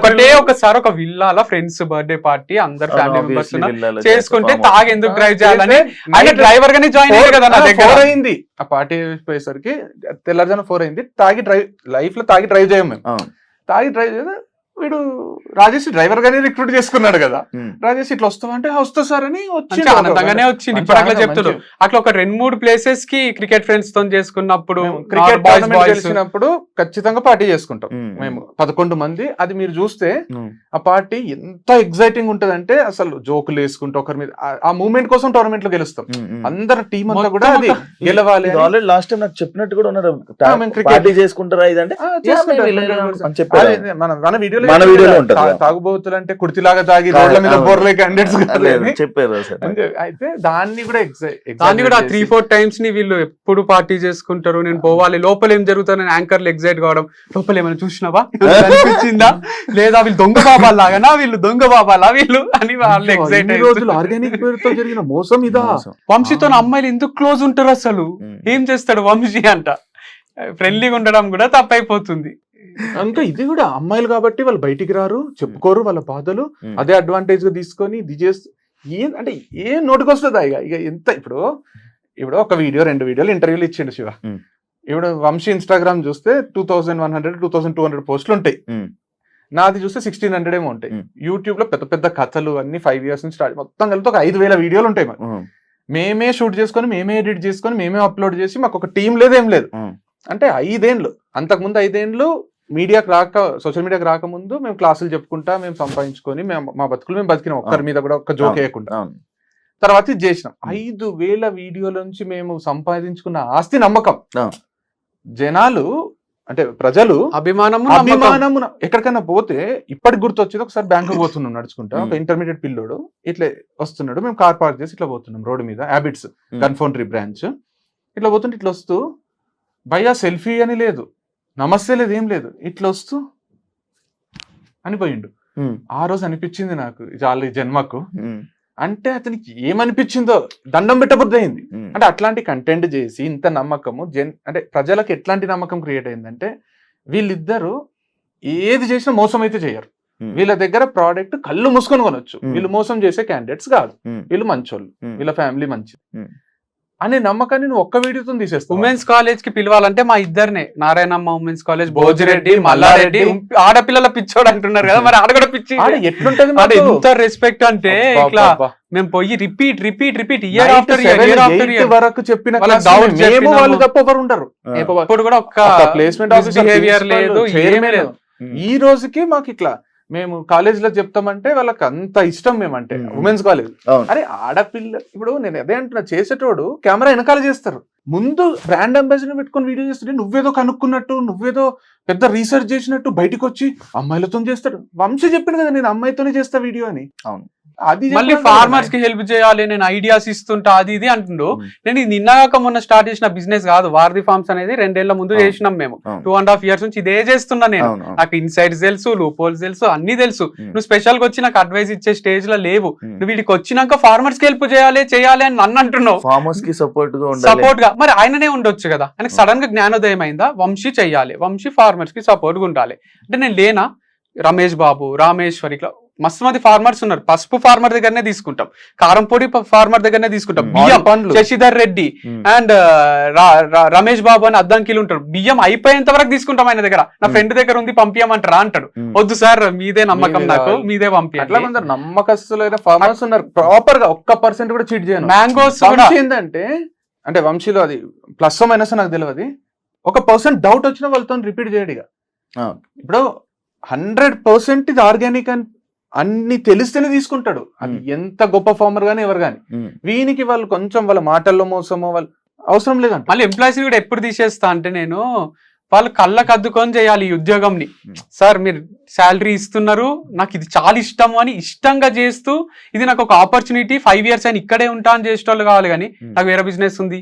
ఒకసారి ఒక విల్లాల ఫ్రెండ్స్ బర్త్డే పార్టీ అందరు ఫ్యామిలీ మెంబర్స్ చేసుకుంటే తాగి ఎందుకు డ్రైవ్ చేయాలని ఆయన డ్రైవర్ గానే జాయిన్ అయ్యారు కదా నా దగ్గర. 4 అయింది ఆ పార్టీ అయిపోయేసరికి, తెల్లారుజామున 4 అయింది. తాగి డ్రైవ్ చేయం మేము. తాగి డ్రైవ్ చేస్తే వీడు రాజేష్ డ్రైవర్ గానే రిక్రూట్ చేసుకున్నాడు కదా. రాజేష్ ఇట్లా వస్తావా అంటే వస్తా సార్ అని వచ్చి ఆనందంగానే వచ్చింది. ఇప్పుడు అట్లా చెప్తున్నాడు. అట్లా ఒక 2-3 ప్లేసెస్ కి క్రికెట్ ఫ్రెండ్స్ తో చేసుకున్నప్పుడు, క్రికెట్ టోర్నమెంట్ గెలిచినప్పుడు ఖచ్చితంగా పార్టీ చేసుకుంటాం మేము 11 మంది. అది మీరు చూస్తే ఆ పార్టీ ఎంత ఎగ్జైటింగ్ ఉంటదంటే అసలు జోకులు వేసుకుంటూ ఒకరి మీద ఆ మూమెంట్ కోసం టోర్నమెంట్ లో గెలుస్తాం. అందరు టీం అంతా కూడా అది గెలవాలి. ఆల్రెడీ లాస్ట్ టైం నాకు చెప్పినట్టు కూడా ఉన్నారు, పార్టీ చేసుకుంటారా ఇదంటే మన వీడియోలో మన వీడియోలో ఉంటుంది. తాగుబోతులు అంటే కుర్తిలాగా తాగి రోడ్ల మీద బోర్లే క్యాండిడేట్స్ చెప్పారు. అయితే దాన్ని కూడా 3-4 టైమ్స్ ని వీళ్ళు ఎప్పుడు పార్టీ చేసుకుంటారు. నేను పోవాలి, లోపల ఏం జరుగుతుంది, నేను యాంకర్లు ఎగ్జైట్ కావడం, లోపల ఏమైనా చూసినావా, అనిపించిందా, లేదా వీళ్ళు దొంగ బాబాలాగానా, వీళ్ళు దొంగ బాబాలా వీళ్ళు అని వాళ్ళు ఎగ్జైట్ అయ్యారు. ఆర్గానిక్ పేరుతో జరిగిన మోసం ఇదా. వంశీతో అమ్మాయిలు ఎందుకు క్లోజ్ ఉంటారు అసలు, ఏం చేస్తాడు వంశీ అంట. ఫ్రెండ్లీగా ఉండడం కూడా తప్పైపోతుంది. ఇంకా ఇది కూడా అమ్మాయిలు కాబట్టి వాళ్ళు బయటికి రారు, చెప్పుకోరు వాళ్ళ బాధలు. అదే అడ్వాంటేజ్ గా తీసుకొని ఇది చేస్తూ అంటే ఏం నోటికి వస్తుందా ఇక ఎంత. ఇప్పుడు ఒక వీడియో 2 వీడియోలు ఇంటర్వ్యూలు ఇచ్చిండు శివ. ఇప్పుడు వంశీ ఇన్స్టాగ్రామ్ చూస్తే 2100 2200 పోస్టులు ఉంటాయి. నాది చూస్తే 1600 ఏమో ఉంటాయి. యూట్యూబ్ లో పెద్ద పెద్ద కథలు అన్ని 5 years నుంచి స్టార్ట్, మొత్తం కలిపి ఒక 5000 వీడియోలు ఉంటాయి. మేమే షూట్ చేసుకొని, మేమే ఎడిట్ చేసుకొని, మేమే అప్లోడ్ చేసి, మాకు ఒక టీం లేదు, ఏం లేదు. అంటే 5 ఏళ్ళు, అంతకుముందు 5 ఏళ్ళు మీడియాకి సోషల్ మీడియాకి రాకముందు మేము క్లాసులు చెప్పుకుంటా, మేము సంపాదించుకొని మా బతుకులు మేము బతికినాం, ఒక్కరి మీద కూడా ఒక్క జోక్ వేయకుండా. తర్వాత ఇది చేసినాం. 5000 వీడియోల నుంచి మేము సంపాదించుకున్న ఆస్తి నమ్మకం. జనాలు అంటే ప్రజలు అభిమానము. ఎక్కడికైనా పోతే ఇప్పటికి గుర్తొచ్చేది, ఒకసారి బ్యాంకు పోతున్నాం నడుచుకుంటా, ఒక ఇంటర్మీడియట్ పిల్లోడు ఇట్లా వస్తున్నాడు, మేము కార్ పార్క్ చేసి ఇట్లా పోతున్నాం రోడ్డు మీద, హ్యాబిట్స్ గన్ఫౌండరీ బ్రాంచ్. ఇట్లా పోతుంటే ఇట్లా వస్తూ, భయ్యా సెల్ఫీ అని లేదు, నమస్తే లేదు, ఏం లేదు, ఇట్లా వస్తూ అని పోయిండు. ఆ రోజు అనిపించింది నాకు చాలా ఈ జన్మకు. అంటే అతనికి ఏమనిపించిందో దండం పెట్టబుద్ధి అయింది. అంటే అట్లాంటి కంటెంట్ చేసి ఇంత నమ్మకము అంటే ప్రజలకు ఎట్లాంటి నమ్మకం క్రియేట్ అయిందంటే, వీళ్ళిద్దరూ ఏది చేసినా మోసం అయితే చేయరు. వీళ్ళ దగ్గర ప్రోడక్ట్ కళ్ళు మూసుకొని కొనొచ్చు. వీళ్ళు మోసం చేసే క్యాండిడేట్స్ కాదు, వీళ్ళు మంచోళ్ళు, వీళ్ళ ఫ్యామిలీ మంచిది అనే నమ్మకాన్ని నువ్వు ఒక్క వీడియోతో తీసేస్తావు. ఉమెన్స్ కాలేజ్ కి పిలవాలంటే మా ఇద్దరినే, నారాయణమ్మ ఉమెన్స్ కాలేజ్, భోజిరెడ్డి, మల్లారెడ్డి, ఆడపిల్లల పిచ్చోడు అంటున్నారు కదా, మరి ఆడ కూడా పిచ్చి. ఎట్లుంటది ఎంత రెస్పెక్ట్ అంటే, ఇట్లా మేము పోయి రిపీట్ ఇయర్ ఆఫ్టర్ ఇయర్ వరకు చెప్పిన వాళ్ళు తప్ప ఎవరు ఉండరు. ఇప్పుడు కూడా ఒక్క ప్లేస్మెంట్ బిహేవియర్ లేదు, ఏమీ లేదు. ఈ రోజుకి మాకు ఇట్లా మేము కాలేజ్ లో చెప్తామంటే వాళ్ళకి అంత ఇష్టం. మేమంటే ఉమెన్స్ కాలేజ్, అరే ఆడపిల్ల. ఇప్పుడు నేను అదే అంటున్నా, చేసేటోడు కెమెరా వెనకాల చేస్తారు, ముందు బ్రాండ్ అంబాసిడర్ పెట్టుకొని వీడియో చేస్తుంటే నువ్వేదో కనుక్కున్నట్టు, నువ్వేదో పెద్ద రీసెర్చ్ చేసినట్టు బయటకు వచ్చి అమ్మాయిలతో చేస్తాడు. వంశీ చెప్పింది కదా, నేను అమ్మాయితోనే చేస్తా వీడియో అని. అవును, అది మళ్ళీ ఫార్మర్స్ కి హెల్ప్ చేయాలి, నేను ఐడియాస్ ఇస్తుంటా, అది ఇది అంటుండు. నేను ఇది నిన్నగాక మొన్న స్టార్ట్ చేసిన బిజినెస్ కాదు, వారధి ఫార్మ్స్ అనేది 2 ఏళ్ల ముందు చేసినాం మేము. 2.5 years నుంచి ఇదే చేస్తున్నా నేను. నాకు ఇన్సైడ్స్ తెలుసు, లూపోల్స్ తెలుసు, అన్ని తెలుసు. నువ్వు స్పెషల్ గా వచ్చి నాకు అడ్వైస్ ఇచ్చే స్టేజ్ లో లేవు. నువ్వు వీడికి వచ్చినాక ఫార్మర్స్ కి హెల్ప్ చేయాలి అని నన్ను అంటున్నావు. ఫార్మర్స్ కి సపోర్ట్ గా మరి ఆయననే ఉండొచ్చు కదా. ఆయనకు సడన్ గా జ్ఞానోదయం అయిందా, వంశీ చెయ్యాలి, వంశీ ఫార్మర్స్ కి సపోర్ట్ గా ఉండాలి అంటే నేను లేనా? రమేష్ బాబు, రామేశ్వరి, ఇట్లా మస్తు మంది ఫార్మర్స్ ఉన్నారు. పసుపు ఫార్మర్ దగ్గరనే తీసుకుంటాం, కారం పొడి ఫార్మర్ దగ్గరనే తీసుకుంటాం, బియ్యం శశిధర్ రెడ్డి అండ్ రమేష్ బాబు అని అద్దంకిలు ఉంటారు. బియ్యం అయిపోయేంత వరకు తీసుకుంటాం ఆయన దగ్గర. నా ఫ్రెండ్ దగ్గర ఉంది పంపించమంటారా అంటాడు. వద్దు సార్, మీదే నమ్మకం, నాకు మీదే పంపించాలి. నమ్మకస్తులైన ఫార్మర్స్ ఉన్నారు, ప్రాపర్ గా 1% కూడా చీట్ చేయను. మ్యాంగోస్ ఏంటంటే, అంటే వంశీలో అది ప్లస్ మైనస్ నాకు తెలియదు. 1% డౌట్ వచ్చినా వాళ్ళతో రిపీట్ చేయడిగా. ఇప్పుడు 100% ఇది ఆర్గానిక్ అని అన్ని తెలిస్తేనే తీసుకుంటాడు. అది ఎంత గొప్ప ఫార్మర్ గానీ ఎవరు గాని. వీనికి వాళ్ళు కొంచెం వాళ్ళ మాటల్లో మోసమో వాళ్ళు అవసరం లేదంట. మళ్ళీ ఎంప్లాయీస్ కూడా ఎప్పుడు తీసేస్తా అంటే, నేను వాళ్ళు కళ్ళకు అద్దుకొని చేయాలి ఈ ఉద్యోగంని. సార్ మీరు శాలరీ ఇస్తున్నారు, నాకు ఇది చాలా ఇష్టము అని ఇష్టంగా చేస్తూ, ఇది నాకు ఒక ఆపర్చునిటీ, 5 years అని ఇక్కడే ఉంటా అని చేసేటోళ్ళు కావాలి. కానీ నాకు వేరే బిజినెస్ ఉంది,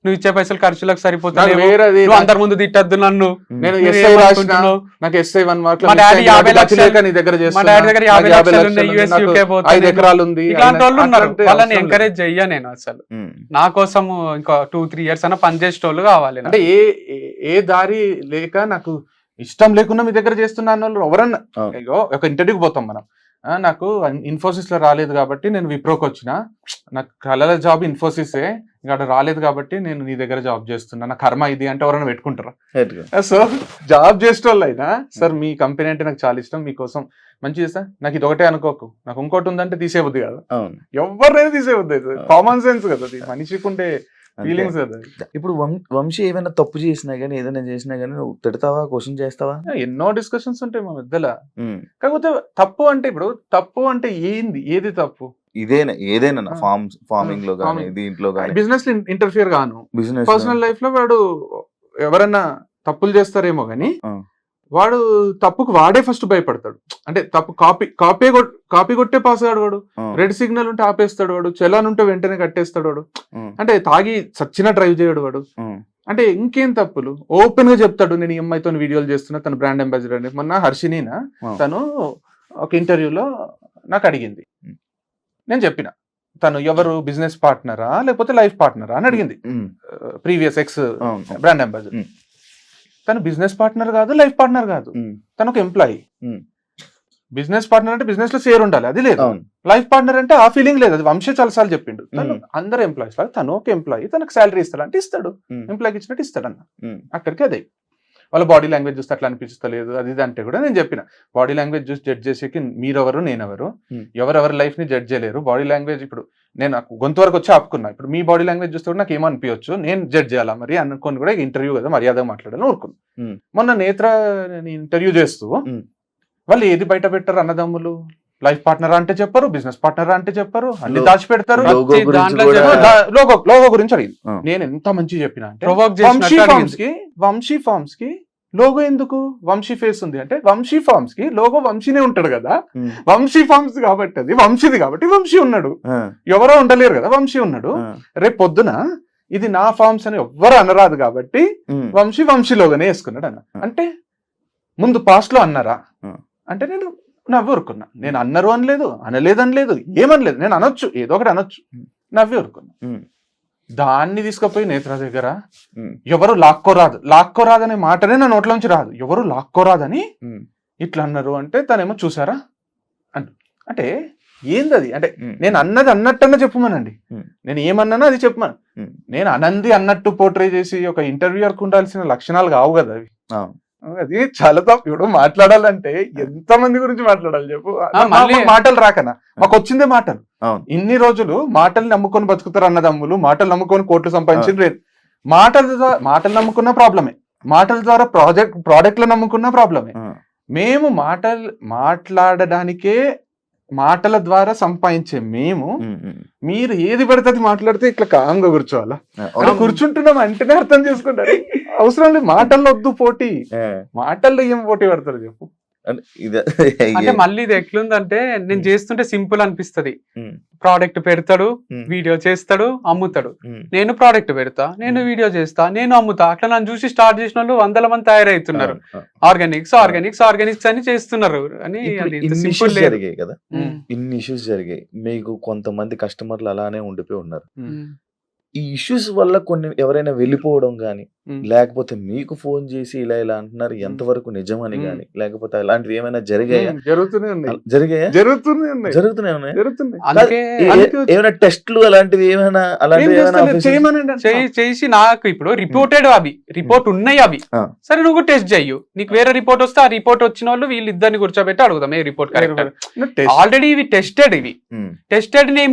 నువ్వు ఇచ్చే పైసలు ఖర్చులకు సరిపోతాయి, నాకు వేరేది నువ్వు అందరి ముందు తిట్టద్దు నన్ను, నేను నువ్వు ఎస్ఐ రాసిన ఏమనుకుంటున్నావు? నాకు ఎస్ఐ 1 మార్క్ మా డాడీ 50 లక్షలు నీ దగ్గర మా చేస్తున్నా. డాడీ దగ్గర నాకు 50 లక్షలు ఉన్నాయి, ఉంది, US, నాకు UK పోతా 5 ఎకరాలు ఉంది. ఇట్లాంటి వాళ్ళు ఉన్నారు. అట్లాంటి వాళ్ళని అవసరం ఎంకరేజ్ చెయ్య నేను అసలు. ఉమ్. నా కోసం ఇంకా 2-3 years అన్న పనిచేసేటోళ్ళు కావాలి నాకు. అంటే ఏ దారి లేక నాకు ఇష్టం లేకుండా మీ దగ్గర చేస్తున్నాను వాళ్ళు ఎవరన్నా. అవును. అయ్యో ఒక ఇంటర్వ్యూకి పోతాం మనం, నాకు ఇన్ఫోసిస్ లో రాలేదు కాబట్టి నేను విప్రోకి వచ్చిన, నాకు కలల జాబ్ ఇన్ఫోసిసే, ఇక్కడ రాలేదు కాబట్టి నేను నీ దగ్గర జాబ్ చేస్తున్నా, నా కర్మ ఇది అంటే ఎవరైనా పెట్టుకుంటారా? Headగా. సో జాబ్ చేసే వాళ్ళు అయినా సార్ మీ కంపెనీ అంటే నాకు చాలా ఇష్టం, మీకోసం మంచి చేస్తా, నాకు ఇది ఒకటే అనుకోకు, నాకు ఇంకోటి ఉందంటే తీసేవద్దు కదా, అవును. ఎవరినైనా తీసేవద్దు, కామన్ సెన్స్ కదా, అది మనిషికి ఉండే అంతే. ఫీలింగ్స్ కదా. ఇప్పుడు వంశీ ఏమైనా తప్పు చేసినా గానీ ఏదైనా చేసినా గానీ నువ్వు తిడతావా, క్వశ్చన్ చేస్తావా? ఎన్నో డిస్కషన్స్ ఉంటాయి మా మధ్యలో. ఉమ్. కాకపోతే తప్పు అంటే ఇప్పుడు తప్పు అంటే ఏంది, ఏది తప్పు? ఏదైనా ఫార్మింగ్ లో గానీ Farming. దీంట్లో గానీ బిజినెస్ ఇంటర్ఫియర్ గాను, బిజినెస్ పర్సనల్ లైఫ్ లో వాడు ఎవరన్నా తప్పులు చేస్తారేమో గానీ ఆ. వాడు తప్పుకు వాడే ఫస్ట్ భయపడతాడు. అంటే తప్పు కాపీ కొట్టే పాస్ కాడు వాడు, రెడ్ సిగ్నల్ ఉంటే ఆపేస్తాడు వాడు, చలాన్ ఉంటే వెంటనే కట్టేస్తాడు వాడు, అంటే తాగి సచ్చిన డ్రైవ్ చేయడు వాడు. అంటే ఇంకేం తప్పులు ఓపెన్ గా చెప్తాడు, నేను ఈ అమ్మాయితో వీడియోలు చేస్తున్నా, తను బ్రాండ్ అంబాసిడర్ అని. మొన్న హర్షినీనా తను ఒక ఇంటర్వ్యూలో నాకు అడిగింది, నేను చెప్పిన తను ఎవరు బిజినెస్ పార్ట్నరా లేకపోతే లైఫ్ పార్ట్నరా అని అడిగింది. Previous X brand ambassador. తను బిజినెస్ పార్ట్నర్ కాదు, లైఫ్ పార్ట్నర్ కాదు, తను ఒక ఎంప్లాయీ. బిజినెస్ పార్ట్నర్ అంటే బిజినెస్ లో షేర్ ఉండాలి, అది లేదు. లైఫ్ పార్ట్నర్ అంటే ఆ ఫీలింగ్ లేదు, అది వంశీ చాలాసార్లు చెప్పిండు. తను అందరు ఎంప్లాయీస్ లాగా తను ఒక ఎంప్లాయీ, తనకు శాలరీ ఇస్తాడు అంటే ఇస్తాడు, ఎంప్లాయీకి ఇచ్చినట్టు ఇస్తాడు అన్న. అక్కడికి అదే వాళ్ళ బాడీ లాంగ్వేజ్ చూస్తే అట్లా అనిపిస్తలేదు అది ఇది అంటే కూడా నేను చెప్పిన, బాడీ లాంగ్వేజ్ చూసి జడ్జ్ చేసేకి మీరెవరు నేనెవరు, ఎవరెవరి లైఫ్ ని జడ్జ్ చేయలేరు. బాడీ లాంగ్వేజ్ ఇప్పుడు నేను గొంతు వరకు వచ్చి ఆపుకున్నా, ఇప్పుడు మీ బాడీ లాంగ్వేజ్ చూస్తే కూడా నాకు ఏమనిపించచ్చు, నేను జడ్జ్ చేయాలా మరి అనుకొని కూడా ఇంటర్వ్యూ కదా మర్యాదగా మాట్లాడాలని ఊరుకున్నా. మొన్న నేత్ర ఇంటర్వ్యూ చేస్తూ వాళ్ళు ఏది బయట పెట్టారు అన్నదమ్ములు, లైఫ్ పార్ట్నర్ అంటే చెప్పరు, బిజినెస్ పార్ట్నర్ అంటే చెప్పరు, అన్ని దాచి పెడతారు. లోగో గురించి అడిగింది, నేను ఎంత మంచి చెప్పిన అంటే వంశీ ఫార్మ్స్ కి లోగో ఎందుకు, వంశీ ఫేస్ ఉంది అంటే వంశీ ఫార్మ్స్ కి లోగో వంశీనే ఉంటాడు కదా, వంశీ ఫార్మ్స్ కాబట్టి అది వంశీది కాబట్టి వంశీ ఉన్నాడు, ఎవరో ఉండలేరు కదా వంశీ ఉన్నాడు. రేపు పొద్దున ఇది నా ఫార్మ్స్ అని ఎవ్వరు అనరాదు కాబట్టి వంశీ లోగోనే వేసుకున్నాడు అన్న. అంటే ముందు పాస్ట్ లో అన్నారా అంటే నేను నవ్వి ఊరుకున్నా, నేను అన్నరు అనలేదు, అనలేదు, ఏమనలేదు, నేను అనొచ్చు ఏదో ఒకటి అనొచ్చు, నవ్వి ఊరుకున్నా. దాన్ని తీసుకుపోయి నేత్ర దగ్గర ఎవరు లాక్కోరాదు అనే మాటనే నా నోట్లోంచి రాదు, ఎవరు లాక్కోరాదని ఇట్లా అన్నారు అంటే తనేమో చూసారా అంటే ఏంది అది, అంటే నేను అన్నది అన్నట్టన్నా చెప్పమనండి, నేను ఏమన్నానో అది చెప్పమను, నేను అనంది అన్నట్టు పోర్ట్రే చేసి ఒక ఇంటర్వ్యూయర్కి ఉండాల్సిన లక్షణాలు కావు కదా అవి. అది చాలా తప్పు. ఇప్పుడు మాట్లాడాలంటే ఎంత మంది గురించి మాట్లాడాలి చెప్పు, మాటలు రాకనా మాకు వచ్చిందే మాటలు. ఇన్ని రోజులు మాటలు నమ్ముకొని బతుకుతారు అన్నదమ్ములు, మాటలు నమ్ముకొని కోట్లు సంపాదించిన, మాటలు నమ్ముకున్న ప్రాబ్లమే, మాటల ద్వారా ప్రోడక్ట్లు నమ్ముకున్న ప్రాబ్లమే. మేము మాట్లాడడానికే మాటల ద్వారా సంపాదించే మేము, మీరు ఏది పడితే మాట్లాడితే ఇట్లా కాంగా కూర్చోవాలా, కూర్చుంటున్నాం అంటేనే అర్థం చేసుకుంటారు. అవసరం లేదు మాటల్లో వద్దు పోటీ, మాటల్లో ఏం పోటీ పడతారు చెప్పు. అంటే మళ్ళీ ఇది ఎట్లుందంటే నేను చేస్తుంటే సింపుల్ అనిపిస్తది, ప్రోడక్ట్ పెడతాడు, వీడియో చేస్తాడు, అమ్ముతాడు, నేను ప్రోడక్ట్ పెడతా, నేను వీడియో చేస్తా, నేను అమ్ముతా, అట్లా నన్ను చూసి స్టార్ట్ చేసిన వాళ్ళు 100 మంది తయారవుతున్నారు. ఆర్గానిక్స్ అని చేస్తున్నారు అని ఇన్ని ఇష్యూస్ జరిగాయి, మీకు కొంతమంది కస్టమర్లు అలానే ఉండిపోయి ఉన్నారు. ఈ ఇష్యూస్ వల్ల కొన్ని ఎవరైనా వెళ్ళిపోవడం గానీ, లేకపోతే మీకు ఫోన్ చేసి ఇలా అంటున్నారు, ఎంతవరకు నిజమని గానీ, లేకపోతే అలాంటివి ఏమైనా జరిగాయా? జరుగుతూనే ఉన్నాయి. ఏమైనా టెస్ట్లు అలాంటివి ఏమైనా చేసి నాకు ఇప్పుడు రిపోర్ట్ ఉన్నాయి అవి, సరే నువ్వు టెస్ట్ చెయ్యు, నీకు వేరే రిపోర్ట్ వస్తే ఆ రిపోర్ట్ వచ్చిన వాళ్ళు వీళ్ళిద్దరిని కూర్చోబెట్టి అడుగుదాం ఏ రిపోర్ట్ కరెక్ట్. ఆల్రెడీ ఇవి టెస్టెడ్ ఏం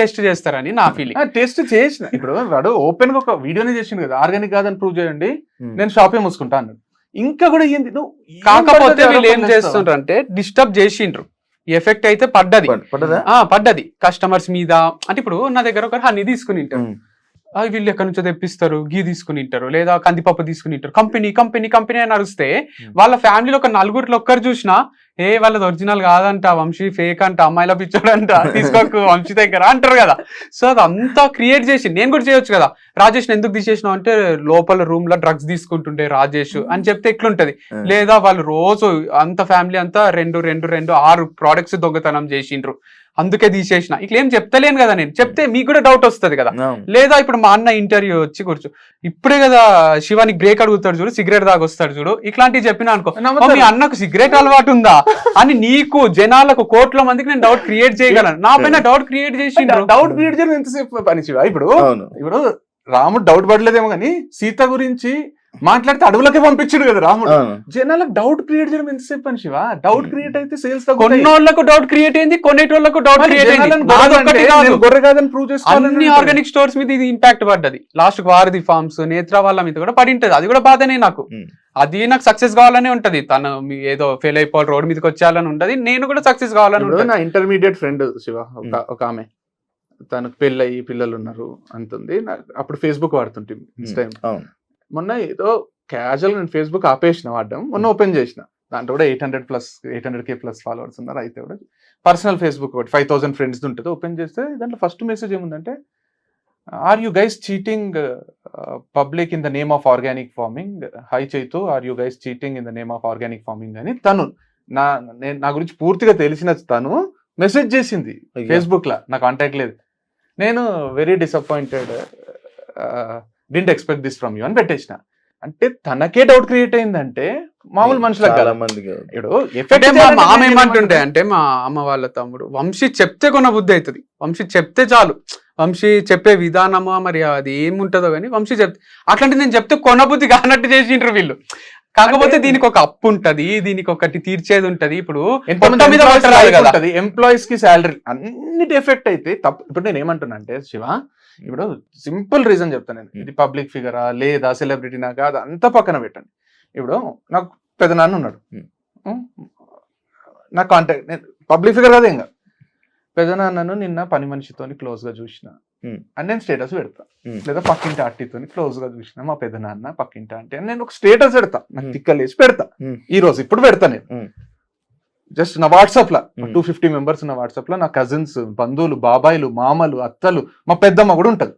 టెస్ట్ చేస్తారని నా ఫీలింగ్. టెస్ట్ చేసిన ఇప్పుడు వాడు ఓపెన్ గా ఒక వీడియోనే చేసిండు కదా, ఆర్గానిక్ కాదని ప్రూవ్ చేయండి, నేను షాపే మూసుకుంటా అన్నాడు. ఇంకా కూడా ఏంది నువ్వు, కాకపోతే వీళ్ళు ఏం చేస్తుండ్రు అంటే డిస్టర్బ్ చేసిండ్రు, ఎఫెక్ట్ అయితే పడ్డది కస్టమర్స్ మీద. అంటే ఇప్పుడు నా దగ్గర ఒక హనీ తీసుకుని ఉంటారు, వీళ్ళు ఎక్కడి నుంచో తెప్పిస్తారు, గీ తీసుకుని ఉంటారు, లేదా కందిపప్పు తీసుకుని ఉంటారు, కంపెనీ అని అరిస్తే వాళ్ళ ఫ్యామిలీలో ఒక 4 ఒక్కరు చూసినా వాళ్ళది ఒరిజినల్ కాదంట, వంశీ ఫేక్ అంట, అమ్మాయిల పిచ్చోడంట, తీసుకోకు వంశీ దగ్గర అంటారు కదా. సో అదంతా క్రియేట్ చేసి నేను కూడా చేయొచ్చు కదా. రాజేష్ ఎందుకు తీసేసినావు అంటే లోపల రూమ్ లో డ్రగ్స్ తీసుకుంటుండే రాజేష్ అని చెప్తే ఎట్లుంటది. లేదా వాళ్ళు రోజు అంత ఫ్యామిలీ అంతా 6 ప్రోడక్ట్స్ దొంగతనం చేసిండ్రు అందుకే తీసేసిన, ఇట్లా ఏం చెప్తలేను కదా. నేను చెప్తే మీకు కూడా డౌట్ వస్తుంది కదా. లేదా ఇప్పుడు మా అన్న ఇంటర్వ్యూ వచ్చి కూర్చో, ఇప్పుడే కదా శివానికి బ్రేక్ అడుగుతాడు చూడు, సిగరెట్ దాగొస్తాడు చూడు, ఇట్లాంటివి చెప్పినా అనుకో, మీ అన్నకు సిగరెట్ అలవాటు ఉందా అని నీకు జనాలకు కోట్ల మందికి నేను డౌట్ క్రియేట్ చేయగలను. నా పైన డౌట్ క్రియేట్ చేసి డౌట్ క్రియేట్ చేయడం ఎంతసేపు పని శివ? ఇప్పుడు రాముడు డౌట్ పడలేదేమో కానీ సీత గురించి మాట్లాడితే అడవులకే పంపించాడు కదా రాముడు. జనాలకు డౌట్ క్రియేట్ చేయడం ఎంతసేపు పని శివ? డౌట్ క్రియేట్ అయితే సేల్స్ కొన్నోళ్ళకు డౌట్ క్రియేట్ అయింది, కొనేటోళ్ళకు డౌట్ క్రియేట్ అయింది. గొర్రె కాదని ప్రూవ్ చేసుకోవాలి. అన్ని ఆర్గానిక్ స్టోర్స్ మీద ఇది ఇంపాక్ట్ పడ్డది. లాస్ట్ వారధి ఫార్మ్స్, నేత్ర వాళ్ళ మీద కూడా పడి ఉంటది. అది కూడా బాధనే నాకు. అది నాకు సక్సెస్ కావాలనే ఉంటది. తను ఏదో ఫెయిల్ అయిపోవాలి, రోడ్ మీదకి వచ్చేయాలని ఉంటది. నేను కూడా సక్సెస్ కావాలని ఉంటది. నా ఇంటర్మీడియట్ ఫ్రెండ్ శివ ఒక ఆమె, తనకు పెళ్ళయి పిల్లలు ఉన్నారు అంటుంది. అప్పుడు ఫేస్బుక్ వాడుతుంటే ఇన్స్టాగ్రామ్. మొన్న ఏదో క్యాజువల్ నేను ఫేస్బుక్ ఆపేసిన వాడడం, మొన్న ఓపెన్ చేసిన. దాంట్లో కూడా 800K ప్లస్ ఫాలోవర్స్ ఉన్నారు. అయితే కూడా పర్సనల్ ఫేస్బుక్ ఒకటి 5000 ఫ్రెండ్స్ ఉంటుంది. ఓపెన్ చేస్తే దాంట్లో ఫస్ట్ మెసేజ్ ఏముందంటే, are you guys cheating public in the name of organic farming? Hi Chaitu, are you guys cheating in the name of organic farming అని తను నా గురించి పూర్తిగా తెలిసిన తను మెసేజ్ చేసింది ఫేస్బుక్ లా. నా కాంటాక్ట్ లేదు. నేను very disappointed, didn't expect this from you అని పెట్టేసిన. అంటే తనకే డౌట్ క్రియేట్ అయిందంటే మామూలు మనుషులకు చాలా మందికి మా మామ ఏమంటుండే అంటే, మా అమ్మ వాళ్ళ తమ్ముడు, వంశీ చెప్తే కొన్న బుద్ధి అవుతుంది, వంశీ చెప్తే చాలు, వంశీ చెప్పే విధానమా మరి అది ఏముంటుందో కానీ వంశీ చెప్తే, అట్లాంటి నేను చెప్తే కొన్న బుద్ధి కానట్టు చేసిండ్రు వీళ్ళు. కాకపోతే దీనికి ఒక అప్పు ఉంటది, దీనికి ఒకటి తీర్చేది ఉంటది. ఇప్పుడు ఎంప్లాయీస్ కి శాలరీ అన్నిటి ఎఫెక్ట్ అయితే తప్పు. ఇప్పుడు నేను ఏమంటున్నా అంటే శివ, ఇప్పుడు సింపుల్ రీజన్ చెప్తాను నేను. ఇది పబ్లిక్ ఫిగరా లేదా సెలబ్రిటీనా కాదు అంతా పక్కన పెట్టండి. ఇప్పుడు నాకు పెదనాన్న ఉన్నాడు, నా కాంటాక్ట్, నేను పబ్లిక్ ఫిగర్ కాదు ఇంకా. పెదనాన్నను నిన్న పని మనిషితో క్లోజ్ గా చూసిన అని నేను స్టేటస్ పెడతా. లేదా పక్కింటి ఆంటీతో క్లోజ్ గా చూసిన మా పెదనాన్న పక్కింటి ఆంటీ అని నేను ఒక స్టేటస్ పెడతా. నాకు తిక్కలేసి పెడతా. ఈ రోజు ఇప్పుడు పెడతా నేను జస్ట్ నా వాట్సాప్ లో 250 మెంబర్స్ ఉన్న వాట్సాప్ లో నా కజిన్స్, బంధువులు, బాబాయిలు, మామలు, అత్తలు, మా పెద్దమ్మ కూడా ఉంటది.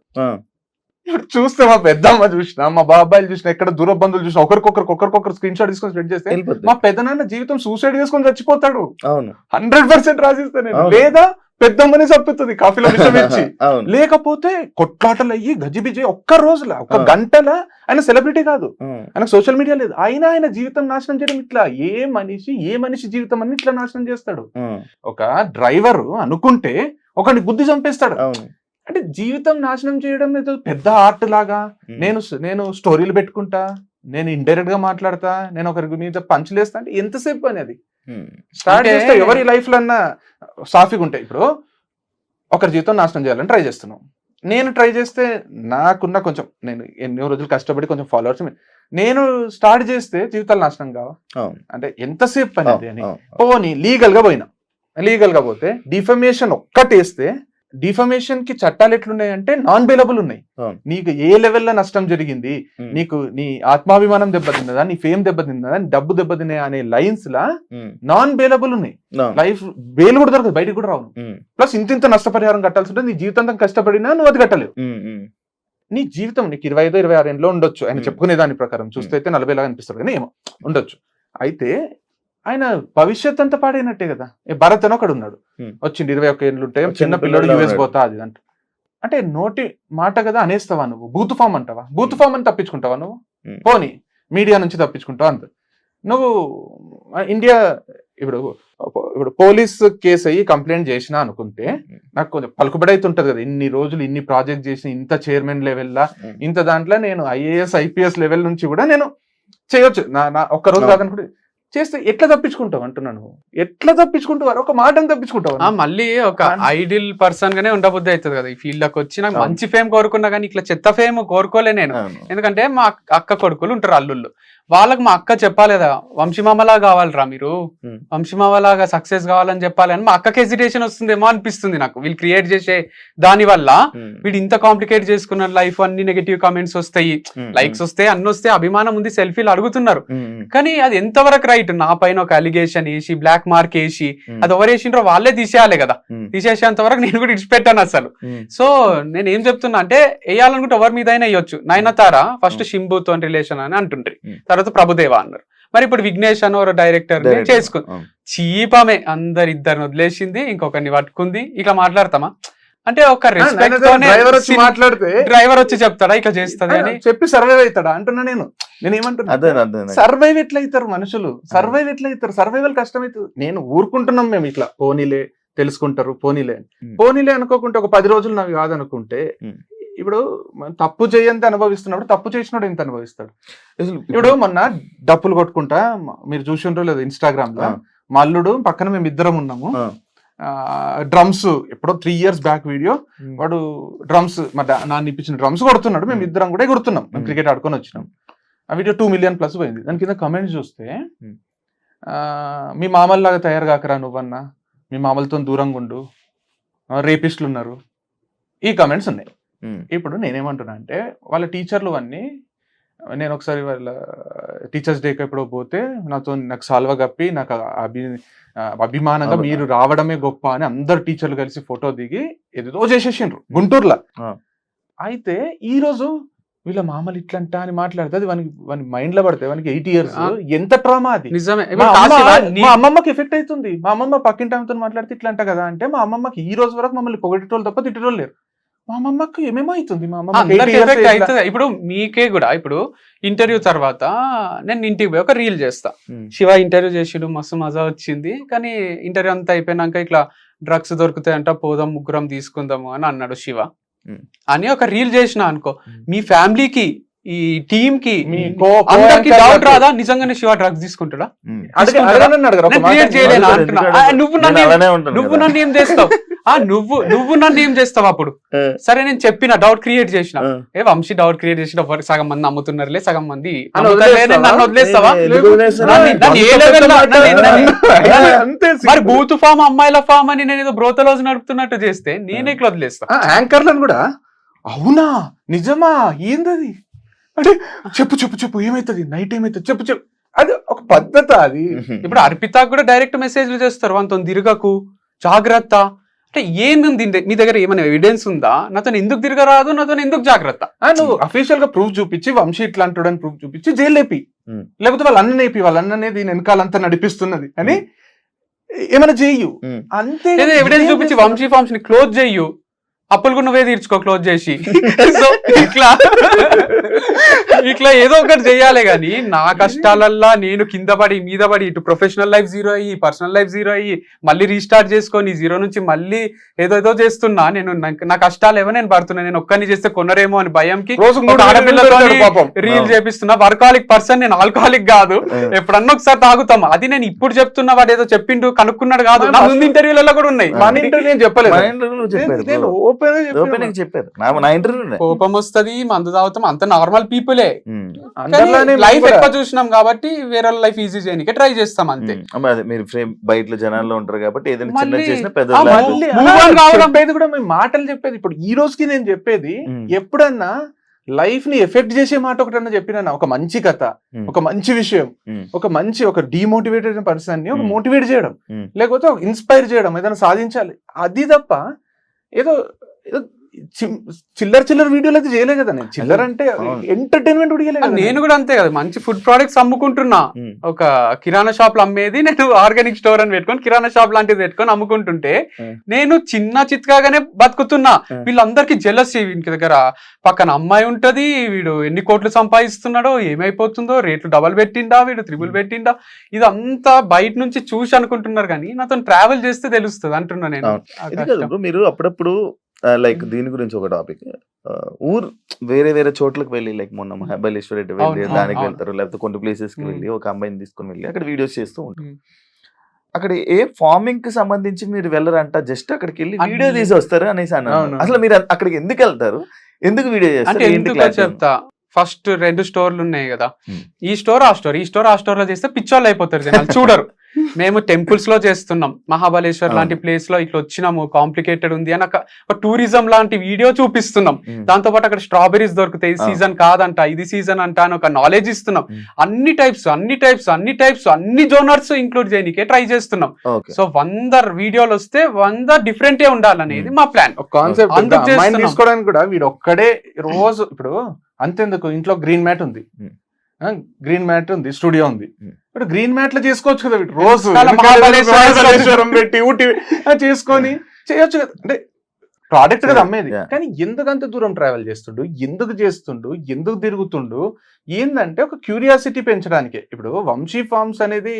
ఇప్పుడు చూస్తే మా పెద్దమ్మ చూసిన, మా బాబాయిలు చూసిన, ఎక్కడ దూర బంధువులు చూసిన, ఒకరికొకరు స్క్రీన్ షాట్ తీసుకొని స్ప్రెడ్ చేస్తే మా పెద్దనాన్న జీవితం సూసైడ్ చేసుకొని చచ్చిపోతాడు. 100% రాసిస్తా నేను. లేదా పెద్దమ్మనే చంపుతుంది కాఫీలో విషయం ఇచ్చి. లేకపోతే కొట్లాటలు అయ్యి గజిబిజి ఒక్క రోజుల, ఒక గంటల. ఆయన సెలబ్రిటీ కాదు, ఆయనకు సోషల్ మీడియా లేదు, ఆయన జీవితం నాశనం చేయడం ఇట్లా. ఏ మనిషి జీవితం అన్ని ఇట్లా నాశనం చేస్తాడు. ఒక డ్రైవర్ అనుకుంటే ఒకరిని గుద్ది చంపేస్తాడు. అంటే జీవితం నాశనం చేయడం ఏదో పెద్ద ఆర్ట్ లాగా. నేను స్టోరీలు పెట్టుకుంటా, నేను ఇండైరెక్ట్ గా మాట్లాడతా, నేను ఒకరి మీద పంచులేస్తా అంటే ఎంతసేపు అని అది స్టార్ట్ చేస్తే ఎవరి లైఫ్ లో అన్నా సాఫీగా ఉంటాయి. ఇప్పుడు ఒకరి జీవితం నాశనం చేయాలని ట్రై చేస్తున్నాం. నేను ట్రై చేస్తే నాకున్న కొంచెం, నేను ఎన్నో రోజులు కష్టపడి కొంచెం ఫాలోవర్స్ నేను స్టార్ట్ చేస్తే జీవితాలు నాశనం కావా? అంటే ఎంతసేపు పని అది అని. పోనీ లీగల్ గా పోతే డిఫమేషన్ ఒక్కటేస్తే, డిఫమేషన్ కి చట్టాలు ఎట్లున్నాయంటే నాన్ బెయిలబుల్ ఉన్నాయి. నీకు ఏ లెవెల్లో నష్టం జరిగింది, నీకు నీ ఆత్మాభిమానం దెబ్బతిన్నదా, నీ ఫేమ్ దెబ్బతిన్నదా, నీ డబ్బు దెబ్బతిన్నా అనే లైన్స్ లా నాన్ బెయిలబుల్ ఉన్నాయి. లైఫ్ బెయిల్ కూడా దొరకదు, బయటకు కూడా రావు. ప్లస్ ఇంత నష్టపరిహారం కట్టాల్సి ఉంటుంది. నీ జీవితాంతం కష్టపడినా నువ్వు అది కట్టలేవు. నీ జీవితం నీకు 25-26 ఏళ్ళలో ఉండొచ్చు. ఆయన చెప్పుకునే దాని ప్రకారం చూస్తే అయితే 40 లాగా అనిపిస్తుంది కానీ ఏమో ఉండొచ్చు. అయితే ఆయన భవిష్యత్ అంతా పాడైనట్టే కదా. భరత్ అని ఒకడు ఉన్నాడు, వచ్చింది 21 ఏళ్ళు ఉంటాయి, చిన్న పిల్లడు యూఎస్ పోతా అది అంటే నోటి మాట కదా అనేస్తావా నువ్వు? బూత్ ఫామ్ అంటావా? బూత్ ఫామ్ అని తప్పించుకుంటావా నువ్వు? పోనీ మీడియా నుంచి తప్పించుకుంటావా అంత? నువ్వు ఇండియా ఇప్పుడు పోలీస్ కేసు అయ్యి కంప్లైంట్ చేసినా అనుకుంటే నాకు కొంచెం పలుకుబడి అయితే ఉంటది కదా. ఇన్ని రోజులు ఇన్ని ప్రాజెక్ట్ చేసిన, ఇంత చైర్మన్ లెవెల్లా, ఇంత దాంట్లో నేను IAS IPS లెవెల్ నుంచి కూడా నేను చేయొచ్చు. నా ఒక్క రోజు కాదనుకుంటే చేస్తే ఎట్లా తప్పించుకుంటావు అంటున్నాను. ఎట్లా తప్పించుకుంటావు? ఒక మాటను తప్పించుకుంటావు. మళ్ళీ ఒక ఐడియల్ పర్సన్ గానే ఉండబుద్ధి అవుతుంది కదా. ఈ ఫీల్డ్ లోకి వచ్చి నాకు మంచి ఫేమ్ కోరుకున్నా కానీ ఇట్లా చెత్త ఫేమ్ కోరుకోలే నేను. ఎందుకంటే మా అక్క కొడుకులు ఉంటారు, అల్లుళ్ళు, వాళ్ళకి మా అక్క చెప్పాలేదా వంశీమామలా కావాలరా మీరు, Hmm. వంశీమామలాగా సక్సెస్ కావాలని చెప్పాలి అని మా అక్కకి హెసిటేషన్ వస్తుందేమో అనిపిస్తుంది నాకు. వీళ్ళు క్రియేట్ చేసే దాని వల్ల వీడు ఇంత కాంప్లికేట్ చేసుకున్న లైఫ్, అన్ని నెగటివ్ కామెంట్స్ వస్తాయి, లైక్స్ వస్తాయి, అన్ని వస్తాయి, అభిమానం ఉంది, సెల్ఫీలు అడుగుతున్నారు. కానీ అది ఎంతవరకు రైట్? నా పైన ఒక అలిగేషన్ వేసి బ్లాక్ మార్క్ వేసి అది ఎవరు వేసిండ్రో వాళ్ళే తీసేయాలి కదా. తీసేసేంత వరకు నేను కూడా ఇడిచిపెట్టాను అసలు. సో నేను ఏం చెప్తున్నా అంటే వేయాలనుకుంటే ఎవరి మీద అయినా వేయొచ్చు. నయనతార ఫస్ట్ శింభుతో రిలేషన్ అని అంటుండ్రి, తర్వాత ప్రభుదేవా అన్నారు. మరి ఇప్పుడు విఘ్నేష్ అని ఒక డైరెక్టర్ చేసుకుంది, చీపమే అందరిద్దరిని వదిలేసింది, ఇంకొకరిని పట్టుకుంది. ఇట్లా మాట్లాడతామా అంటే ఒక రెస్పెక్ట్ తోనే మాట్లాడితే డ్రైవర్ వచ్చి చెప్తాడా ఇట్లా చేస్తుంది అని చెప్పి సర్వైవ్ అవుతాడా అంటున్నా నేను ఏమంటున్నా. సర్వైవ్ ఎట్లా అవుతారు మనుషులు? సర్వైవ్ ఎట్లా అవుతారు? సర్వైవల్ కష్టమవుతుంది. నేను ఊరుకుంటున్నాం మేము ఇట్లా పోనీలే తెలుసుకుంటారు, పోనీలే అనుకోకుంటే ఒక 10 రోజులు నాకు కాదనుకుంటే, ఇప్పుడు తప్పు చేయంత అనుభవిస్తున్నప్పుడు తప్పు చేసినాడు ఎంత అనుభవిస్తాడు? ఇప్పుడు మొన్న డప్పులు కొట్టుకుంటా మీరు చూసిండ్రో లేదు ఇన్స్టాగ్రామ్ లో, మా అల్లుడు పక్కన మేము ఇద్దరం ఉన్నాము, డ్రమ్స్ ఎప్పుడో 3 years బ్యాక్ వీడియో, వాడు డ్రమ్స్ నాన్న ఇప్పించిన డ్రమ్స్ కొడుతున్నాడు, మేము ఇద్దరం కూడా ఎగురుతున్నాం, మేము క్రికెట్ ఆడుకొని వచ్చినాం. ఆ వీడియో 2 million+ పోయింది. దాని కింద కమెంట్స్ చూస్తే మీ మామల్లాగా తయారు కాకరా నువ్వన్నా, మీ మామలతో దూరంగా ఉండు, రేపిస్టులు ఉన్నారు, ఈ కమెంట్స్ ఉన్నాయి. ఇప్పుడు నేనేమంటున్నా అంటే వాళ్ళ టీచర్లు అన్నీ, నేను ఒకసారి వాళ్ళ టీచర్స్ డేకి ఎప్పుడో పోతే నాకు సాల్వ కప్పి నాకు అభిమానంగా మీరు రావడమే గొప్ప అని అందరు టీచర్లు కలిసి ఫోటో దిగి ఏదో చేసేసిండ్రు గుంటూరులో. అయితే ఈ రోజు వీళ్ళ మామలు ఇట్లంటా అని మాట్లాడితే అది వాని మైండ్ లో పడితే వానికి 8 years ఎంత ట్రామా అది. నిజమే. మా అమ్మమ్మకి ఎఫెక్ట్ అవుతుంది. మా అమ్మమ్మ పక్కింటి ఆమెతో మాట్లాడితే ఇట్లంట కదా అంటే, మా అమ్మమ్మకి ఈ రోజు వరకు మమ్మల్ని పొగటోళ్ళు తప్ప తిట్టేటోళ్ళు లేరు. మా అమ్మమ్మకి ఏమేమో అవుతుంది. మా అమ్మమ్మ ఇప్పుడు మీకే కూడా ఇప్పుడు ఇంటర్వ్యూ తర్వాత నేను ఇంటికి పోయి ఒక రీల్ చేస్తా, శివ ఇంటర్వ్యూ చేసిడు మస్తు మజా వచ్చింది, కానీ ఇంటర్వ్యూ అంతా అయిపోయినాక ఇట్లా డ్రగ్స్ దొరుకుతాయంట, పోదాం ముగ్గురం తీసుకుందాము అని అన్నాడు శివ అని ఒక రీల్ చేసిన అనుకో, మీ ఫ్యామిలీకి ఈ టీమ్ కి అందరికి డౌట్ రాదా నిజంగానే శివ డ్రగ్స్ తీసుకుంటాడా? నువ్వు నన్ను ఏం చేస్తావు? నువ్వు నన్ను ఏం చేస్తావు? అప్పుడు సరే నేను చెప్పిన డౌట్ క్రియేట్ చేసిన, ఏ వంశీ డౌట్ క్రియేట్ చేసిన, సగం మంది నమ్ముతున్నారులే, సగం మంది నన్ను వదిలేస్తావా? మరి బూత్ ఫామ్ అమ్మాయిల ఫామ్ అని నేను ఏదో బ్రోతలోజు నడుపుతున్నట్టు చేస్తే నేను ఎట్లా వదిలేస్తా? యాంకర్లను కూడా అవునా నిజమా ఏందది అంటే చెప్పు ఏమైతుంది, నైట్ ఏమైతుంది చెప్పు. అది ఒక పద్ధతి. అది ఇప్పుడు అర్పిత కూడా డైరెక్ట్ మెసేజ్లు చేస్తారు, వాళ్ళతో తిరగకు జాగ్రత్త అంటే. ఏముంది మీ దగ్గర? ఏమైనా ఎవిడెన్స్ ఉందా? నాతో ఎందుకు తిరగరాదు, నాతో ఎందుకు జాగ్రత్త? నువ్వు అఫీషియల్ గా ప్రూఫ్ చూపించి వంశీ ఇట్లా అంటాడని ప్రూఫ్ చూపించి జైలు లేపి, లేకపోతే వాళ్ళ అన్న నేపి, వాళ్ళ అన్ననే దీని వెనకాలంతా నడిపిస్తున్నది అని ఏమైనా చెయ్యు. అంతే. ఎవిడెన్స్ చూపించి వంశీ ఫార్మ్స్ ని క్లోజ్ చెయ్యు, అప్పులు కూడా నువ్వే తీర్చుకో క్లోజ్ చేసి. సో ఇట్లా ఏదో ఒకటి చెయ్యాలి. కానీ నా కష్టాలల్లా నేను కింద పడి మీద పడి ఇటు ప్రొఫెషనల్ లైఫ్ జీరో అయ్యి, పర్సనల్ లైఫ్ జీరో అయ్యి, మళ్ళీ రీస్టార్ట్ చేసుకొని జీరో నుంచి మళ్ళీ ఏదో చేస్తున్నా. నేను నా కష్టాలు ఏమో నేను పడుతున్నా. నేను ఒక్కరిని చేస్తే కొనరేమో అని భయంకి ఆడపిల్లతో రీల్ చేపిస్తున్నా. వర్కాలిక్ పర్సన్ నేను, ఆల్కహాలిక్ కాదు. ఎప్పుడన్నా ఒకసారి తాగుతాం. అది నేను ఇప్పుడు చెప్తున్నా, వాడు ఏదో చెప్పిండు కనుక్కున్నాడు కాదు. నా ముందు ఇంటర్వ్యూలలో కూడా ఉన్నాయి. మన ఇంటర్వ్యూ నేను చెప్పలేదు, కోపం వస్తుంది, మందు తాగుతాం, అంత నార్మల్ పీపులే. లైఫ్ ఎక్కువ చూసినాం కాబట్టి వేరే లైఫ్ ఈజీ చేయడానికి ట్రై చేస్తాం అంతే. మీరు బయట జనాల్లో ఉంటారు కాబట్టి ఏదైనా కూడా మేము మాటలు చెప్పేది. ఇప్పుడు ఈ రోజుకి నేను చెప్పేది, ఎప్పుడన్నా లైఫ్ ని ఎఫెక్ట్ చేసే మాట ఒకటన్నా చెప్పినా, ఒక మంచి కథ, ఒక మంచి విషయం, ఒక డిమోటివేటెడ్ పర్సన్ ని ఒక మోటివేట్ చేయడం, లేకపోతే ఒక ఇన్స్పైర్ చేయడం, ఏదైనా సాధించాలి, అది తప్ప ఏదో చిల్లర వీడియోలు అయితే చేయలేదు కదా. నేను చిల్లర అంటే ఎంటర్టైన్మెంట్ కూడా నేను కూడా అంతే కదా. మంచి ఫుడ్ ప్రొడక్ట్స్ అమ్ముకుంటున్నా. ఒక కిరాణా షాప్ లో అమ్మేది నేను ఆర్గానిక్ స్టోర్ అని పెట్టుకొని కిరాణా షాప్ లాంటిది పెట్టుకొని అమ్ముకుంటుంటే నేను చిన్న చిత్కాగానే బతుకుతున్నా. వీళ్ళందరికీ జెలసీ. వీనికి దగ్గర పక్కన అమ్మాయి ఉంటది, వీడు ఎన్ని కోట్లు సంపాదిస్తున్నాడో, ఏమైపోతుందో, రేట్లు డబల్ పెట్టిండా, వీడు 3 పెట్టిండా, ఇదంతా బయట నుంచి చూసి అనుకుంటున్నారు. కానీ నాతో ట్రావెల్ చేస్తే తెలుస్తుంది అంటున్నా నేను. మీరు అప్పుడప్పుడు లైక్ దీని గురించి ఒక టాపిక్, ఊరు వేరే చోట్లకు వెళ్ళి, లైక్ మొన్న మహాబలేశ్వర్ వెళ్ళి దానికి వెళ్తారు, లేకపోతే కొన్ని ప్లేసెస్ కి వెళ్ళి ఒక అమ్మాయిని తీసుకుని వెళ్ళి అక్కడ వీడియోస్ చేస్తూ ఉంటారు. అక్కడ ఏ ఫార్మింగ్ కి సంబంధించి మీరు వెళ్ళరంట, జస్ట్ అక్కడికి వెళ్ళి వీడియో తీసి వస్తారు అనేసి అన్నారు. అసలు మీరు అక్కడికి ఎందుకు వెళ్తారు, ఎందుకు వీడియో చేస్తారు? చెప్తా. ఫస్ట్ 2 స్టోర్లు ఉన్నాయి కదా, Hmm. ఈ స్టోర్ ఆ స్టోర్ లో చేస్తే పిచ్చోళ్ళు అయిపోతారు జనాలు చూడరు. మేము టెంపుల్స్ లో చేస్తున్నాం, మహాబలేశ్వర్ లాంటి ప్లేస్ లో ఇట్లా వచ్చినాము, కాంప్లికేటెడ్ ఉంది అని ఒక టూరిజం లాంటి వీడియో చూపిస్తున్నాం. దాంతో పాటు అక్కడ స్ట్రాబెరీస్ దొరుకుతాయి, సీజన్ కాదంట, ఇది సీజన్ అంట అని ఒక నాలెడ్జ్ ఇస్తున్నాం. అన్ని టైప్స్ అన్ని జోనర్స్ ఇంక్లూడ్ చేయడానికే ట్రై చేస్తున్నాం. ఓకే. సో 100 వీడియోలు వస్తే 100 డిఫరెంట్ ఉండాలనేది మా ప్లాన్. ఒక కాన్సెప్ట్ అందుకు అమ్మాయిని చేస్తున్నాం. తీసుకోవడానికి కూడా వీడు ఒక్కడే రోజు ఇప్పుడు అంతెందుకు, ఇంట్లో గ్రీన్ మ్యాట్ ఉంది, గ్రీన్ మ్యాట్ ఉంది, స్టూడియో ఉంది, ఇప్పుడు గ్రీన్ మ్యాట్ లో చేసుకోవచ్చు కదా వీడు రోజు చాలా మహాబలేశ్వరం పెట్టి ఊటి చేసుకొని చేయొచ్చు కదా. అంటే ప్రోడక్ట్ కదా అమ్మేది, Yeah. కానీ ఎందుకంత దూరం ట్రావెల్ చేస్తుండు, ఎందుకు చేస్తుండు, ఎందుకు తిరుగుతుండు, ఏందంటే ఒక క్యూరియాసిటీ పెంచడానికే. ఇప్పుడు వంశీ ఫార్మ్స్ అనేది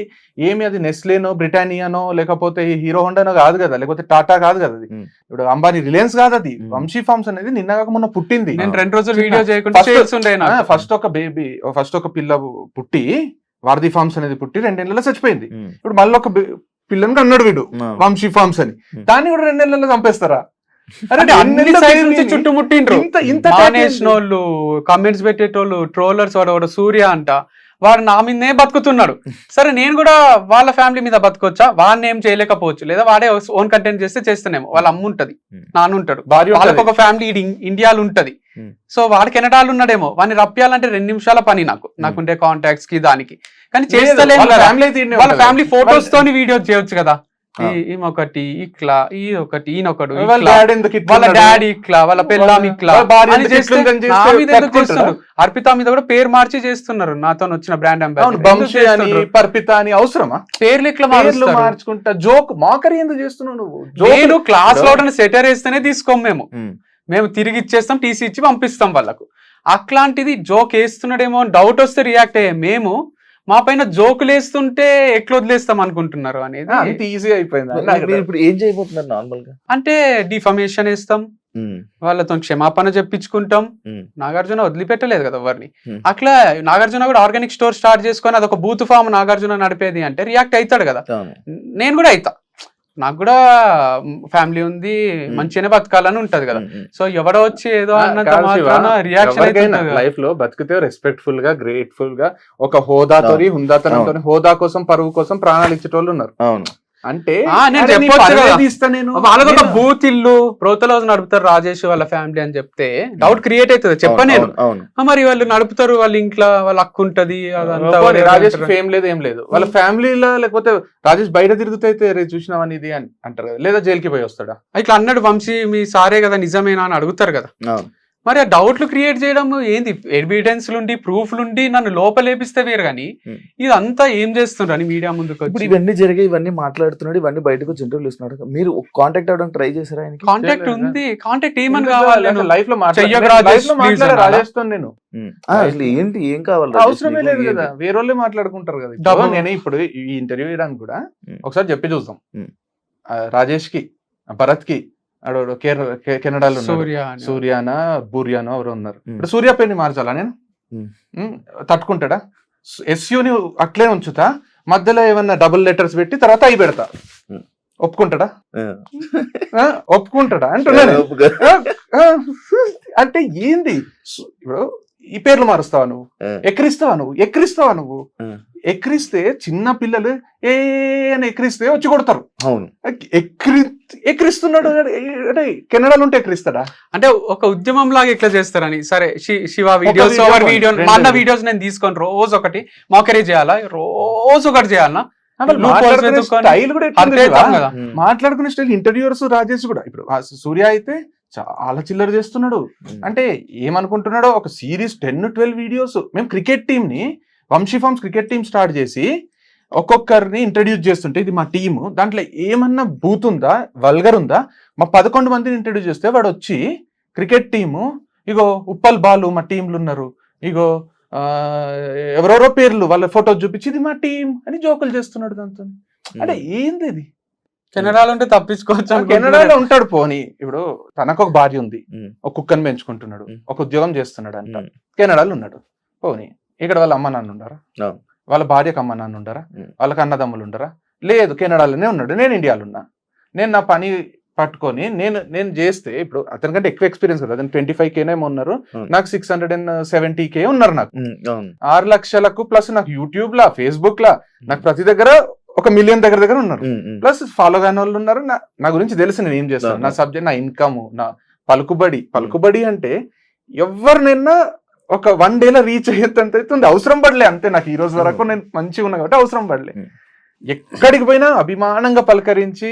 ఏమి అది నెస్లేనో బ్రిటానియానో లేకపోతే హీరో హోండానో కాదు కదా, లేకపోతే టాటా కాదు కదా, అది ఇప్పుడు అంబానీ రిలయన్స్ కాదు, అది వంశీ ఫార్మ్స్ అనేది నిన్న కాక మొన్న పుట్టింది. నేను 2 రోజులు వీడియో చేయకుండా సేల్స్ ఉండే నాకు. ఫస్ట్ ఒక పిల్ల పుట్టి వారధి ఫార్మ్స్ అనేది పుట్టి 2 నెలల్లో చచ్చిపోయింది. ఇప్పుడు మళ్ళీ ఒక పిల్లని అన్నాడు వీడు వంశీ ఫార్మ్స్ అని, దాన్ని కూడా 2 నెలల్లో చంపేస్తారా? అంటే అన్ని సైడ్ నుంచి చుట్టుముట్టిండ్రు, ఇంత మానేసినోళ్ళు, కామెంట్స్ పెట్టేటోళ్ళు, ట్రోలర్స్, వాడు సూర్య అంట, వాడు నా మీదనే బతుకుతున్నాడు. సరే నేను కూడా వాళ్ళ ఫ్యామిలీ మీద బతకొచ్చా, వాడిని ఏం చేయలేకపోవచ్చు, లేదా వాడే ఓన్ కంటెంట్ చేస్తేనేమో, వాళ్ళ అమ్మ ఉంటది, నాన్న ఉంటాడు, వాళ్ళకి ఒక ఫ్యామిలీ ఇండియాలో ఉంటది. సో వాడు కెనడాలో ఉన్నాడేమో, వాడిని రప్పియాలంటే 2 నిమిషాల పని నాకుండే కాంటాక్ట్స్ కి దానికి, కానీ చేస్తలేము. వాళ్ళ ఫ్యామిలీ ఫోటోస్ తోని వీడియో చేయొచ్చు కదా. ఈమె ఇట్లా, ఈయనొకడు, వాళ్ళ డాడీ ఇట్లా, వాళ్ళ పిల్లం ఇట్లా అని చేస్తున్నారు. అర్పిత మీద కూడా పేరు మార్చి చేస్తున్నారు, నాతో వచ్చిన బ్రాండ్ అంబాసిడర్ అవసరమా? పేర్లు ఇట్లా మార్చుకుంటా జోక్ మాకరీ ఎందుకు చేస్తున్నావు నువ్వు? నేను క్లాస్ లో సెటర్ వేస్తేనే తీసుకోం, మేము తిరిగి ఇచ్చేస్తాం, టీసీ ఇచ్చి పంపిస్తాం వాళ్ళకు. అట్లాంటిది జోక్ వేస్తున్నాడేమో అని డౌట్ వస్తే రియాక్ట్ అయ్యే మేము, మా పైన జోకులు వేస్తుంటే ఎట్లా వదిలేస్తాం అనుకుంటున్నారు అనేది అంత ఈజీ అయిపోయింది. ఇప్పుడు ఏం చేయబోతున్నారు నార్మల్ గా? అంటే డిఫమేషన్ వేస్తాం, వాళ్ళతో క్షమాపణ చెప్పించుకుంటాం. నాగార్జున వదిలిపెట్టలేదు కదా ఎవరిని. అట్లా నాగార్జున కూడా ఆర్గానిక్ స్టోర్ స్టార్ట్ చేసుకొని అదొక బూత్ ఫామ్ నాగార్జున నడిపేది అంటే రియాక్ట్ అవుతాడు కదా, నేను కూడా అవుతా. నాకు కూడా ఫ్యామిలీ ఉంది, మంచిగానే బతకాలని ఉంటది కదా. సో ఎవడో వచ్చి ఏదో అన్నంత మాత్రాన రియాక్షన్ లైఫ్ లో బతికితే రెస్పెక్ట్ఫుల్ గా, గ్రేట్ఫుల్ గా, ఒక హోదాతోని, హుందాతనంతో, హోదా కోసం, పరువు కోసం ప్రాణాలు ఇచ్చేటోళ్ళు ఉన్నారు. అంటే నేను వాళ్ళకి ఒక బూత్ ఇల్లు బ్రోతలో నడుపుతారు రాజేష్ వాళ్ళ ఫ్యామిలీ అని చెప్తే డౌట్ క్రియేట్ అవుతుంది. చెప్పనేను మరి వాళ్ళు నడుపుతారు, వాళ్ళ ఇంట్లో వాళ్ళ అక్కు ఉంటది, రాజేష్ ఫేమ్ లేదు, ఏం లేదు వాళ్ళ ఫ్యామిలీలో. లేకపోతే రాజేష్ బయట తిరుగుతైతే చూసినావని ఇది అని అంటారు కదా, లేదా జైలుకి పోయి వస్తాడా? ఇట్లా అన్నాడు వంశీ, మీ సారే కదా నిజమేనా అని అడుగుతారు కదా. మరి ఆ డౌట్లు క్రియేట్ చేయడం ఏంది? ఎవిడెన్స్ నుండి, ప్రూఫ్ నుండి నన్ను లోపలేపిస్తే వేరు, కానీ ఇదంతా ఏం చేస్తుండ్రు అని మీడియా ముందుకు ఇప్పుడు ఇవన్నీ జరిగాయి, ఇవన్నీ మాట్లాడుతున్నాడు, ఇవన్నీ బయటకు వచ్చి ఇంటర్వ్యూలు ఇస్తున్నాడు. మీరు కాంటాక్ట్ అవ్వడానికి ట్రై చేశారా? ఆయనకి కాంటాక్ట్ ఉంది, కాంటాక్ట్ ఏమని కావాలి? లైఫ్ లో రాజేస్తాను నేను అసలు ఏంటి, ఏం కావాలి? అవసరమే లేదు కదా, వేరే వాళ్ళే మాట్లాడుకుంటారు కదా. నేను ఇప్పుడు ఈ ఇంటర్వ్యూ ఇవ్వడానికి కూడా ఒకసారి చెప్పి చూద్దాం. రాజేష్ కి, భరత్ కి, కెనడాలో సూర్యానా బూర్యానో ఎవరు ఉన్నారు. ఇప్పుడు సూర్య పేరుని మార్చాలా నేను? తట్టుకుంటాడా? ఎస్యూని అట్లే ఉంచుతా, మధ్యలో ఏమన్నా డబుల్ లెటర్స్ పెట్టి తర్వాత అయి పెడతా, ఒప్పుకుంటాడా? ఒప్పుకుంటాడా అంటున్నాను. అంటే ఏంది ఇప్పుడు ఈ పేర్లు మారుస్తావా నువ్వు? ఎక్కిరిస్తావా నువ్వు? ఎక్కిరిస్తే చిన్న పిల్లలు ఏ అని ఎక్కిరిస్తే వచ్చి కొడతారు. అవును, ఎక్కిరిస్తున్నాడు అంటే కెనడాలో ఉంటే ఎక్కిరిస్తాడా? అంటే ఒక ఉద్యమం లాగా ఎట్లా చేస్తారని. సరే శివ వీడియోస్, మా అన్న వీడియోస్ నేను తీసుకొని రోజు ఒకటి మోకరీ చేయాలా, రోజు ఒకటి చేయాలన్నా? మాట్లాడుకునే స్టైల్ ఇంటర్వ్యూవర్స్ రాజేష్ కూడా. ఇప్పుడు సూర్య అయితే చాలా చిల్లర చేస్తున్నాడు. అంటే ఏమనుకుంటున్నాడో, ఒక సిరీస్ 10-12 వీడియోస్. మేము క్రికెట్ టీమ్ ని, Vamshi farms cricket team start చేసి ఒక్కొక్కరిని ఇంట్రడ్యూస్ చేస్తుంటే, ఇది మా టీము, దాంట్లో ఏమన్నా బూత్ ఉందా, వల్గర్ ఉందా, మా 11 మందిని ఇంట్రడ్యూస్ చేస్తే వాడు వచ్చి క్రికెట్ టీము, ఇగో ఉప్పల్ బాలు మా టీంలు ఉన్నారు, ఇగో ఎవరెవరో పేర్లు వాళ్ళ ఫోటో చూపించి ఇది మా టీం అని జోకులు చేస్తున్నాడు దాంతో. అంటే ఏంది ఇది? కెనడాలో ఉంటే తప్పించుకోవచ్చు. కెనడాలో ఉంటాడు పోనీ, ఇప్పుడు తనకు ఒక భార్య ఉంది, ఒక కుక్కని పెంచుకుంటున్నాడు, ఒక ఉద్యోగం చేస్తున్నాడు అంట, కెనడాలో ఉన్నాడు పోనీ. ఇక్కడ వాళ్ళ అమ్మ నాన్న ఉండరా? వాళ్ళ భార్యకు అమ్మ నాన్న ఉండరా? వాళ్ళకి అన్నదమ్ములు ఉండరా? లేదు, కెనడాలోనే ఉన్నాడు, నేను ఇండియాలో ఉన్నా, నేను నా పట్టుకొని నేను చేస్తే ఇప్పుడు అతనికంటే ఎక్కువ ఎక్స్పీరియన్స్ కదా, అతను 25K ఉన్నారు, నాకు 670K ఉన్నారు. నాకు 6 లక్షలకు ప్లస్ నాకు యూట్యూబ్ లా, ఫేస్బుక్ లా, నాకు ప్రతి దగ్గర 1 మిలియన్ దగ్గర ఉన్నారు. ప్లస్ ఫాలో కాని వాళ్ళు ఉన్నారు. నా గురించి తెలిసి నేను ఏం చేస్తాను, నా సబ్జెక్ట్, నా ఇన్కమ్, నా పలుకుబడి అంటే ఎవరినైనా ఒక 1 డేలో రీచ్ అయ్యేంత అవుతుంది. అవసరం పడలే అంతే. నాకు ఈ రోజు వరకు నేను మంచిగా ఉన్నా కాబట్టి అవసరం పడలే. ఎక్కడికి పోయినా అభిమానంగా పలకరించి,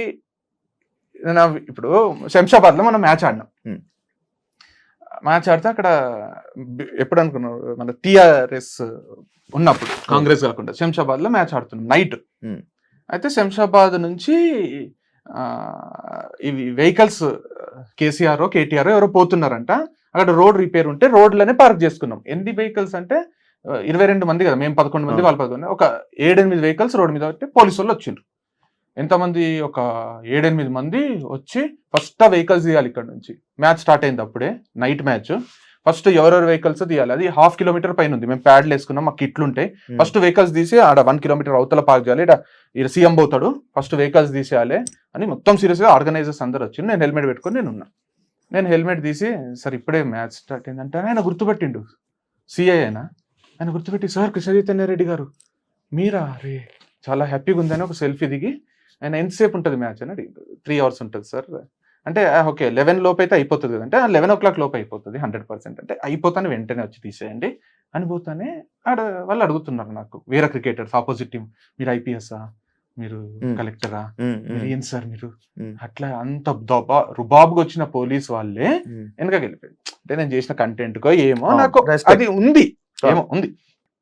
ఇప్పుడు శంషాబాద్ లో మనం మ్యాచ్ ఆడినాం. మ్యాచ్ ఆడితే అక్కడ ఎప్పుడు అనుకున్నాం, మన టిఆర్ఎస్ ఉన్నప్పుడు, కాంగ్రెస్ కాకుండా శంషాబాద్ లో మ్యాచ్ ఆడుతున్నాం నైట్. అయితే శంషాబాద్ నుంచి ఇవి వెహికల్స్ కేసీఆర్ కేటీఆర్ ఎవరో పోతున్నారంట. అక్కడ రోడ్ రిపేర్ ఉంటే రోడ్లనే పార్క్ చేసుకున్నాం. ఎన్ని వెహికల్స్ అంటే 22 మంది కదా, మేము 11 మంది, వాళ్ళు 11, ఒక 7-8 వెహికల్స్ రోడ్ మీద పెట్టి పోలీసు వాళ్ళు వచ్చిండ్రు. ఎంతమంది, ఒక 7-8 మంది వచ్చి ఫస్ట్ ఆ వెహికల్స్ తీయాలి. ఇక్కడ నుంచి మ్యాచ్ స్టార్ట్ అయింది అప్పుడే, నైట్ మ్యాచ్. ఫస్ట్ ఎవరెవరు వెహికల్స్ తీయాలి, అది 1/2 కిలోమీటర్ పైన ఉంది. మేము ప్యాడ్లు వేసుకున్నాం, మాకు కిట్లు ఉంటాయి. ఫస్ట్ వెహికల్స్ తీసి ఆడ 1 కిలోమీటర్ అవతల పార్క్ చేయాలి. ఇక్కడ సీఎం పోతాడు, ఫస్ట్ వెహికల్స్ తీసేయాలి అని మొత్తం సీరియస్ గా ఆర్గనైజర్స్ అందరు వచ్చి, నేను హెల్మెట్ పెట్టుకొని నేను హెల్మెట్ తీసి, సార్ ఇప్పుడే మ్యాచ్ స్టార్ట్ అయిందంటే ఆయన గుర్తుపెట్టిండు, సిఐ ఆయన గుర్తుపెట్టి, సార్ కృష్ణ చైతన్య రెడ్డి గారు మీరా, అరే చాలా హ్యాపీగా ఉందని ఒక సెల్ఫీ దిగి, ఆయన ఎంతసేపు ఉంటుంది మ్యాచ్ అని అడిగి, 3 hours ఉంటుంది సార్ అంటే, ఓకే 11 లోపు అయితే అయిపోతుంది కదంటే, 11 o'clock లోపు అయిపోతుంది 100%, అంటే అయిపోతాను వెంటనే వచ్చి తీసేయండి అని పోతానే వాళ్ళు అడుగుతున్నారు నాకు, వేరే క్రికెటర్స్ ఆపోజిట్ టీం, మీరు ఐపీఎస్ఆ, మీరు కలెక్టరా, మీరు ఏం సార్ మీరు, అట్లా అంత రుబాబుగా వచ్చిన పోలీస్ వాళ్ళే వెనకకి వెళ్ళిపోయారు. అంటే నేను చేసిన కంటెంట్ కో ఏమో నాకు అది ఉంది, ఏమో ఉంది.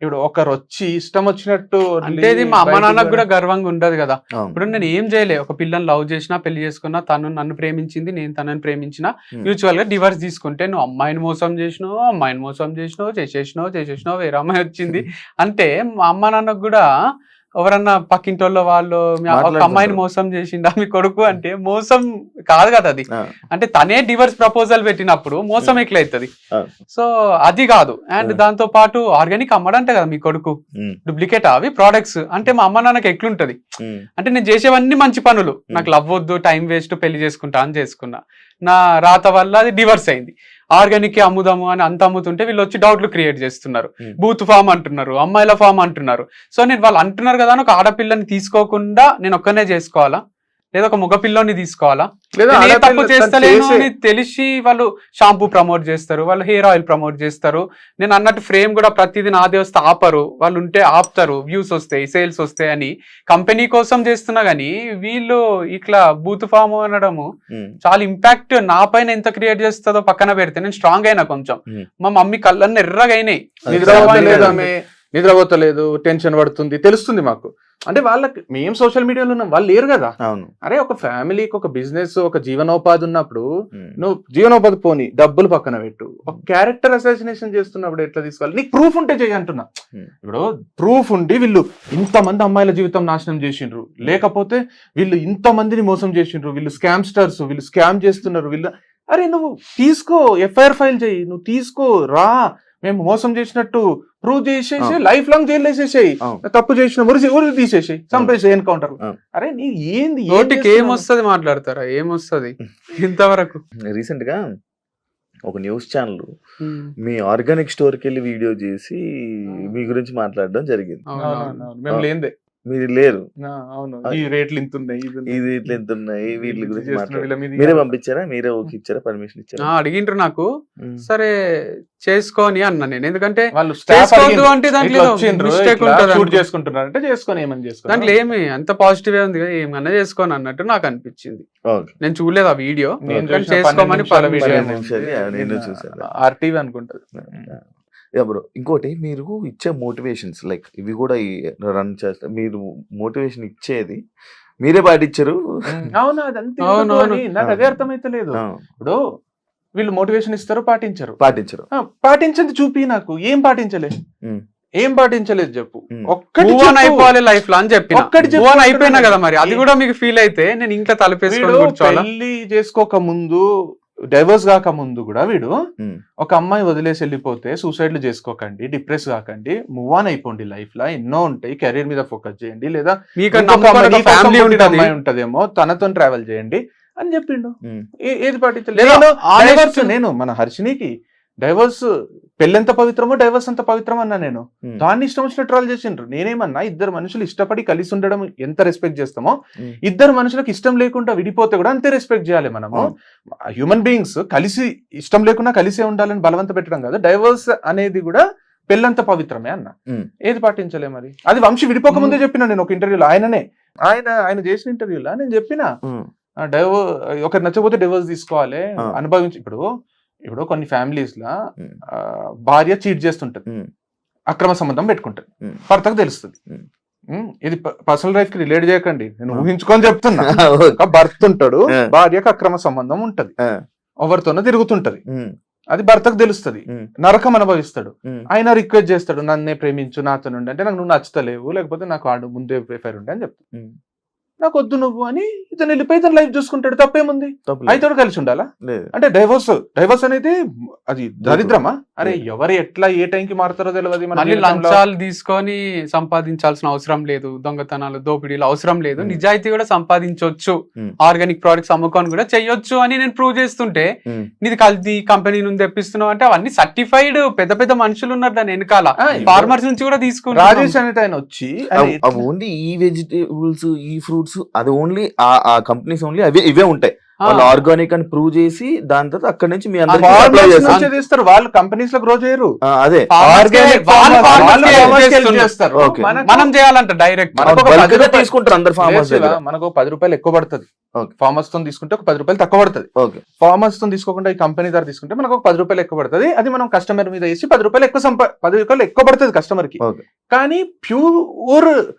ఇప్పుడు ఒకరు వచ్చి ఇష్టం వచ్చినట్టు అంటే ఇది మా అమ్మ నాన్నకు కూడా గర్వంగా ఉండదు కదా. ఇప్పుడు నేను ఏం చేయలే, ఒక పిల్లని లవ్ చేసినా, పెళ్లి చేసుకున్నా, తను నన్ను ప్రేమించింది, నేను తనని ప్రేమించిన, మ్యూచువల్ గా డివర్స్ తీసుకుంటే, నువ్వు అమ్మాయిని మోసం చేసేసినావు, వేరే అమ్మాయి వచ్చింది అంటే, మా అమ్మ నాన్నకు కూడా ఎవరన్నా పక్కింటోళ్ళ వాళ్ళు ఒక అమ్మాయిని మోసం చేసిండా మీ కొడుకు అంటే, మోసం కాదు కదా అది. అంటే తనే డివర్స్ ప్రపోజల్ పెట్టినప్పుడు మోసం ఎట్లయితది. సో అది కాదు. అండ్ దాంతో పాటు ఆర్గానిక్ అమ్మడంటే కదా మీ కొడుకు, డూప్లికేట్ అవి ప్రోడక్ట్స్ అంటే, మా అమ్మ నాన్నకి ఎట్లుంటది అంటే, నేను చేసేవన్నీ మంచి పనులు, నాకు లవ్ వద్దు, టైం వేస్ట్, పెళ్లి చేసుకుంటా అని చేసుకున్నా, నా రాత వల్ల అది డివర్స్ అయింది. ఆర్గానిక్ అమ్ముదాము అని అంత అమ్ముతుంటే వీళ్ళు వచ్చి డౌట్లు క్రియేట్ చేస్తున్నారు, బూత్ ఫామ్ అంటున్నారు, అమ్మాయిల ఫామ్ అంటున్నారు. సో నేను వాళ్ళు అంటున్నారు కదా, ఒక ఆడపిల్లని తీసుకోకుండా నేను ఒక్కనే చేసుకోవాలా, లేదా ఒక మగ పిల్లని తీసుకోవాలా, లేదా తప్పు చేస్తలేను అని తెలిసి వాళ్ళు షాంపూ ప్రమోట్ చేస్తారు, వాళ్ళు హెయిర్ ఆయిల్ ప్రమోట్ చేస్తారు. నేను అన్నట్టు ఫ్రేమ్ కూడా ప్రతిదీ నాదే వస్తే ఆపరు, వాళ్ళు ఉంటే ఆపుతారు, వ్యూస్ వస్తాయి, సేల్స్ వస్తాయి అని కంపెనీ కోసం చేస్తున్నా గానీ, వీళ్ళు ఇట్లా బూత్ ఫామ్ అనడము చాలా ఇంపాక్ట్ నా పైన ఎంత క్రియేట్ చేస్తుందో పక్కన పెడితే, నేను స్ట్రాంగ్ అయినా కొంచెం. మా మమ్మీ కళ్ళన్నీ ఎర్రగా అయినాయి, నిద్రపోతలేదు, టెన్షన్ పడుతుంది, తెలుస్తుంది మాకు. అంటే వాళ్ళకి మేము సోషల్ మీడియాలో ఉన్నాం, వాళ్ళు లేరు కదా. అరే ఒక ఫ్యామిలీకి ఒక బిజినెస్, ఒక జీవనోపాధి ఉన్నప్పుడు నువ్వు జీవనోపాధి పోని, డబ్బులు పక్కన పెట్టు, ఒక క్యారెక్టర్ అసాసినేషన్ చేస్తున్నప్పుడు ఎట్లా తీసుకోవాలి, నీకు ప్రూఫ్ ఉంటే చేయి అంటున్నా. ఇప్పుడు ప్రూఫ్ ఉండి వీళ్ళు ఇంతమంది అమ్మాయిల జీవితం నాశనం చేసిండ్రు, లేకపోతే వీళ్ళు ఇంతమందిని మోసం చేసిండ్రు, వీళ్ళు స్కామ్స్టర్స్, వీళ్ళు స్కామ్ చేస్తున్నారు, వీళ్ళు, అరే నువ్వు తీసుకో, ఎఫ్ఐఆర్ ఫైల్ చేయి, నువ్వు తీసుకో రా, మేము మోసం చేసినట్టు ప్రూవ్ చేసేసి లైఫ్ లాంగ్ జైలు వేసేసాయి, తప్పు చేసిన ఊరి తీసేసాయి, చంపేసి ఎన్కౌంటర్. అరే నీ ఏంది, నోటికి ఏమొస్తుంది మాట్లాడతారా, ఏమొస్తుంది ఇంతవరకు. రీసెంట్ గా ఒక న్యూస్ ఛానల్ మీ ఆర్గానిక్ స్టోర్కి వెళ్ళి వీడియో చేసి మీ గురించి మాట్లాడడం జరిగింది. మేము లేదే, మీరు లేరు, అవును, ఈ రేట్లు ఇంత ఉన్నాయి, ఇది ఇట్లా ఎంత ఉన్నాయి, వీటి గురించి మీరే పంపించారా, మీరే ఓకే ఇచ్చారా, పర్మిషన్ ఇచ్చారా? అడిగిండ్రు నాకు, సరే చేసుకోని అన్నా నేను, ఎందుకంటే వాళ్ళు అంటే దాంట్లో షూట్ చేసుకుంటున్నారు అంటే చేసుకొని ఏమని చేసుకో, దాంట్లో ఏమి అంత పాజిటివ్ ఉంది కదా, ఏమన్నా చేసుకోని అన్నట్టు నాకు అనిపించింది. నేను చూడలేదు ఆ వీడియో, చేసుకోమని ఆర్టీవీ అనుకుంటది. బ్రో ఇంకోటి, మీరు ఇచ్చే మోటివేషన్స్ లైక్ ఇవి కూడా రన్ చేస్తారు, మీరు మోటివేషన్ ఇచ్చేది మీరే పాటించరు. అవును, నాకు అదే అర్థమైతే లేదు. ఇప్పుడు వీళ్ళు మోటివేషన్ ఇస్తారు, పాటించండి చూపి, నాకు ఏం పాటించలేదు చెప్పు, ఒక్కటి అయిపోవాలి లైఫ్ లో అని చెప్పి, అయిపోయినా కదా మరి, అది కూడా మీకు ఫీల్ అయితే నేను ఇంకా తలపేసుకొని పెళ్లి చేసుకోక ముందు, డైవర్స్ కాక ముందు కూడా వీడు ఒక అమ్మాయి వదిలేసి వెళ్ళిపోతే సూసైడ్లు చేసుకోకండి, డిప్రెస్ కాకండి, మూవ్ ఆన్ అయిపోండి, లైఫ్ లో ఎన్నో ఉంటాయి, కెరీర్ మీద ఫోకస్ చేయండి, లేదా అమ్మాయి ఉంటదేమో తనతో ట్రావెల్ చేయండి అని చెప్పిండు. ఉమ్. ఏది పాటించలేదు. లేదా honest- డైవర్స్ నేను మన హర్షినికి డైవర్స్ పెళ్ళెంత పవిత్రమో డైవర్స్ అంత పవిత్రం అన్నా నేను. ఉమ్. దాన్ని ఇష్టం వచ్చినట్టు ట్రాల్ చేసిండ్రు. నేనేమన్నా ఇద్దరు మనుషులు ఇష్టపడి కలిసి ఉండడం ఎంత రెస్పెక్ట్ చేస్తామో ఉమ్. ఇద్దరు మనుషులకు ఇష్టం లేకుండా విడిపోతే కూడా అంతే రెస్పెక్ట్ చేయాలి మనము. హ్యూమన్ బీయింగ్స్ కలిసి ఇష్టం లేకుండా కలిసే ఉండాలని బలవంత పెట్టడం కాదు. డైవర్స్ అనేది కూడా పెళ్ళంత పవిత్రమే అన్న. ఉమ్. ఏది పాటించలే మరి. అది వంశీ విడిపోక ముందే చెప్పిన నేను ఒక ఇంటర్వ్యూలో. ఆయన చేసిన ఇంటర్వ్యూలో నేను చెప్పిన ఉమ్. ఒకరు నచ్చకపోతే డివోర్స్ తీసుకోవాలి, ఆ. అనుభవించి. ఇప్పుడు కొన్ని ఫ్యామిలీస్ లా ఉమ్. భార్య చీట్ చేస్తుంటది, ఉమ్. అక్రమ సంబంధం పెట్టుకుంటది, ఉమ్. భర్తకు తెలుస్తుంది. ఉమ్. ఇది పర్సనల్ లైఫ్ కి రిలేట్ చేయకండి, నేను ఆ. ఊహించుకొని చెప్తున్నా. ఓకే. ఒక భర్త ఉంటాడు, ఆ. భార్యకు అక్రమ సంబంధం ఉంటది, ఆ. ఎవరితోనో తిరుగుతుంటది, ఉమ్. అది భర్తకు తెలుస్తుంది, ఉమ్. నరకం అనుభవిస్తాడు. ఉమ్. ఆయన రిక్వెస్ట్ చేస్తాడు, నన్నే ప్రేమించు, నాతో ఉండి. అంటే నాకు నువ్వు నచ్చుతలేవు, లేకపోతే నాకు ఆడు ముందే ప్రిఫైర్ ఉండే అని చెప్తాడు. ఉమ్. నాకు వద్దు నువ్వు అని ఇతను వెళ్ళిపోయి తన లైఫ్ చూసుకుంటాడు. తప్పేముంది? తప్పులేదు. అయితే కలిసి ఉండాలా? లేదు. అంటే డైవర్స్ అనేది అది దరిద్రమా? అరే ఎవరు ఎట్లా ఏ టైంకి మారుతారో తెలియదు. మన మళ్ళీ జీవితంలో లంచాలు తీసుకొని సంపాదించాల్సిన అవసరం లేదు, దొంగతనాలు దోపిడీలు అవసరం లేదు, నిజాయితీ కూడా సంపాదించవచ్చు, Hmm. ఆర్గానిక్ ప్రొడక్ట్స్ అమ్ముకొని కూడా చెయ్యొచ్చు అని నేను ప్రూవ్ చేస్తుంటే ఉమ్. నీది కల్తీ కంపెనీ నుండి తెప్పిస్తున్నావు అంటే అవన్నీ సర్టిఫైడ్ పెద్ద పెద్ద మనుషులు ఉన్నారు దాని వెనకాల, ఆ, ఫార్మర్స్ నుంచి కూడా తీసుకుంటారు. రాజేష్ అనేది ఆయన వచ్చి అవి ఓన్లీ ఈ వెజిటేబుల్స్ ఈ ఫ్రూట్స్ అది ఓన్లీ ఆ కంపెనీస్ ఓన్లీ ఇవే ఉంటాయి. వాళ్ళు ఆర్గానిక్ అని ప్రూవ్ చేసి దాని తర్వాత అక్కడ నుంచి మీ అందరికీ farmers supply చేస్తారు. నుంచే తీస్తారు, వాళ్ళు కంపెనీస్ లో గ్రో చేయరు. అదే Farmers కే- Organic వాళ్ళు farmers farmers కే farmers కి help చేస్తున్నారు. చేస్తారు. Okay. మనం చేయాలంట డైరెక్ట్. మనకు ఒక Bulk 10 గా రూపాయలు తీసుకుంటారు అందరు ఫార్మర్స్ లేదు దగ్గర. శివ, మనకు 10 రూపాయలు ఎక్కువ పడుతుంది. Okay. ఫార్మర్స్ తో తీసుకుంటే ఒక 10 రూపాయలు తక్కువ పడుతుంది. ఓకే. ఫార్మర్స్ తో తీసుకోకుండా ఈ కంపెనీ ద్వారా తీసుకుంటే మనకు ఒక 10 రూపాయలు ఎక్కువ పడుతుంది. అది మనం కస్టమర్ మీద వేసి 10 రూపాయలు ఎక్కువ పడుతుంది కస్టమర్ కి. Okay. కానీ ప్యూర్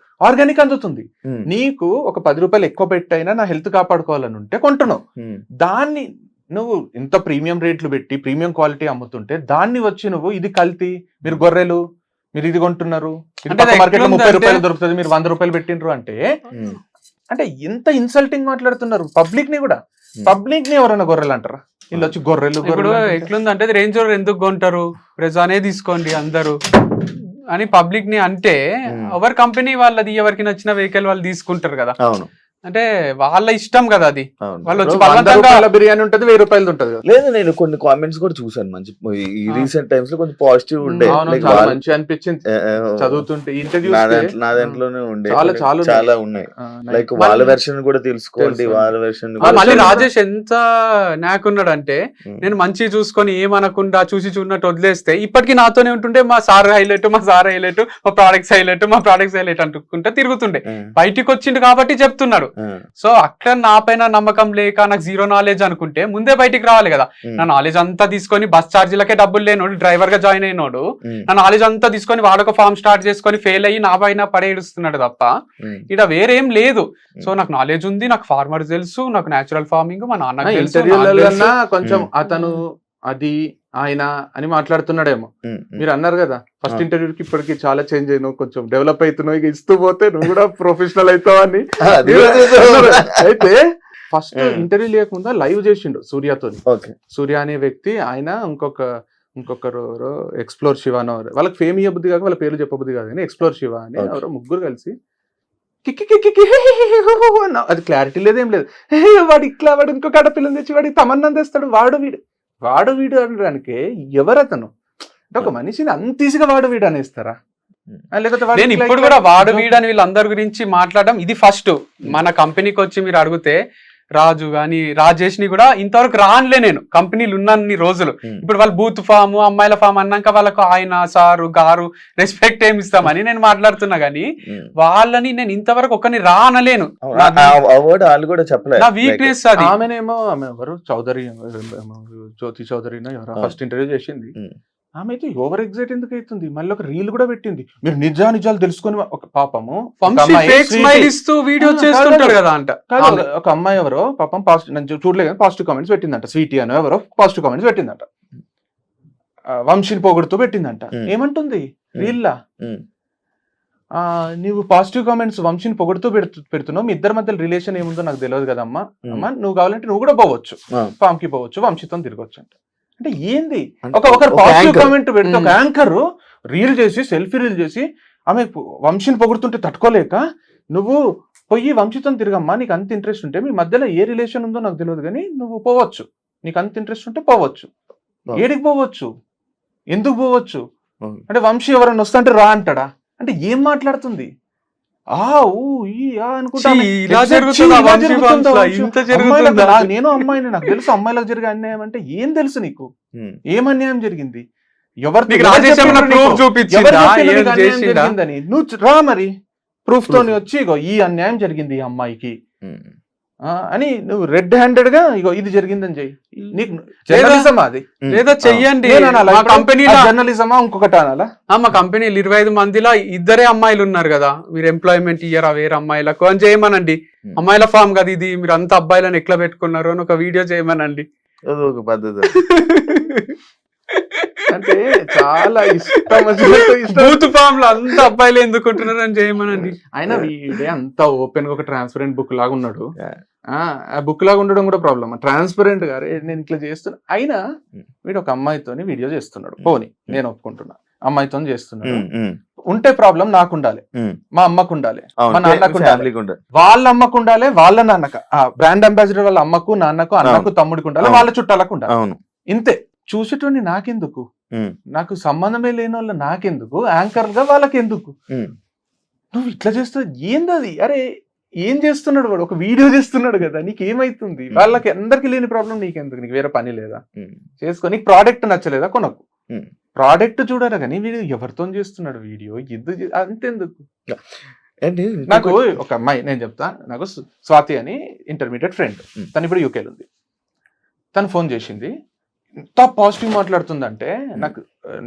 ఆర్గానిక్ అందుతుంది. ఉమ్. నీకు ఒక 10 రూపాయలు ఎక్కువ పెట్టైనా నా హెల్త్ కాపాడుకోవాలని ఉంటే కొంటున్నావు. ఉమ్. దాన్ని నువ్వు ఇంత ప్రీమియం రేట్లు పెట్టి ప్రీమియం క్వాలిటీ అమ్ముతుంటే దాన్ని వచ్చి నువ్వు ఇది కల్తీ, మీరు గొర్రెలు, మీరు ఇది కొంటున్నారు, అంటే అది మార్కెట్ లో 30 ఎట్లుందంటే- రూపాయలు దొరుకుతుంది, మీరు 100 రూపాయలు పెట్టిండ్రు అంటే ఉమ్. అంటే ఎంత ఇన్సల్టింగ్ మాట్లాడుతున్నారు పబ్లిక్ ని కూడా. పబ్లిక్ ని ఎవరైనా గొర్రెలు అంటారా? వీళ్ళు వచ్చి గొర్రెలు ఇప్పుడు గొర్రెలు అంటుంటే. ఎట్లుందంటే రేంజ్ రోవర్ ఎందుకు కొంటారు, ప్రజానే తీసుకోండి అందరూ అని పబ్లిక్ ని అంటే ఎవరి కంపెనీ వాళ్ళది, ఎవరికి నచ్చిన వెహికల్ వాళ్ళు తీసుకుంటారు కదా. అవును. అంటే వాళ్ళ ఇష్టం కదా అది. అవును. వాళ్ళు వచ్చి ఇప్పుడు 100 బలవంతంగా రూపాయల బిర్యానీ ఉంటుంది, 1000 రూపాయలు ఉంటుంది కదా. లేదు, నేను కొన్ని కామెంట్స్ కూడా చూసాను మంచి ఈ రీసెంట్ టైమ్స్ లో కొంచెం పాజిటివ్ ఉండే. అవును, Like చాలా వాళ్ళ- మంచి అనిపించింది చదువుతుంటే నా ఇంటర్వ్యూస్. దాంట్లోనే ఉండే చాలా చాలా చాలా ఉన్నాయి. లైక్ వాళ్ళ వెర్షన్ కూడా తెలుసుకోండి, తెలుసు. వాళ్ళ వెర్షన్ మళ్ళీ రాజేష్ ఎంత నాకున్నాడంటే నేను మంచి చూసుకొని ఏమనకుండా చూసి చూడనట్టు వదిలేస్తే ఇప్పటికీ నాతోనే ఉంటుండే, మా సార్ హైలైట్, మా ప్రోడక్ట్స్ హైలైట్ అంటుకుంటే తిరుగుతుండే. బయటికి వచ్చిండు కాబట్టి చెప్తున్నాడు. సో అక్కడ నా పైన నమ్మకం లేక నాకు జీరో నాలెడ్జ్ అనుకుంటే ముందే బయటికి రావాలి కదా. నా నాలెడ్జ్ అంతా తీసుకొని బస్ ఛార్జీలకే డబ్బులు లేనోడు, డ్రైవర్ గా జాయిన్ అయినోడు నా నాలెడ్జ్ అంతా తీసుకొని వాడొక ఫార్మ్ స్టార్ట్ చేసుకొని ఫెయిల్ అయ్యి నా పైన పడేడుస్తున్నాడు తప్ప ఇక్కడ వేరేం లేదు. సో నాకు నాలెడ్జ్ ఉంది, నాకు ఫార్మర్స్ తెలుసు, నాకు న్యాచురల్ ఫార్మింగ్ మా నాన్నకి తెలుసు, నాకు ఇంటర్వ్యూలలో తెలుసు. కొంచెం అతను అది ఆయన అని మాట్లాడుతున్నాడేమో. మీరు అన్నారు కదా ఫస్ట్ ఇంటర్వ్యూకి ఇప్పటికి చాలా చేంజ్ అయినావు, కొంచెం డెవలప్ అవుతున్నావు, ఇక ఇస్తూ పోతే నువ్వు కూడా ప్రొఫెషనల్ అవుతావు అని. అయితే ఫస్ట్ ఇంటర్వ్యూ లేకముందా లైవ్ చేసిండు సూర్యతో. ఓకే. సూర్య అనే వ్యక్తి, ఆయన ఇంకొకరు ఎక్స్ప్లోర్ శివ అని వాళ్ళకి ఫేమ్ ఇవ్వబుద్ధి కాక వాళ్ళ పేర్లు చెప్పబుద్ధి కాదు కానీ ఎక్స్ప్లోర్ శివ అని Okay. ఎవరో ముగ్గురు కలిసి కిక్కి కిక్కి కి హే హే హే హో హో హో అన్నావు. అది క్లారిటీ లేదేం లేదు. హే వాడు ఇట్లా, వాడు ఇంకొక ఆడపిల్లని తెచ్చి వాడికి తమన్నం తెస్తాడు, వాడు వీడు అనడానికి ఎవరతను? అంటే ఒక మనిషిని అంత ఈజీగా వాడు వీడు అనేస్తారా? లేకపోతే వాడు నేను ఇట్లా ఇప్పుడు ఇట్లా కూడా వాడు వీడని వీళ్ళందరి గురించి మాట్లాడడం ఇది ఫస్ట్. మన కంపెనీకి వచ్చి మీరు అడిగితే రాజు గాని రాజేష్ ని కూడా ఇంతవరకు రానులే నేను కంపెనీలు ఉన్నన్ని రోజులు. ఇప్పుడు వాళ్ళు బూత్ ఫామ్, అమ్మాయిల ఫామ్ అన్నాక వాళ్ళకు ఆయన సారు గారు రెస్పెక్ట్ ఏమి ఇస్తామని నేను మాట్లాడుతున్నా గానీ వాళ్ళని నేను ఇంతవరకు ఒక్కని రానలేను. అవార్డు వాళ్ళు కూడా చెప్పలేదు. నా వీక్నెస్ అది. ఆమెనేమో ఆమె ఎవరు చౌదరి, జ్యోతి చౌదరినో ఎవరో ఫస్ట్ ఇంటర్వ్యూ చేసింది. ఆమె అయితే ఓవర్ ఎగ్జైట్ ఎందుకు అవుతుంది? మళ్ళీ ఒక రీల్ కూడా పెట్టింది, మీరు నిజాలు తెలుసుకొని. ఒక పాపము ఫేక్ స్మైల్ ఇస్తూ వీడియో చేస్తుంటారు కదా అంట. ఒక అమ్మాయి ఎవరో పాపం పాజిటివ్, నేను చూడలేదు పాజిటివ్ కామెంట్స్ పెట్టిందంట. స్వీటీ అనో ఎవరో పాజిటివ్ కామెంట్స్ పెట్టిందంట, వంశీని పొగుడుతూ పెట్టిందంట. ఏమంటుంది రీల్లా? నువ్వు పాజిటివ్ కామెంట్స్ వంశీని పొగుడుతూ పెడుతున్నావు, మీ ఇద్దరి మధ్య రిలేషన్ ఏముందో నాకు తెలియదు కదమ్మా. అమ్మా నువ్వు కావాలంటే నువ్వు కూడా పోవచ్చు, ఫామ్ కి పోవచ్చు, వంశీతో తిరగొచ్చు అంట. అంటే ఏంది? ఒకరు పాజిటివ్ కామెంట్ పెడితే ఒక యాంకర్ రీల్ చేసి, సెల్ఫీ రీల్ చేసి ఆమె వంశీని పొగుడుతుంటే తట్టుకోలేక నువ్వు పోయి వంశీతో తిరగమ్మా, నీకు అంత ఇంట్రెస్ట్ ఉంటే మీ మధ్యలో ఏ రిలేషన్ ఉందో నాకు తెలియదు కానీ నువ్వు పోవచ్చు, నీకు అంత ఇంట్రెస్ట్ ఉంటే పోవచ్చు. ఏడికి పోవచ్చు, ఎందుకు పోవచ్చు అంటే వంశీ ఎవరైనా వస్తుంటే రా అంటాడా అంటే ఏం మాట్లాడుతుంది? నేను అమ్మాయిని, నాకు తెలుసు అమ్మాయిలకు జరిగే అన్యాయం అంటే ఏం తెలుసు నీకు, ఏం అన్యాయం జరిగింది, జరిగిందని నువ్వు రా మరి ప్రూఫ్ తోని వచ్చి ఇగో ఈ అన్యాయం జరిగింది ఈ అమ్మాయికి అని నువ్వు రెడ్ హ్యాండెడ్ గా ఇగో ఇది జరిగిందని చెయ్యి. నీకు జర్నలిజమా అది? లేదా చెయ్యండి. జర్నలిజమా ఇంకొకటి అనాలా? మా కంపెనీలు 25 మందిలో 2 అమ్మాయిలు ఉన్నారు కదా, మీరు ఎంప్లాయ్మెంట్ ఇయ్యరా వేరే అమ్మాయిలకు అని చేయమనండి. అమ్మాయిల ఫామ్ కదా ఇది, మీరు అంత అబ్బాయిలను ఎట్లా పెట్టుకున్నారు అని ఒక వీడియో చేయమనండి. ఒక పద్ధతి. అంటే చాలా ఇష్టం బూత్ ఫామ్ లో అంత అబ్బాయిలు ఎందుకుంటున్నారు అని చేయమనండి. అయినా వీడే అంత ఓపెన్ గా ఒక ట్రాన్స్పరెంట్ బుక్ లాగా ఉన్నాడు. ఆ బుక్ లాగా ఉండడం కూడా ప్రాబ్లమ్. ట్రాన్స్పరెంట్ గా నేను ఇట్లా చేస్తున్నా, అయినా వీడు ఒక అమ్మాయితోని వీడియో చేస్తున్నాడు. పోనీ నేను ఒప్పుకుంటున్నా, అమ్మాయితో చేస్తున్నాడు. ఉంటే ప్రాబ్లం నాకు ఉండాలి, మా అమ్మకు ఉండాలి, మా నాన్నకు ఉండాలి, వాళ్ళ అమ్మకు ఉండాలి, వాళ్ళ నాన్నకు, బ్రాండ్ అంబాసిడర్ వాళ్ళ అమ్మకు నాన్నకు అన్నకు తమ్ముడికి ఉండాలి, వాళ్ళ చుట్టాలకు ఉండాలి. ఇంతే. చూసేటోని నాకెందుకు, నాకు సంబంధమే లేని వాళ్ళు నాకెందుకు, యాంకర్ గా వాళ్ళకి ఎందుకు? నువ్వు ఇట్లా చేస్తావు ఏందది? అరే ఏం చేస్తున్నాడు వాడు? ఒక వీడియో చేస్తున్నాడు కదా, నీకేమైతుంది? వాళ్ళకి అందరికి లేని ప్రాబ్లం నీకెందుకు? నీకు వేరే పని లేదా? చేసుకో. నీకు ప్రోడక్ట్ నచ్చలేదా కొనకు, ప్రోడక్ట్ చూడాలి కానీ వీడియో ఎవరితో చేస్తున్నాడు వీడియో ఎందుకు అంతెందుకు? నాకు ఒక అమ్మాయి, నేను చెప్తా, నాకు స్వాతి అని ఇంటర్మీడియట్ ఫ్రెండ్, తను ఇప్పుడు యూకేలో ఉంది. తను ఫోన్ చేసింది, ఎంత పాజిటివ్ మాట్లాడుతుందంటే, నాకు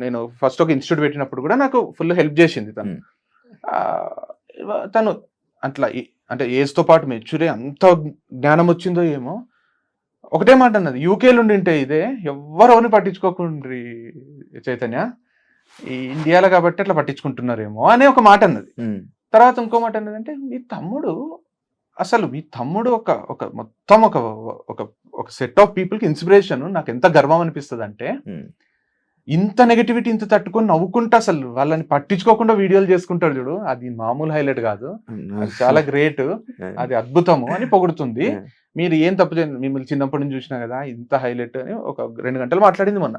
నేను ఫస్ట్ ఒక ఇన్స్టిట్యూట్ పెట్టినప్పుడు కూడా నాకు ఫుల్ హెల్ప్ చేసింది తను. తను అట్లా అంటే ఏజ్ తో పాటు మెచ్యూరే అంత జ్ఞానం వచ్చిందో ఏమో. ఒకటే మాట అన్నది, యూకేలో ఉండింటే ఇదే ఎవరెవరిని పట్టించుకోకుండ్రి చైతన్య, ఈ ఇండియాలో కాబట్టి అట్లా పట్టించుకుంటున్నారేమో అనే ఒక మాట అన్నది. తర్వాత ఇంకో మాట అన్నది అంటే, మీ తమ్ముడు ఒక మొత్తం ఒక సెట్ ఆఫ్ పీపుల్ కి ఇన్స్పిరేషన్. నాకు ఎంత గర్వం అనిపిస్తుంది అంటే, ఇంత నెగటివిటీ ఇంత తట్టుకొని నవ్వుకుంటా అసలు వాళ్ళని పట్టించుకోకుండా వీడియోలు చేసుకుంటాడు చూడు, అది మామూలు హైలైట్ కాదు, అది చాలా గ్రేట్, అది అద్భుతము అని పొగుడుతుంది. మీరు ఏం తప్పు చేయండి, మిమ్మల్ని చిన్నప్పటి నుంచి చూసినా కదా, ఇంత హైలైట్ అని ఒక 2 గంటలు మాట్లాడింది మొన్న.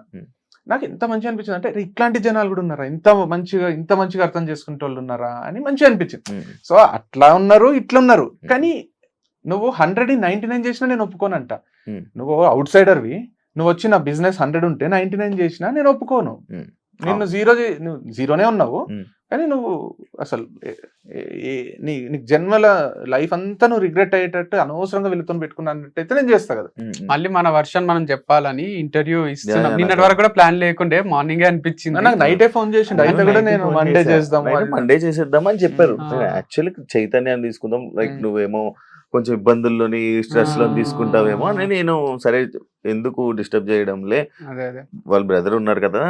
నాకు ఎంత మంచిగా అనిపించింది అంటే, ఇట్లాంటి జనాలు కూడా ఉన్నారా, ఇంత మంచిగా అర్థం చేసుకునే వాళ్ళు ఉన్నారా అని మంచిగా అనిపించింది. సో అట్లా ఉన్నారు, ఇట్లా ఉన్నారు, కానీ నువ్వు 199 చేసినా నేను ఒప్పుకోనంట. నువ్వు అవుట్ సైడర్వి, నువ్వు వచ్చి నా బిజినెస్ 100 ఉంటే 99 చేసినా నేను ఒప్పుకోను. నిన్ను జీరోనే ఉన్నావు, కానీ నువ్వు అసలు నీకు జన్మల లైఫ్ అంతా నువ్వు రిగ్రెట్ అయ్యేటట్టు అనవసరంగా వెళుతూ పెట్టుకున్నట్టయితే నేను చేస్తా కదా. మళ్ళీ మన వర్షన్ మనం చెప్పాలని ఇంటర్వ్యూ ఇస్తున్నాం. నిన్నటి వరకు కూడా ప్లాన్ లేకుండే, మార్నింగే అనిపించింది. నాకు నైటే ఫోన్ చేసిండు, అయితే కూడా నేను మండే చేసేద్దాం అని చెప్పారు. యాక్చువల్లీ చైతన్యాన్ని తీసుకుందాం, లైక్ నువ్వేమో కొంచెం ఇబ్బందుల్లోని స్ట్రెస్ లో తీసుకుంటావేమో అని నేను సరే ఎందుకు డిస్టర్బ్ చేయడంలే, వాళ్ళ బ్రదర్ ఉన్నారు కదా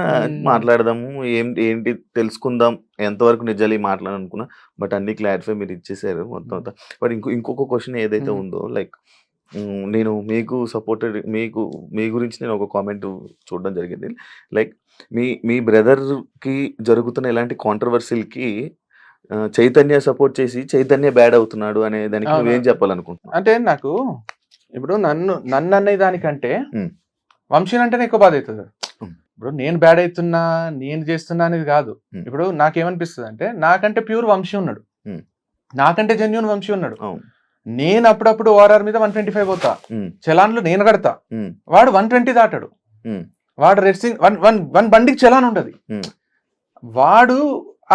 మాట్లాడదాము, ఏంటి తెలుసుకుందాం, ఎంతవరకు నిజాలు మాట్లాడాలనుకున్నా. బట్ అన్ని క్లారిఫై మీరు ఇచ్చేసారు మొత్తం అంతా. బట్ ఇంకొక క్వశ్చన్ ఏదైతే ఉందో, లైక్ నేను మీకు సపోర్టెడ్, మీ గురించి నేను ఒక కామెంట్ చూడడం జరిగింది. లైక్ మీ బ్రదర్కి జరుగుతున్న ఇలాంటి కాంట్రవర్సీలకి చైతన్య సపోర్ట్ చేసి చైతన్య బ్యాడ్ అవుతున్నాడు అనే దానికి నువ్వేం చెప్పాలనుకుంటున్నా? అంటే నాకు ఇప్పుడు నన్ను అనే దానికంటే వంశీ అంటేనే ఎక్కువ బాధ అవుతుంది. ఇప్పుడు నేను బ్యాడ్ అవుతున్నా, నేను చేస్తున్నా అనేది కాదు. ఇప్పుడు నాకేమనిపిస్తుంది అంటే, నాకంటే ప్యూర్ వంశీ ఉన్నాడు, నాకంటే జెన్యూన్ వంశీ ఉన్నాడు. నేను అప్పుడప్పుడు ఓఆర్ఆర్ మీద 125 పోతా, చలాన్లు నేను కడతా, వాడు 120 దాటాడు. వాడు రెడ్సింగ్ 1 బండికి చలాన్ ఉండదు. వాడు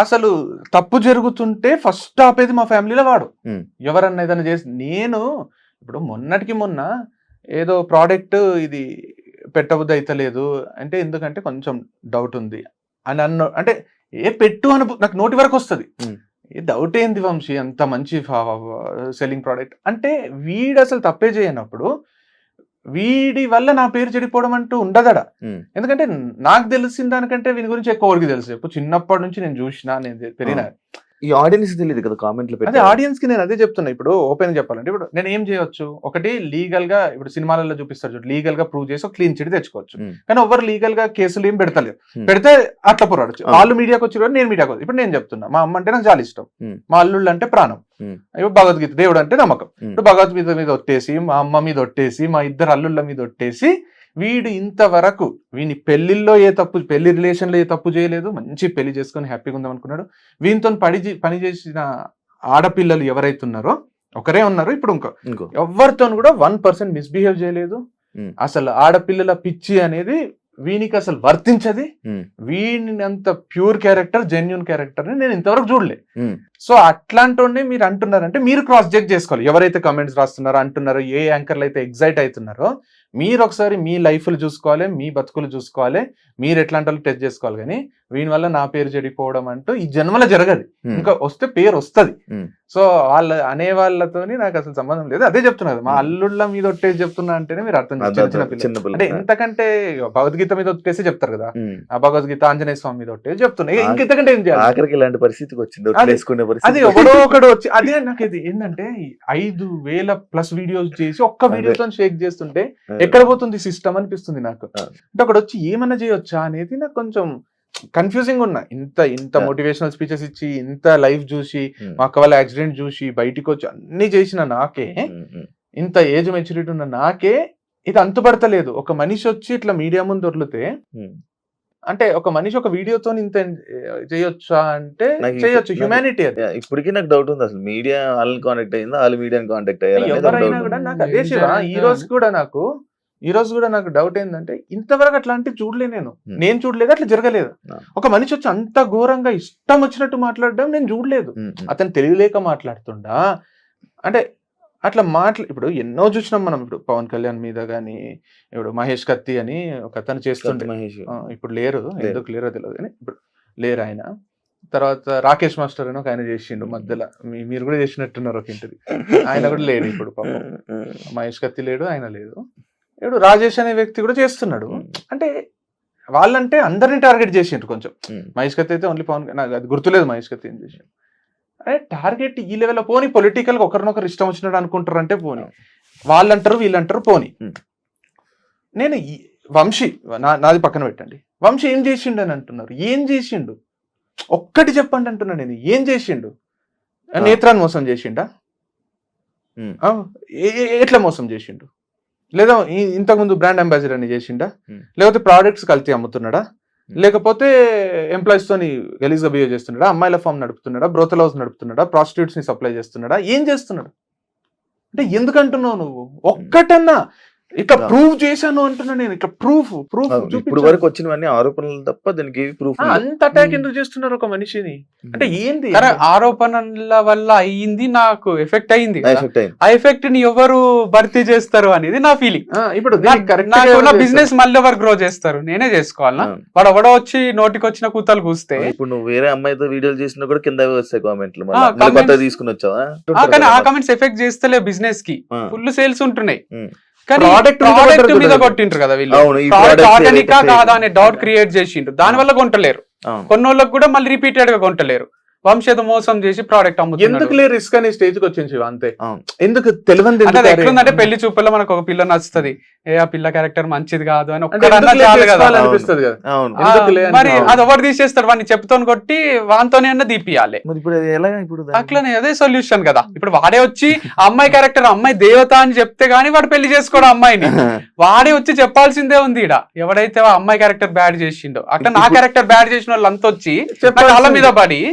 అసలు తప్పు జరుగుతుంటే ఫస్ట్ ఆపేది మా ఫ్యామిలీలో వాడు. ఎవరన్నా ఏదైనా చేసి, నేను ఇప్పుడు మొన్నటికి మొన్న ఏదో ప్రోడక్ట్ ఇది పెట్టబుద్ధి అయితలేదు అంటే, ఎందుకంటే కొంచెం డౌట్ ఉంది అని అంటే పెట్టు అని నాకు నోటి వరకు వస్తుంది. ఏ డౌట్ ఏంది వంశీ, అంత మంచి సెల్లింగ్ ప్రోడక్ట్ అంటే, వీడు అసలు తప్పే చేయనప్పుడు వీడి వల్ల నా పేరు చెడిపోవడం అంటూ ఉండదడ. ఎందుకంటే నాకు తెలిసిన దానికంటే వీని గురించి ఎక్కువ వరకు తెలుసు. చిన్నప్పటి నుంచి నేను చూసిన, నేను పెరిగిన. ఈ ఆడియన్స్ తెలియదు కదా కామెంట్లు అదే పెట్టి. ఆడియన్స్ కి నేను అదే చెప్తున్నా. ఇప్పుడు ఓపెన్ చెప్పాలంటే ఇప్పుడు నేను ఏం చేయొచ్చు, ఒకటి లీగల్ గా ఇప్పుడు సినిమాలలో చూపిస్తారు చూడు, లీగల్ గా ప్రూవ్ చేసి క్లీన్ చిట్ తెచ్చుకోవచ్చు. కానీ ఎవరు లీగల్ గా కేసులు ఏం పెడతలేరు. పెడితే అట్లా పోరాడచ్చు. వాళ్ళు మీడియాకి వచ్చి నేను మీడియాకి వచ్చి. ఇప్పుడు నేను చెప్తున్నా, మా అమ్మ అంటే నాకు చాలా ఇష్టం, మా అల్లుళ్ళు అంటే ప్రాణం, ఇప్పుడు భగవద్గీత దేవుడు అంటే నమ్మకం. ఇప్పుడు భగవద్గీత మీద ఒట్టేసి, మా అమ్మ మీద ఒట్టేసి, మా ఇద్దరు అల్లుళ్ళ మీద ఒట్టేసి, వీడు ఇంతవరకు వీని పెళ్లిలో పెళ్లి రిలేషన్ లో ఏ తప్పు చేయలేదు, మంచి పెళ్లి చేసుకొని హ్యాపీగా ఉందాం అనుకున్నాడు. వీనితో పని చేసిన ఆడపిల్లలు ఎవరైతే ఉన్నారో ఒకరే ఉన్నారు. ఇప్పుడు ఇంకో ఎవరితో కూడా 1% మిస్బిహేవ్ చేయలేదు. అసలు ఆడపిల్లల పిచ్చి అనేది వీనికి అసలు వర్తించది. వీని అంత ప్యూర్ క్యారెక్టర్, జెన్యున్ క్యారెక్టర్ ని నేను ఇంతవరకు చూడలే. సో అట్లాంటి మీరు అంటున్నారంటే మీరు క్రాస్ చెక్ చేసుకోవాలి. ఎవరైతే కమెంట్స్ రాస్తున్నారో అంటున్నారో, ఏ యాంకర్లు అయితే ఎగ్జైట్ అవుతున్నారో, మీరు ఒకసారి మీ లైఫ్లు చూసుకోవాలి, మీ బతుకులు చూసుకోవాలి, మీరు ఎట్లాంటి వాళ్ళు టెస్ట్ చేసుకోవాలి. కానీ వీని వల్ల నా పేరు చెడిపోవడం అంటూ ఈ జన్మలో జరగదు. ఇంకా వస్తే పేరు వస్తుంది. సో వాళ్ళ అనే వాళ్ళతోని నాకు అసలు సంబంధం లేదు. అదే చెప్తున్నారు, మా అల్లుళ్ళ మీద ఒట్టేసి చెప్తున్నా అంటేనే మీరు అర్థం చిన్న అంటే ఎంతకంటే భగవద్గీత మీద ఒట్టేసి చెప్తారు కదా, ఆ భగవద్గీత ఆంజనేయ స్వామి మీద ఒట్టేసి చెప్తున్నా. ఇంకెంతకంటే ఏం చేయాలి? ఆఖరికి ఇలాంటి పరిస్థితికి వచ్చింది. అది ఎవడో ఒకడు వచ్చి అదే నాకు ఇది ఏంటంటే 5,000+ వీడియోస్ చేసి ఒక్క వీడియోతో షేక్ చేస్తుంటే ఎక్కడ పోతుంది సిస్టమ్ అనిపిస్తుంది నాకు. అంటే అక్కడ వచ్చి ఏమన్నా చేయొచ్చా అనేది నాకు కొంచెం కన్ఫ్యూజింగ్ ఉన్నా. ఇంత మోటివేషనల్ స్పీచెస్ ఇచ్చి, ఇంత లైవ్ చూసి, మా అక్క వాళ్ళ యాక్సిడెంట్ చూసి బయటికి వచ్చి అన్ని చేసిన నాకే, ఇంత ఏజ్ మెచ్యూరిటీ ఉన్న నాకే ఇది అంతుపడతలేదు. ఒక మనిషి వచ్చి ఇట్లా మీడియా ముందు దొరికితే, అంటే ఒక మనిషి ఒక వీడియోతో ఇంత చేయొచ్చా అంటే చేయొచ్చు. హ్యూమానిటీ అది. ఇప్పటికీ నాకు డౌట్ ఉంది, అసలు మీడియా వాళ్ళని కాంటాక్ట్ అయిందా, వాళ్ళు మీడియాని కాంటాక్ట్ అయ్యారు? ఎవరైనా కూడా నాకు అదే శివ, ఈ రోజు కూడా నాకు డౌట్ ఏంటంటే ఇంతవరకు అట్లాంటి చూడలే. నేను చూడలేదు, అట్లా జరగలేదు. ఒక మనిషి వచ్చి అంత ఘోరంగా ఇష్టం వచ్చినట్టు మాట్లాడడం నేను చూడలేదు. అతను తెలియలేక మాట్లాడుతుండా అంటే అట్లా ఇప్పుడు ఎన్నో చూసినాం మనం. ఇప్పుడు పవన్ కళ్యాణ్ మీద గానీ, ఇప్పుడు మహేష్ కత్తి అని ఒక అతను చేస్తుండే, ఇప్పుడు లేరు, ఎందుకు లేరో తెలియదు కానీ ఇప్పుడు లేరు ఆయన. తర్వాత రాకేష్ మాస్టర్ అని ఒక ఆయన చేసిండు మధ్యలో, మీరు కూడా చేసినట్టున్నారు ఒక ఇంటిది, ఆయన కూడా లేడు ఇప్పుడు. పాపం మహేష్ కత్తి లేడు, ఆయన లేదు. ఇప్పుడు రాజేష్ అనే వ్యక్తి కూడా చేస్తున్నాడు. అంటే వాళ్ళంటే అందరినీ టార్గెట్ చేసిండ్రు కొంచెం. మహేష్ కత్తి అయితే ఓన్లీ పవన్, నాకు అది గుర్తులేదు మహేష్ కత్తి ఏం చేసిండు. అదే టార్గెట్ ఈ లెవెల్లో పోనీ, పొలిటికల్ గా ఒకరినొకరు ఇష్టం వచ్చినట్టు అనుకుంటారు అంటే పోనీ, వాళ్ళంటారు వీళ్ళంటారు పోనీ. నేను వంశీ నాది పక్కన పెట్టండి, వంశీ ఏం చేసిండు అని అంటున్నారు. ఏం చేసిండు ఒక్కటి చెప్పండి అంటున్నా నేను. ఏం చేసిండు? నేత్రాన్ని మోసం చేసిండా? ఎట్లా మోసం చేసిండు? లేదా ఇంతకుముందు బ్రాండ్ అంబాసిడర్ అని చేసిండా? లేకపోతే ప్రోడక్ట్స్ కల్తీ అమ్ముతున్నాడా? లేకపోతే ఎంప్లాయీస్ తోని గలీజ్ గా బిహేవ్ చేస్తున్నాడా? అమ్మాయిల ఫామ్ నడుపుతున్నాడా? బ్రోతల్ హౌస్ నడుపుతున్నాడా? ప్రాస్టిట్యూట్స్ ని సప్లై చేస్తున్నాడా? ఏం చేస్తున్నాడు? అంటే ఎందుకంటున్నావు నువ్వు? ఒక్కటన్నా ఇట్లా ప్రూవ్ చేశాను అంటున్నా నేను. ఇట్లా ప్రూఫ్ ఇప్పుడు వరకు వచ్చినవన్నీ ఆరోపణలు తప్ప దానికి ప్రూఫ్. అంత అటాక్ ఎందుకు చేస్తున్నారు ఒక మనిషిని? అంటే ఏంది ఆరోపణల వల్ల అయ్యింది, నాకు ఎఫెక్ట్ అయింది. ఆ ఎఫెక్ట్ ని ఎవరు భర్తీ చేస్తారు అనేది నా ఫీలింగ్. ఇప్పుడు బిజినెస్ మళ్ళీ ఎవరు గ్రో చేస్తారు? నేనే చేసుకోవాలనా? వాడు ఎవడో వచ్చి నోటికి వచ్చిన కూతలు కూస్తే, ఇప్పుడు నువ్వు వేరే అమ్మాయితో వీడియోలు చేసినా కూడా కింద వస్తాయి కామెంట్లు, తీసుకుని వచ్చావా? కానీ ఆ కామెంట్స్ ఎఫెక్ట్ చేస్తలే బిజినెస్ కి. ఫుల్ సేల్స్ ఉంటున్నాయి. ప్రోడక్ట్ మీద కొట్టిండ్రు కదా వీళ్ళు. ఆర్గానికా కాదా అనే డౌట్ క్రియేట్ చేసిండ్రు. దాని వల్ల కొంటలేరు. కొన్నోళ్ళకి కూడా మళ్ళీ రిపీటెడ్ గా కొంటలేరు. వంశేత మోసం చేసి ప్రోడక్ట్ అమ్ముతున్నారు. ఎందుకు లేరు రిస్క్ అనే స్టేజ్ కి వచ్చింది అంతే. ఎందుకు తెలియదు. ఎట్లుందంటే పెళ్లి చూపుల్లో మనకు ఒక పిల్ల నచ్చుతుంది, ఆ పిల్ల క్యారెక్టర్ మంచిది కాదు అని అనిపిస్తుంది కదా. మరి అది ఎవరు తీసేస్తారు? వాడిని చెప్తాను కొట్టి వానితోనే అన్న దీపియాలి. అట్లనే అదే సొల్యూషన్ కదా. ఇప్పుడు వాడే వచ్చి అమ్మాయి క్యారెక్టర్, అమ్మాయి దేవత అని చెప్తే గానీ వాడు పెళ్లి చేసుకోవడం అమ్మాయిని. వాడే వచ్చి చెప్పాల్సిందే ఉంది. ఈడ ఎవడైతే అమ్మాయి క్యారెక్టర్ బ్యాడ్ చేసిండో, అట్లా నా క్యారెక్టర్ బ్యాడ్ చేసిన వాళ్ళు అంత వచ్చి వాళ్ళ మీద పడి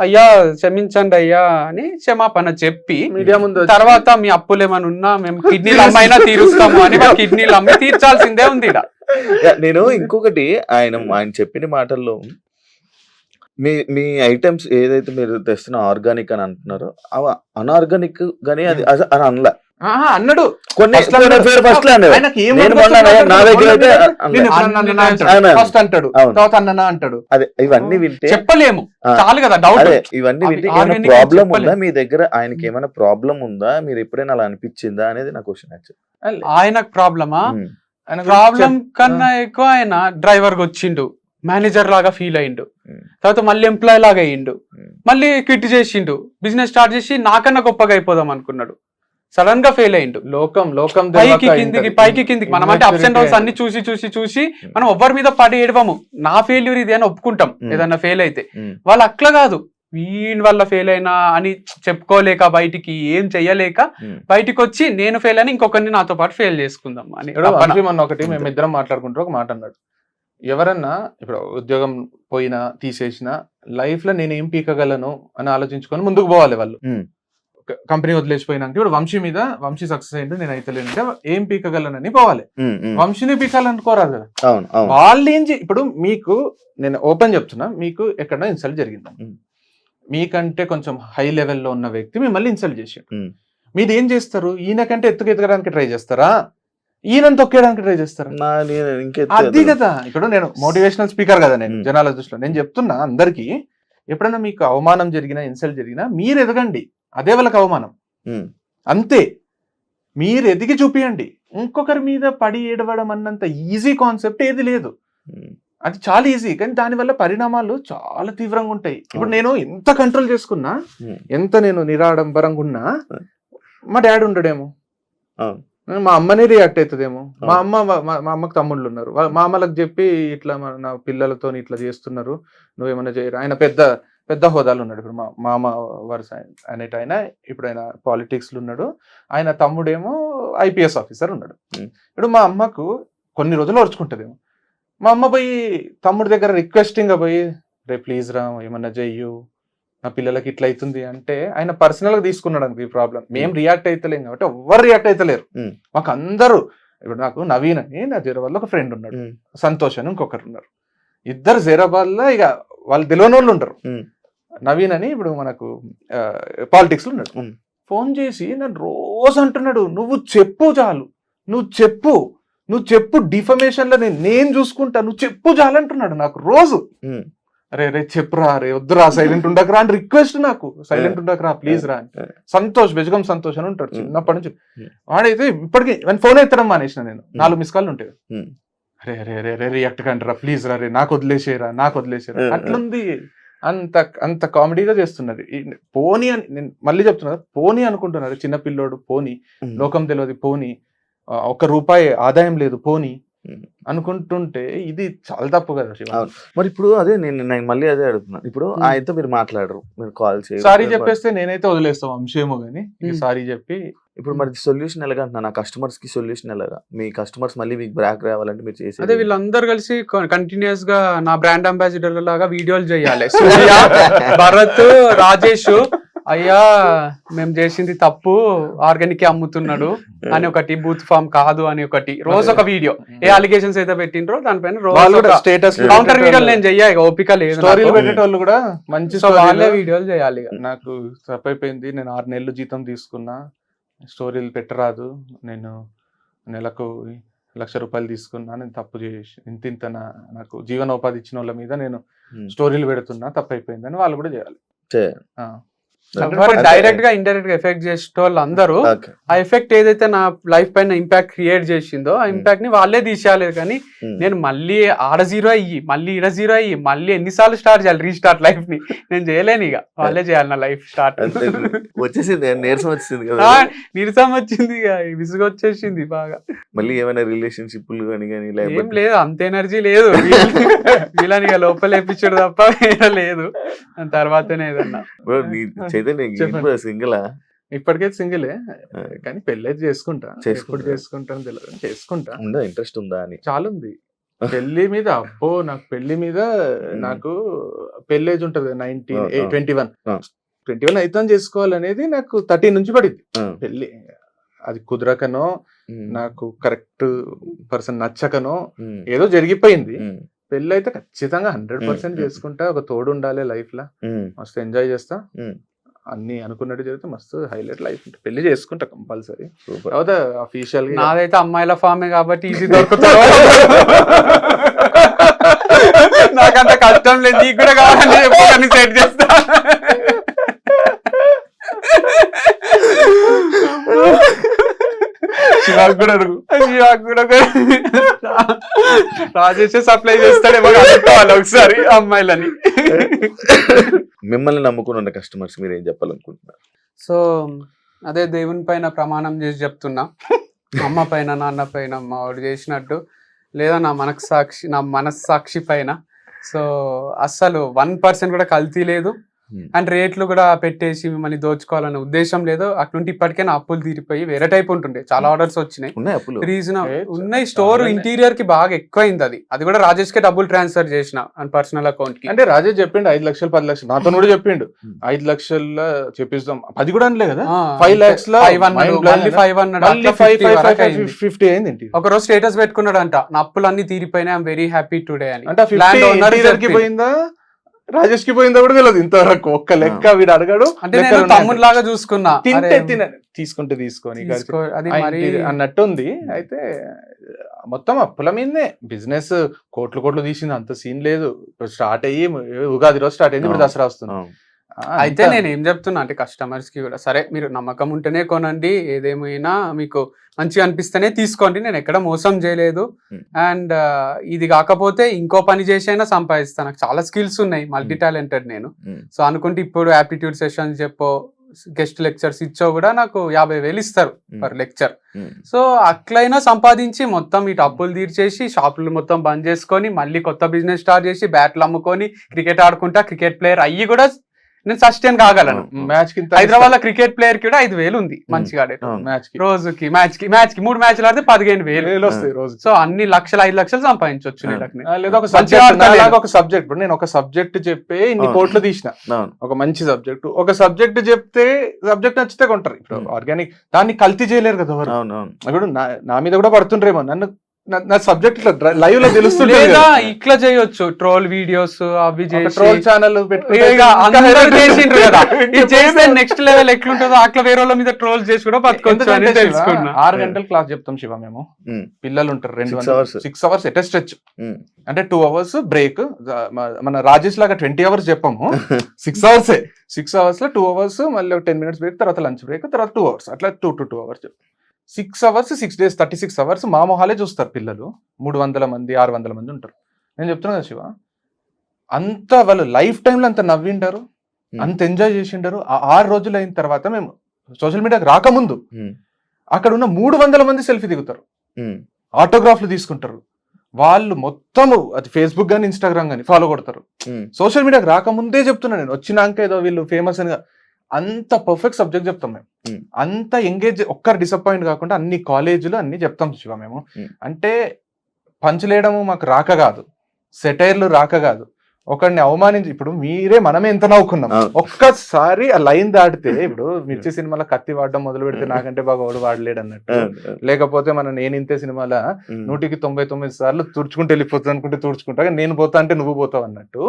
అయ్యా క్షమించండి అయ్యా అని క్షమాపణ చెప్పి మీడియా ముందు తర్వాత మీ అప్పులు ఏమైనా ఉన్నా మేము కిడ్నీలు అమ్మైనా తీరుస్తాము అని కిడ్నీలు అమ్మి తీర్చాల్సిందే ఉంది. నేను ఇంకొకటి ఆయన చెప్పిన మాటల్లో మీ ఐటమ్స్ ఏదైతే మీరు తెస్తున్న ఆర్గానిక్ అని అంటున్నారో అవి అనార్గానిక్ గానీ అది అని అనలా అన్నాడు. అదే ఇవన్నీ వింటే చెప్పలేము, చాలు కదా డౌట్. ఇవన్నీ వింటే ప్రాబ్లం ఉందా మీ దగ్గర? ఆయనకి ఏమైనా ప్రాబ్లం ఉందా? మీరు ఎప్పుడైనా అలా అనిపించిందా అనేది నా క్వశ్చన్. యాక్చువల్లీ ఆయనకు ప్రాబ్లమా? ప్రాబ్లం కన్నా ఎక్కువ ఆయన డ్రైవర్ గా వచ్చిండు, మేనేజర్ లాగా ఫీల్ అయ్యిండు, తర్వాత మళ్ళీ ఎంప్లాయ్ లాగా అయ్యిండు, మళ్ళీ క్విట్ చేసిండు, బిజినెస్ స్టార్ట్ చేసి నాకన్నా గొప్పగా అయిపోదాం అనుకున్నాడు, సడన్ గా ఫెయిల్ అయిండు. లోకం పైకి కిందికి పైకి కిందికి, మనం అంటే అప్స్ అండ్ డౌన్స్ అన్ని చూసి చూసి చూసి మనం ఎవ్వరి మీద పడి ఏడవము, నా ఫెయిల్యూర్ ఇది అని ఒప్పుకుంటాం ఏదన్నా ఫెయిల్ అయితే. వాళ్ళు అట్లా కాదు, వీని వల్ల ఫెయిల్ అయినా అని చెప్పుకోలేక, బయటికి ఏం చెయ్యలేక బయటికి వచ్చి నేను ఫెయిల్ అని ఇంకొకరిని నాతో పాటు ఫెయిల్ చేసుకుందాం అని. మొన్న ఒకటి మేమిద్దరం మాట్లాడుకుంటూ ఒక మాట అన్నాడు, ఎవరన్నా ఇప్పుడు ఉద్యోగం పోయినా తీసేసినా లైఫ్ లో నేను ఏం పీకగలను అని ఆలోచించుకొని ముందుకు పోవాలి వాళ్ళు. కంపెనీ వదిలేసిపోయినాక ఇప్పుడు వంశీ సక్సెస్ అయింది, నేను అయితే లేనంటే ఏం పీకగలనని పోవాలి. వంశీని పీకాలనుకోరాదు కదా. వాళ్ళు ఏం ఇప్పుడు మీకు నేను ఓపెన్ చెప్తున్నా, మీకు ఎక్కడ ఇన్సల్ట్ జరిగిందా, మీకంటే కొంచెం హై లెవెల్లో ఉన్న వ్యక్తి మిమ్మల్ని ఇన్సల్ట్ చేశాడు, మీరు ఏం చేస్తారు, ఈయనకంటే ఎత్తుకెదగడానికి ట్రై చేస్తారా, ఈయన తొక్కేయడానికి ట్రై చేస్తారా? అది కదా, ఇప్పుడు నేను మోటివేషనల్ స్పీకర్ కదా, నేను జనాల దృష్టిలో నేను చెప్తున్నా అందరికి, ఎప్పుడైనా మీకు అవమానం జరిగినా ఇన్సల్ట్ జరిగినా మీరు ఎదగండి, అదే వాళ్ళకి అవమానం అంతే, మీరు ఎదిగి చూపియండి. ఇంకొకరి మీద పడి ఏడవడం అన్నంత ఈజీ కాన్సెప్ట్ ఏది లేదు, అది చాలా ఈజీ, కానీ దానివల్ల పరిణామాలు చాలా తీవ్రంగా ఉంటాయి. ఇప్పుడు నేను ఎంత కంట్రోల్ చేసుకున్నా, ఎంత నేను నిరాడంబరంగా ఉన్నా, మా డాడీ ఉండడేమో, మా అమ్మనే రియాక్ట్ అవుతుందేమో, మా అమ్మకు తమ్ముళ్ళు ఉన్నారు, మా అమ్మలకు చెప్పి ఇట్లా నా పిల్లలతో ఇట్లా చేస్తున్నారు, నువ్వేమన్నా చేయరా. ఆయన పెద్ద హోదాలు ఉన్నాడు, ఇప్పుడు మా మామ వరుస అనేట ఇప్పుడు ఆయన పాలిటిక్స్ లో ఉన్నాడు, ఆయన తమ్ముడేమో IPS ఆఫీసర్ ఉన్నాడు. ఇప్పుడు మా అమ్మకు కొన్ని రోజులు ఓర్చుకుంటుందేమో, మా అమ్మ పోయి తమ్ముడి దగ్గర రిక్వెస్టింగ్ గా పోయి, రే ప్లీజ్ రా ఏమన్నా చెయ్యు, నా పిల్లలకి ఇట్లా అవుతుంది అంటే, ఆయన పర్సనల్ గా తీసుకున్నాడు అనుకో ఈ ప్రాబ్లం. మేము రియాక్ట్ అవుతలేం కాబట్టి ఎవ్వరు రియాక్ట్ అవుతలేరు. మాకు అందరూ, ఇప్పుడు నాకు నవీన్ అని నా జీరాబాద్ లో ఒక ఫ్రెండ్ ఉన్నాడు, సంతోష్ అని ఇంకొకరు ఉన్నారు, ఇద్దరు జీరాబాద్ లో ఇక వాళ్ళు తెలియని వాళ్ళు ఉంటారు. నవీన్ అని ఇప్పుడు మనకు పాలిటిక్స్ లో ఉన్నాడు, ఫోన్ చేసి నన్ను రోజు అంటున్నాడు, నువ్వు చెప్పు చాలు, నువ్వు చెప్పు డిఫమేషన్ లో నేను చూసుకుంటా, నువ్వు చెప్పు చాలు అంటున్నాడు నాకు రోజు. రే చెప్పురా, రే వద్దురా, సైలెంట్ ఉండకరా అని రిక్వెస్ట్, నాకు సైలెంట్ ఉండకరా ప్లీజ్ రా అని. సంతోష్ బెజగం సంతోష్ అని ఉంటాడు చిన్నప్పటి నుంచి, వాడైతే ఇప్పటికీ ఫోన్ ఎత్తడం మానేసిన నేను, 4 మిస్ కాల్ ఉంటాయి, రే రే రే రే రియాక్ట్ కంటారా ప్లీజ్ రా, రే నాకు వదిలేసేరా అట్లుంది. అంత కామెడీగా చేస్తున్నది. పోనీ అని నేను మళ్ళీ చెప్తున్నా, పోనీ అనుకుంటున్నారు చిన్నపిల్లోడు, పోనీ లోకం తెలియదు, పోనీ ₹1 ఆదాయం లేదు, పోనీ అనుకుంటుంటే ఇది చాలా తప్పు కదా శివ. మరి ఇప్పుడు అదే నేను మళ్ళీ అదే అడుగుతున్నాను, ఇప్పుడు ఆయనతో మీరు మాట్లాడరు, మీరు కాల్ చేసి సారీ చెప్పేస్తే నేనైతే వదిలేస్తాం అంశేమో కానీ, సారీ చెప్పి ఇప్పుడు మరి సొల్యూషన్ ఎలాగా అంటున్నా, నా కస్టమర్స్ కి సొల్యూషన్ ఎలాగా, మీ కస్టమర్స్ మళ్ళీ మీకు బ్రాక్ రావాలంటే మీరు చేసి అదే వీళ్ళందరూ కలిసి కంటిన్యూస్ గా నా బ్రాండ్ అంబాసిడర్ లాగా వీడియోలు చేయాలి. భరత్, రాజేష్, అయ్యా మేము చేసింది తప్పు, ఆర్గానిక్ అమ్ముతున్నాడు అని ఒకటి, బూత్ ఫామ్ కాదు అని ఒకటి, రోజు ఒక వీడియో, ఏ అలిగేషన్స్ అయితే పెట్టిండ్రో దానిపైన రోజు స్టేటస్ కౌంటర్ వీడియోలు నేను చెయ్యాలి, ఓపిక లేదు. స్టోరీలు పెట్టేటోళ్ళు కూడా మంచి వాళ్ళే వీడియోలు చేయాలి. నాకు తప్పైపోయింది, నేను 6 నెలలు జీతం తీసుకున్నా, స్టోరీలు పెట్టరాదు, నేను నెలకు ₹1,00,000 తీసుకున్నా, నేను తప్పు చేసి ఇంత నాకు జీవనోపాధి ఇచ్చిన వాళ్ళ మీద నేను స్టోరీలు పెడుతున్నా, తప్పైపోయిందని వాళ్ళు కూడా చేయాలి. డైరెక్ట్ గా ఇండైరెక్ట్ గా ఎఫెక్ట్ చేసే వాళ్ళు అందరూ, ఆ ఎఫెక్ట్ ఏదైతే నా లైఫ్ పైన ఇంపాక్ట్ క్రియేట్ చేసిందో ఆ ఇంపాక్ట్ ని వాళ్ళే తీసేయాలి. కానీ నేను మళ్ళీ ఆడ 0 అయ్యి మళ్ళీ ఈడ 0 అయ్యి మళ్ళీ ఎన్నిసార్లు స్టార్ట్ చేయాలి రీస్టార్ట్ లైఫ్ ని, నేను చేయలేను. ఇక వాళ్ళే చేయాలి నా లైఫ్ స్టార్ట్. వచ్చేసింది, నీరసం వచ్చింది, నీరసం వచ్చింది, ఇక విసుగు వచ్చేసింది బాగా. మళ్ళీ ఏమైనా రిలేషన్షిప్ ఏం లేదు, అంత ఎనర్జీ లేదు వీళ్ళని ఇక లోపల వేపించడు తప్ప వేరే లేదు. తర్వాతనే ఏదన్నా సింగిల్, ఇప్పటికైతే సింగిలే, కానీ పెళ్ళి అయితే చేసుకుంటాను తెలియదు, చేసుకుంటా. ఇంట్రెస్ట్ ఉందా అని చాలా ఉంది పెళ్లి మీద. అబ్బో నాకు పెళ్లి మీద, నాకు పెళ్లి ఏజ్ ఉంటది 21 అయితే చేసుకోవాలనేది నాకు 13 నుంచి పడింది పెళ్లి. అది కుదరకనో, నాకు కరెక్ట్ పర్సన్ నచ్చకనో ఏదో జరిగిపోయింది. పెళ్లి అయితే ఖచ్చితంగా 100% చేసుకుంటా, ఒక తోడు ఉండాలి లైఫ్ లా, మస్తు ఎంజాయ్ చేస్తా, అన్ని అనుకున్నట్టు జరిగితే మస్తు హైలైట్ లైఫ్ ఉంటుంది. పెళ్లి చేసుకుంటా కంపల్సరీ. అఫీషియల్ గా నాదైతే అమ్మాయిల ఫామే కాబట్టి ఈజీ దొరుకుతారు, నాకంత కష్టం లేదు. నీకు కూడా కావాలని సెట్ చేస్తా. శివాకు కూడా రాజేష్ సప్లై చేస్తాడేమో అనుకోవాలి ఒకసారి అమ్మాయిలని. మిమ్మల్ని నమ్ముకుని ఉన్న కస్టమర్స్ మీరు ఏం చెప్పాలనుకుంటున్నారు? సో అదే దేవుని పైన ప్రమాణం చేసి చెప్తున్నా, అమ్మ పైన నాన్న పైన మా వాడు చేసినట్టు, లేదా నా మనస్సాక్షి పైన. సో అస్సలు 1% కూడా కల్తీ లేదు, అండ్ రేట్లు కూడా పెట్టేసి మిమ్మల్ని దోచుకోవాలనే ఉద్దేశం లేదు. అట్లుంటే ఇప్పటికే నా అప్పులు తీరిపోయి వేరే టైప్ ఉంటుండే, చాలా ఆర్డర్స్ వచ్చినాయి. రీజన్ ఉన్నాయి, స్టోర్ ఇంటీరియర్ కి బాగా ఎక్కువైంది. అది కూడా రాజేష్ కే డబ్బులు ట్రాన్స్ఫర్ చేసిన పర్సనల్ అకౌంట్ కి. అంటే రాజేష్ చెప్పిండు 5 లక్షలు 10 లక్షలు, నాతో కూడా చెప్పిండు 5 లక్షల చెప్పిస్తాం, 10 కూడా అనలే కదా, 5 lakhs లో 50 అయింది. ఒక రోజు స్టేటస్ పెట్టుకున్నాడంట, నా అప్పులు అన్ని తీరిపోయినాయి, ఐఎమ్ వెరీ హ్యాపీ టుడే అని. అంటే 50 పోయిందా రాజేష్ కి పోయిందా కూడా తెలియదు ఇంతవరకు. ఒక్క లెక్క వీడు అడగాడు, అంటే నేను తమ్ముడు లాగా చూసుకున్నా, తీసుకుంటే తీసుకొని అది మరి అన్నట్టు ఉంది. అయితే మొత్తం అప్పుల మీదనే బిజినెస్, కోట్లు తీసింది, అంత సీన్ లేదు. స్టార్ట్ అయ్యి ఉగాది రోజు స్టార్ట్ అయింది, ఇప్పుడు దసరా వస్తుంది. అయితే నేను ఏం చెప్తున్నా అంటే కస్టమర్స్ కి కూడా, సరే మీరు నమ్మకం ఉంటేనే కొనండి, ఏదేమైనా మీకు మంచిగా అనిపిస్తేనే తీసుకోండి, నేను ఎక్కడ మోసం చేయలేదు. అండ్ ఇది కాకపోతే ఇంకో పని చేసి అయినా సంపాదిస్తాను, నాకు చాలా స్కిల్స్ ఉన్నాయి, మల్టీ టాలెంటెడ్ నేను. సో అనుకుంటే ఇప్పుడు యాప్టిట్యూడ్ సెషన్స్ చెప్పో, గెస్ట్ లెక్చర్స్ ఇచ్చో కూడా నాకు 50,000 ఇస్తారు పర్ లెక్చర్. సో అట్లయినా సంపాదించి మొత్తం ఇటు అప్పులు తీర్చేసి, షాపులు మొత్తం బంద్ చేసుకొని, మళ్ళీ కొత్త బిజినెస్ స్టార్ట్ చేసి, బ్యాట్లు అమ్ముకొని, క్రికెట్ ఆడుకుంటా, క్రికెట్ ప్లేయర్ అయ్యి కూడా నేను సస్టైన్ కాగలను. మ్యాచ్ కి హైదరాబాద్ లో క్రికెట్ ప్లేయర్ కి కూడా 5,000 ఉంది మంచిగా మ్యాచ్ కి, రోజుకి మ్యాచ్ కి 3 మ్యాచ్లు ఆడితే 15,000 వస్తాయి రోజు. సో అన్ని 5 లక్షలు సంపాదించవచ్చు. లేదా ఒక సబ్జెక్ట్, ఇప్పుడు నేను ఒక సబ్జెక్ట్ చెప్పే ఇన్ని కోట్లు తీసిన, ఒక మంచి సబ్జెక్ట్, ఒక సబ్జెక్ట్ చెప్తే సబ్జెక్ట్ నచ్చితే కొంటారు. ఇప్పుడు ఆర్గానిక్ దాన్ని కల్తీ చేయలేరు కదా ఎవరు. ఇప్పుడు నా మీద కూడా పడుతుండ్రేమో, నన్ను నా సబ్జెక్ట్ ఇట్లా లైవ్ లో తెలుస్తుంది, ఇట్లా చేయొచ్చు. ట్రోల్ వీడియోస్ అవి ట్రోల్ ఛానల్ నెక్స్ట్ లెవెల్ ఎట్లుంటుందో అట్లా వేరే వాళ్ళ మీద ట్రోల్ చేసి కూడా బతుకోవచ్చు. 6 గంటల క్లాస్ చెప్తాం శివ మేము. పిల్లలు ఉంటారు 6 hours ఎట్ స్ట్రెచ్, అంటే 2 hours బ్రేక్. మన రాజేష్ లాగా 20 hours చెప్పాము, 6 hours 6 hours లో 2 hours, మళ్ళీ 10 minutes బ్రేక్, తర్వాత లంచ్ బ్రేక్, తర్వాత 2 hours, అట్లా 2 to 2 hours. 6 hours 6 days 36 hours మా మొహాలే చూస్తారు పిల్లలు. 300 మంది 600 మంది ఉంటారు. నేను చెప్తున్నా కదా శివ, అంత వాళ్ళు లైఫ్ టైంలో అంత నవ్వింటారు, అంత ఎంజాయ్ చేసింటారు. ఆ 6 రోజులు అయిన తర్వాత మేము సోషల్ మీడియాకి రాకముందు అక్కడ ఉన్న 300 మంది సెల్ఫీ దిగుతారు, ఆటోగ్రాఫ్లు తీసుకుంటారు. వాళ్ళు మొత్తము అది ఫేస్బుక్ గానీ ఇన్స్టాగ్రామ్ గానీ ఫాలో కొడతారు. సోషల్ మీడియాకి రాకముందే చెప్తున్నా నేను, వచ్చినాక ఏదో వీళ్ళు ఫేమస్ అని. అంత పర్ఫెక్ట్ సబ్జెక్ట్ చెప్తాం మేము, అంత ఎంగేజ్, ఒక్కరు డిసప్పాయింట్ కాకుండా అన్ని కాలేజీలు అన్ని చెప్తాం శివ మేము. అంటే పంచులేయడము మాకు రాక కాదు, సెటైర్లు రాక కాదు, ఒకరిని అవమానించి, ఇప్పుడు మనమే ఎంత నవ్వుకున్నాం. ఒక్కసారి ఆ లైన్ దాటితే, ఇప్పుడు మిర్చి సినిమాలో కత్తి వాడడం మొదలు పెడితే నాకంటే బాగా వాడు వాడలేడు అన్నట్టు, లేకపోతే మన నేనింతే సినిమాలో 199 సార్లు తుడుచుకుంటూ వెళ్ళిపోతుంది అనుకుంటే తుడుచుకుంటా, నేను పోతా అంటే నువ్వు పోతావు అన్నట్టు.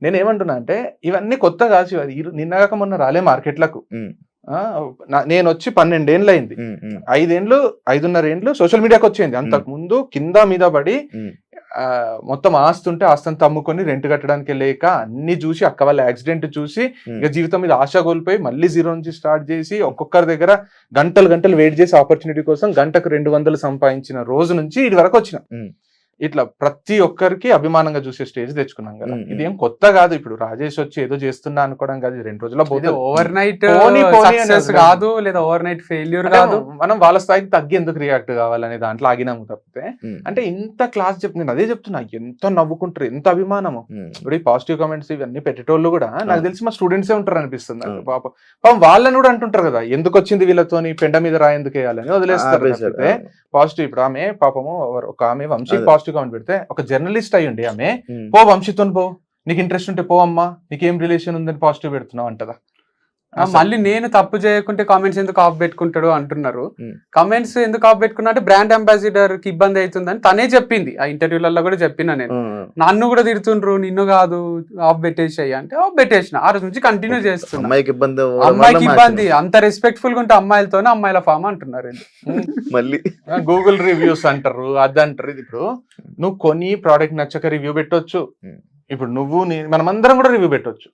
నేను ఏమంటున్నా అంటే ఇవన్నీ కొత్త కాదు, నిన్నగాక మొన్న రాలే మార్కెట్లకు. నేను వచ్చి 12 ఏళ్ళు అయింది, 5.5 ఏళ్ళు సోషల్ మీడియాకి వచ్చింది. అంతకు ముందు కింద మీద పడి మొత్తం ఆస్తుంటే ఆస్తంతా అమ్ముకొని రెంట్ కట్టడానికి లేక అన్ని చూసి, అక్క వాళ్ళ యాక్సిడెంట్ చూసి ఇక జీవితం మీద ఆశ కోల్పోయి మళ్ళీ 0 నుంచి స్టార్ట్ చేసి, ఒక్కొక్కరి దగ్గర గంటలు వెయిట్ చేసి ఆపర్చునిటీ కోసం గంటకు 200 సంపాదించిన రోజు నుంచి ఇది వరకు వచ్చిన. ఇట్లా ప్రతి ఒక్కరికి అభిమానంగా చూసే స్టేజ్ తెచ్చుకున్నాం కదా. ఇదేం కొత్త కాదు, ఇప్పుడు రాజేష్ వచ్చి ఏదో చేస్తున్నా అనుకోవడం కాదు, 2 రోజుల్లో పోతే ఓవర్ నైట్ సక్సెస్ కాదు, లేదా ఓవర్ నైట్ ఫెయిల్యూర్ కాదు. మనం వాళ్ళ స్థాయికి తగ్గి ఎందుకు రియాక్ట్ కావాలనే దాంట్లో ఆగినాము తప్పితే. అంటే ఇంత క్లాస్ నేను అదే చెప్తున్నా, ఎంత నవ్వుకుంటారు, ఎంత అభిమానము. ఇప్పుడు ఈ పాజిటివ్ కామెంట్స్ ఇవన్నీ పెట్టేటోళ్ళు కూడా నాకు తెలిసి మా స్టూడెంట్సే ఉంటారు అనిపిస్తుంది. పాపం వాళ్ళని కూడా అంటుంటారు కదా, ఎందుకు వచ్చింది వీళ్ళతోని పెండ మీద రా ఎందుకు వేయాలని వదిలేస్తారు. పాజిటివ్, ఇప్పుడు ఆమె పాపము ఒక ఆమె వంశీ పాజిటివ్ కామెంట్ పెడితే, ఒక జర్నలిస్ట్ అయ్యుండి ఆమె, పో వంశీతో పో, నీకు ఇంట్రెస్ట్ ఉంటే పో అమ్మా, నీకేం రిలేషన్ ఉందని పాజిటివ్ పెడుతున్నావు అంటదా. మళ్ళీ నేను తప్పు చేయకుంటే కామెంట్స్ ఎందుకు ఆఫ్ పెట్టుకుంటాడు అంటున్నారు. కామెంట్స్ ఎందుకు ఆఫ్ పెట్టుకున్నా అంటే బ్రాండ్ అంబాసిడర్ కి ఇబ్బంది అవుతుందని తనే చెప్పింది, ఆ ఇంటర్వ్యూలలో కూడా చెప్పినా నేను. నన్ను కూడా తిడుతుండ్రు, నిన్ను కాదు ఆఫ్ పెట్టేసాయి అంటే ఆఫ్ పెట్టేసిన. ఆ రోజు నుంచి కంటిన్యూ చేస్తున్నా. అమ్మాయికి ఇబ్బంది, అంత రెస్పెక్ట్ఫుల్ గా ఉంటే అమ్మాయిలతోనే అమ్మాయిల ఫామ్ అంటున్నారు. మళ్ళీ గూగుల్ రివ్యూస్ అంటారు, అదంటారు. ఇప్పుడు నువ్వు కొని ప్రోడక్ట్ నచ్చక రివ్యూ పెట్టొచ్చు, ఇప్పుడు నువ్వు మనమందరం కూడా రివ్యూ పెట్టొచ్చు.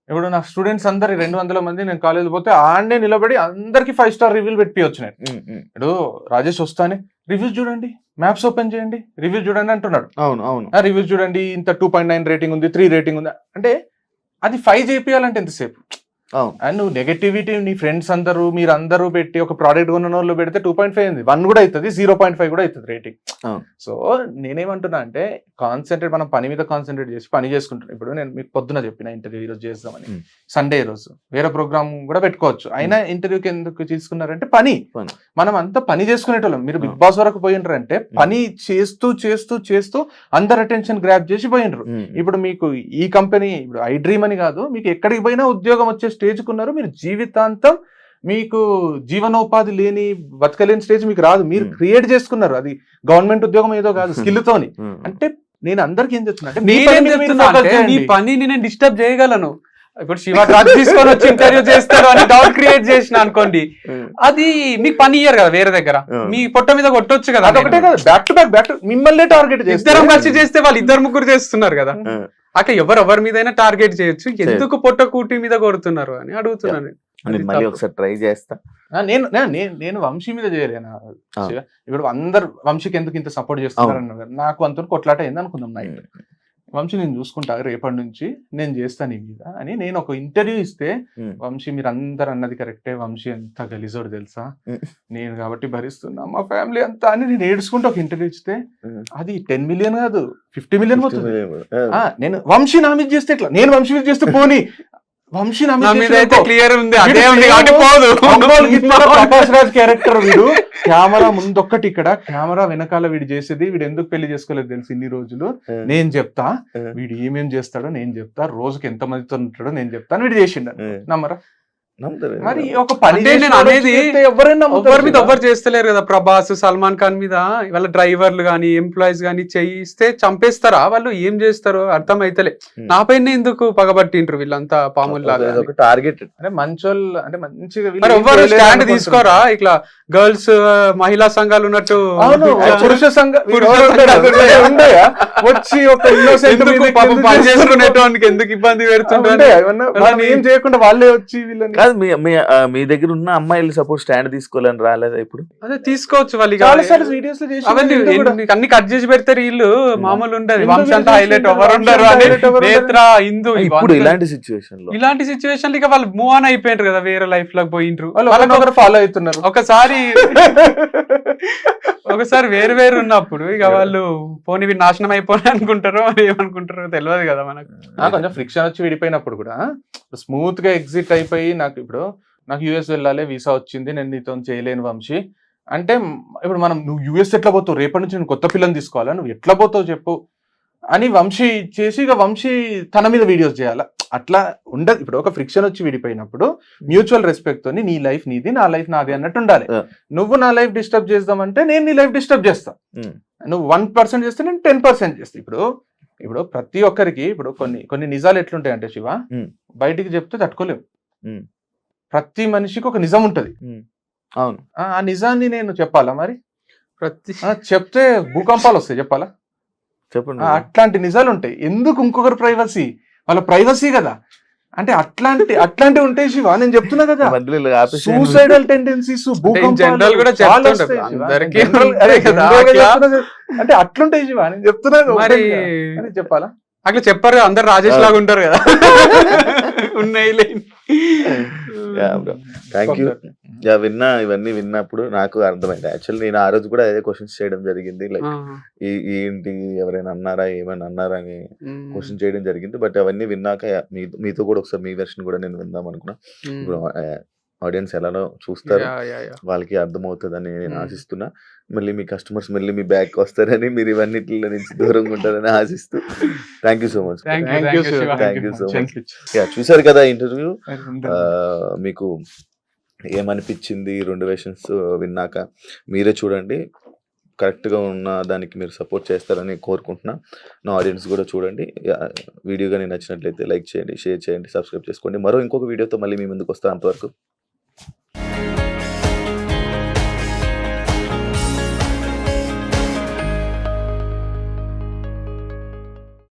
ఇప్పుడు నా స్టూడెంట్స్ అందరి 200 మంది నేను కాలేజ్ పోతే ఆడనే నిలబడి అందరికి 5 స్టార్ రివ్యూలు పెట్టివచ్చు నేను. ఇప్పుడు రాజేష్ వస్తానే రివ్యూస్ చూడండి, మ్యాప్స్ ఓపెన్ చేయండి, రివ్యూస్ చూడండి అంటున్నాడు. అవును అవును. రివ్యూస్ చూడండి, ఇంత 2.9 రేటింగ్ ఉంది, 3 రేటింగ్ ఉంది అంటే అది 5 చేపియాలంటే ఎంతసేపు? అవును. అండ్ నువ్వు నెగటివిటీ నీ ఫ్రెండ్స్ అందరూ మీరు అందరూ పెట్టి ఒక ప్రోడక్ట్ కొన్న వాళ్ళు పెడితే 2.5 ఉంది, 1 కూడా అవుతుంది, 0.5 కూడా అవుతుంది రేటింగ్. అవును. సో నేనేమంటున్నా అంటే కాన్సన్ట్రేట్, మనం పని మీద కాన్సన్ట్రేట్ చేసి పని చేసుకుంటున్నాం. ఇప్పుడు నేను మీకు పొద్దున చెప్పిన ఇంటర్వ్యూ ఈరోజు చేద్దామని, సండే రోజు వేరే ప్రోగ్రామ్ కూడా పెట్టుకోవచ్చు, అయినా ఇంటర్వ్యూకి ఎందుకు తీసుకున్నారంటే పని. మనం అంతా పని చేసుకునేటోళ్ళం. మీరు బిగ్ బాస్ వరకు పోయిండ్రంటే పని చేస్తూ చేస్తూ చేస్తూ అందరు అటెన్షన్ గ్రాప్ చేసి పోయిండ్రు. ఇప్పుడు మీకు ఈ కంపెనీ ఇప్పుడు ఐ డ్రీమ్ అని కాదు, మీకు ఎక్కడికి పోయినా ఉద్యోగం వచ్చే స్టేజ్కి ఉన్నారు. మీరు జీవితాంతం మీకు జీవనోపాధి లేని బతకలేని స్టేజ్ మీకు రాదు, మీరు క్రియేట్ చేసుకున్నారు. అది గవర్నమెంట్ ఉద్యోగం ఏదో కాదు, స్కిల్ తోని. అంటే నేను అందరికి ఏం చెప్తున్నా అంటే నీ పనిని నేను డిస్టర్బ్ చేయగలను. ఇప్పుడు శివ డ్రగ్ తీసుకొని వచ్చి ఇంటర్వ్యూ చేస్తారు అని డౌట్ క్రియేట్ చేసిన అనుకోండి, అది మీకు పని ఇయ్యరు కదా వేరే దగ్గర, మీ పొట్ట మీద కొట్టొచ్చు కదా. అదొకటే కదా, బ్యాక్ టు బ్యాక్ మిమ్మల్ని టార్గెట్ ఇద్దరం కలిసి చేస్తే వాళ్ళు 2-3 చేస్తున్నారు కదా. అట్లా ఎవరి మీద టార్గెట్ చేయొచ్చు, ఎందుకు పొట్ట కూటి మీద కొడుతున్నారు అని అడుగుతున్నాను. మళ్ళీ ఒకసారి ట్రై చేస్తా. నేను వంశీ మీద చేయలేనా? ఇప్పుడు అందరు వంశీకి ఎందుకు ఇంత సపోర్ట్ చేస్తున్నారు అన్నారు, నాకు అంత కొట్లాట అయింది అనుకుందాం నైట్. వంశీ నేను చూసుకుంటా, రేపటి నుంచి నేను చేస్తాను ఈ మీద అని నేను ఒక ఇంటర్వ్యూ ఇస్తే, వంశీ మీరు అందరు అన్నది కరెక్టే, వంశీ ఎంత గలీజోడు తెలుసా, నేను కాబట్టి భరిస్తున్నా మా ఫ్యామిలీ అంతా అని నేను ఏడుచుకుంటూ ఒక ఇంటర్వ్యూ ఇస్తే అది 10 మిలియన్ కాదు 50 మిలియన్ పోతుంది. నేను వంశీ నా మీద చేస్తే ఎట్లా, నేను వంశీ మీద చేస్తే పోనీ, వంశీ నా మీద అయితే క్లియర్ ఉంది, అదే ఉంది కాబట్టి పోదు. ప్రకాష్ రాజ్ క్యారెక్టర్ వీడు, కెమెరా ముందొక్కటి ఇక్కడ, కెమెరా వెనకాల వీడు చేసేది, వీడు ఎందుకు పెళ్లి చేసుకోలేదు తెలుసు ఇన్ని రోజులు నేను చెప్తా, వీడు ఏమేం చేస్తాడో నేను చెప్తా, రోజుకి ఎంత మందితో ఉంటాడో నేను చెప్తాను, వీడు చేసిండ నమ్మరా? మరి ఒక పని నేను అనేది ఎవరి మీద ఎవ్వరు చేస్తలేరు కదా. ప్రభాస్, సల్మాన్ ఖాన్ మీద వాళ్ళ డ్రైవర్లు గానీ ఎంప్లాయీస్ గానీ చేయిస్తే చంపేస్తారా? వాళ్ళు ఏం చేస్తారో అర్థం అయితలే. నా పైన ఎందుకు పగబట్టిండ్రు వీళ్ళంతా పాముల్లా? టార్గెట్ అంటే మంచోళ్ళు అంటే మంచిగా ఎవ్వరు స్టాండ్ తీసుకోరా? ఇట్లా గర్ల్స్ మహిళా సంఘాలు ఉన్నట్టు పురుష వచ్చి ఒక పనిచేసుకునేటానికి ఎందుకు ఇబ్బంది పెడుతుంటారు? ఏం చేయకుండా వాళ్ళే వచ్చి వీళ్ళని. మీ దగ్గర ఉన్న అమ్మాయిలు సపోజ్ స్టాండ్ తీసుకోవాలని రాలేదా ఇప్పుడు? అదే తీసుకోవచ్చు వాళ్ళు, వీడియోస్ అన్ని కట్ చేసి పెడతారు వీళ్ళు. మామూలు ఉండదు, వంశీ అంతా హైలైట్ ఎవరు ఉండరు అని నేత్ర హిందూ. ఇప్పుడు ఇలాంటి సిచ్యువేషన్ ఇక వాళ్ళు మూవ్ ఆన్ అయిపోయింటారు కదా, వేరే లైఫ్ లోకి పోయిండ్రు, వాళ్ళకి ఫాలో అవుతున్నారు. ఒకసారి వేరు ఉన్నప్పుడు ఇక వాళ్ళు పోనీ నాశనం అయిపోయి అనుకుంటారో మరి ఏమనుకుంటారో తెలియదు కదా మనకు. కొంచెం ఫ్రిక్షన్ వచ్చి విడిపోయినప్పుడు కూడా స్మూత్ గా ఎగ్జిట్ అయిపోయి, నాకు యూఎస్ వెళ్ళాలి, వీసా వచ్చింది, నేను నీతో చేయలేను వంశీ అంటే, ఇప్పుడు నువ్వు యూఎస్ ఎట్లా పోతావు, రేపటి నుంచి నేను కొత్త పిల్లని తీసుకోవాలా, నువ్వు ఎట్లా పోతావు చెప్పు అని వంశీ చేసి ఇక వంశీ తన మీద వీడియోస్ చేయాలా? అట్లా ఉండదు. ఇప్పుడు ఒక ఫ్రిక్షన్ వచ్చి విడిపోయినప్పుడు మ్యూచువల్ రెస్పెక్ట్ తోని నీ లైఫ్ నీది, నా లైఫ్ నాది అన్నట్టు ఉండాలి. నువ్వు నా లైఫ్ డిస్టర్బ్ చేద్దామంటే నేను నీ లైఫ్ డిస్టర్బ్ చేస్తా, నువ్వు 1% చేస్తే నేను 10% చేస్తా. ఇప్పుడు ప్రతి ఒక్కరికి ఇప్పుడు కొన్ని నిజాలు ఎట్లుంటాయంటే శివ, బయటికి చెప్తే తట్టుకోలేవు. ప్రతి మనిషికి ఒక నిజం ఉంటది. అవును, ఆ నిజాన్ని నేను చెప్పాలా? మరి చెప్తే భూకంపాలు వస్తాయి, చెప్పాలా? చెప్పండి. అట్లాంటి నిజాలు ఉంటాయి. ఎందుకు ఇంకొకరు ప్రైవసీ? వాళ్ళ ప్రైవసీ కదా. అంటే అట్లాంటి ఉంటాయి శివ, నేను చెప్తున్నా కదా. సూసైడల్ టెండెన్సీస్, అంటే అట్లుంటాయి శివ, నేను చెప్తున్నా. మరి చెప్పాలా? అట్లా చెప్పారు, అందరు రాజేష్ లాగా ఉంటారు కదా. ఉన్నాయి. Thank you. ఇవన్నీ విన్నప్పుడు నాకు అర్థమైంది. యాక్చువల్లీ నేను ఆ రోజు కూడా అదే క్వశ్చన్స్ చేయడం జరిగింది, లైక్ ఏంటి ఎవరైనా అన్నారా, ఏమైనా అన్నారా అని క్వశ్చన్ చేయడం జరిగింది. బట్ అవన్నీ విన్నాక మీతో కూడా ఒకసారి మీ వెర్షన్ కూడా నేను విందాం అనుకున్నా. ఇప్పుడు ఆడియన్స్ ఎలానో చూస్తారు, వాళ్ళకి అర్థమవుతుందని నేను ఆశిస్తున్నా. మళ్ళీ మీ కస్టమర్స్ మళ్ళీ మీ బ్యాక్ వస్తారని, మీరు ఇవన్నిటిలో నుంచి దూరంగా ఉంటారని ఆశిస్తూ thank you so much. Thank you so much. చూసారు కదా ఇంటర్వ్యూ, మీకు ఏమనిపించింది 2 వెర్షన్స్ విన్నాక? మీరే చూడండి, కరెక్ట్గా ఉన్న దానికి మీరు సపోర్ట్ చేస్తారని కోరుకుంటున్నా. నా ఆడియన్స్ కూడా చూడండి. వీడియో కానీ నచ్చినట్లయితే లైక్ చేయండి, షేర్ చేయండి, సబ్స్క్రైబ్ చేసుకోండి. ఇంకొక వీడియోతో మళ్ళీ మీ ముందుకు వస్తాను. అంతవరకు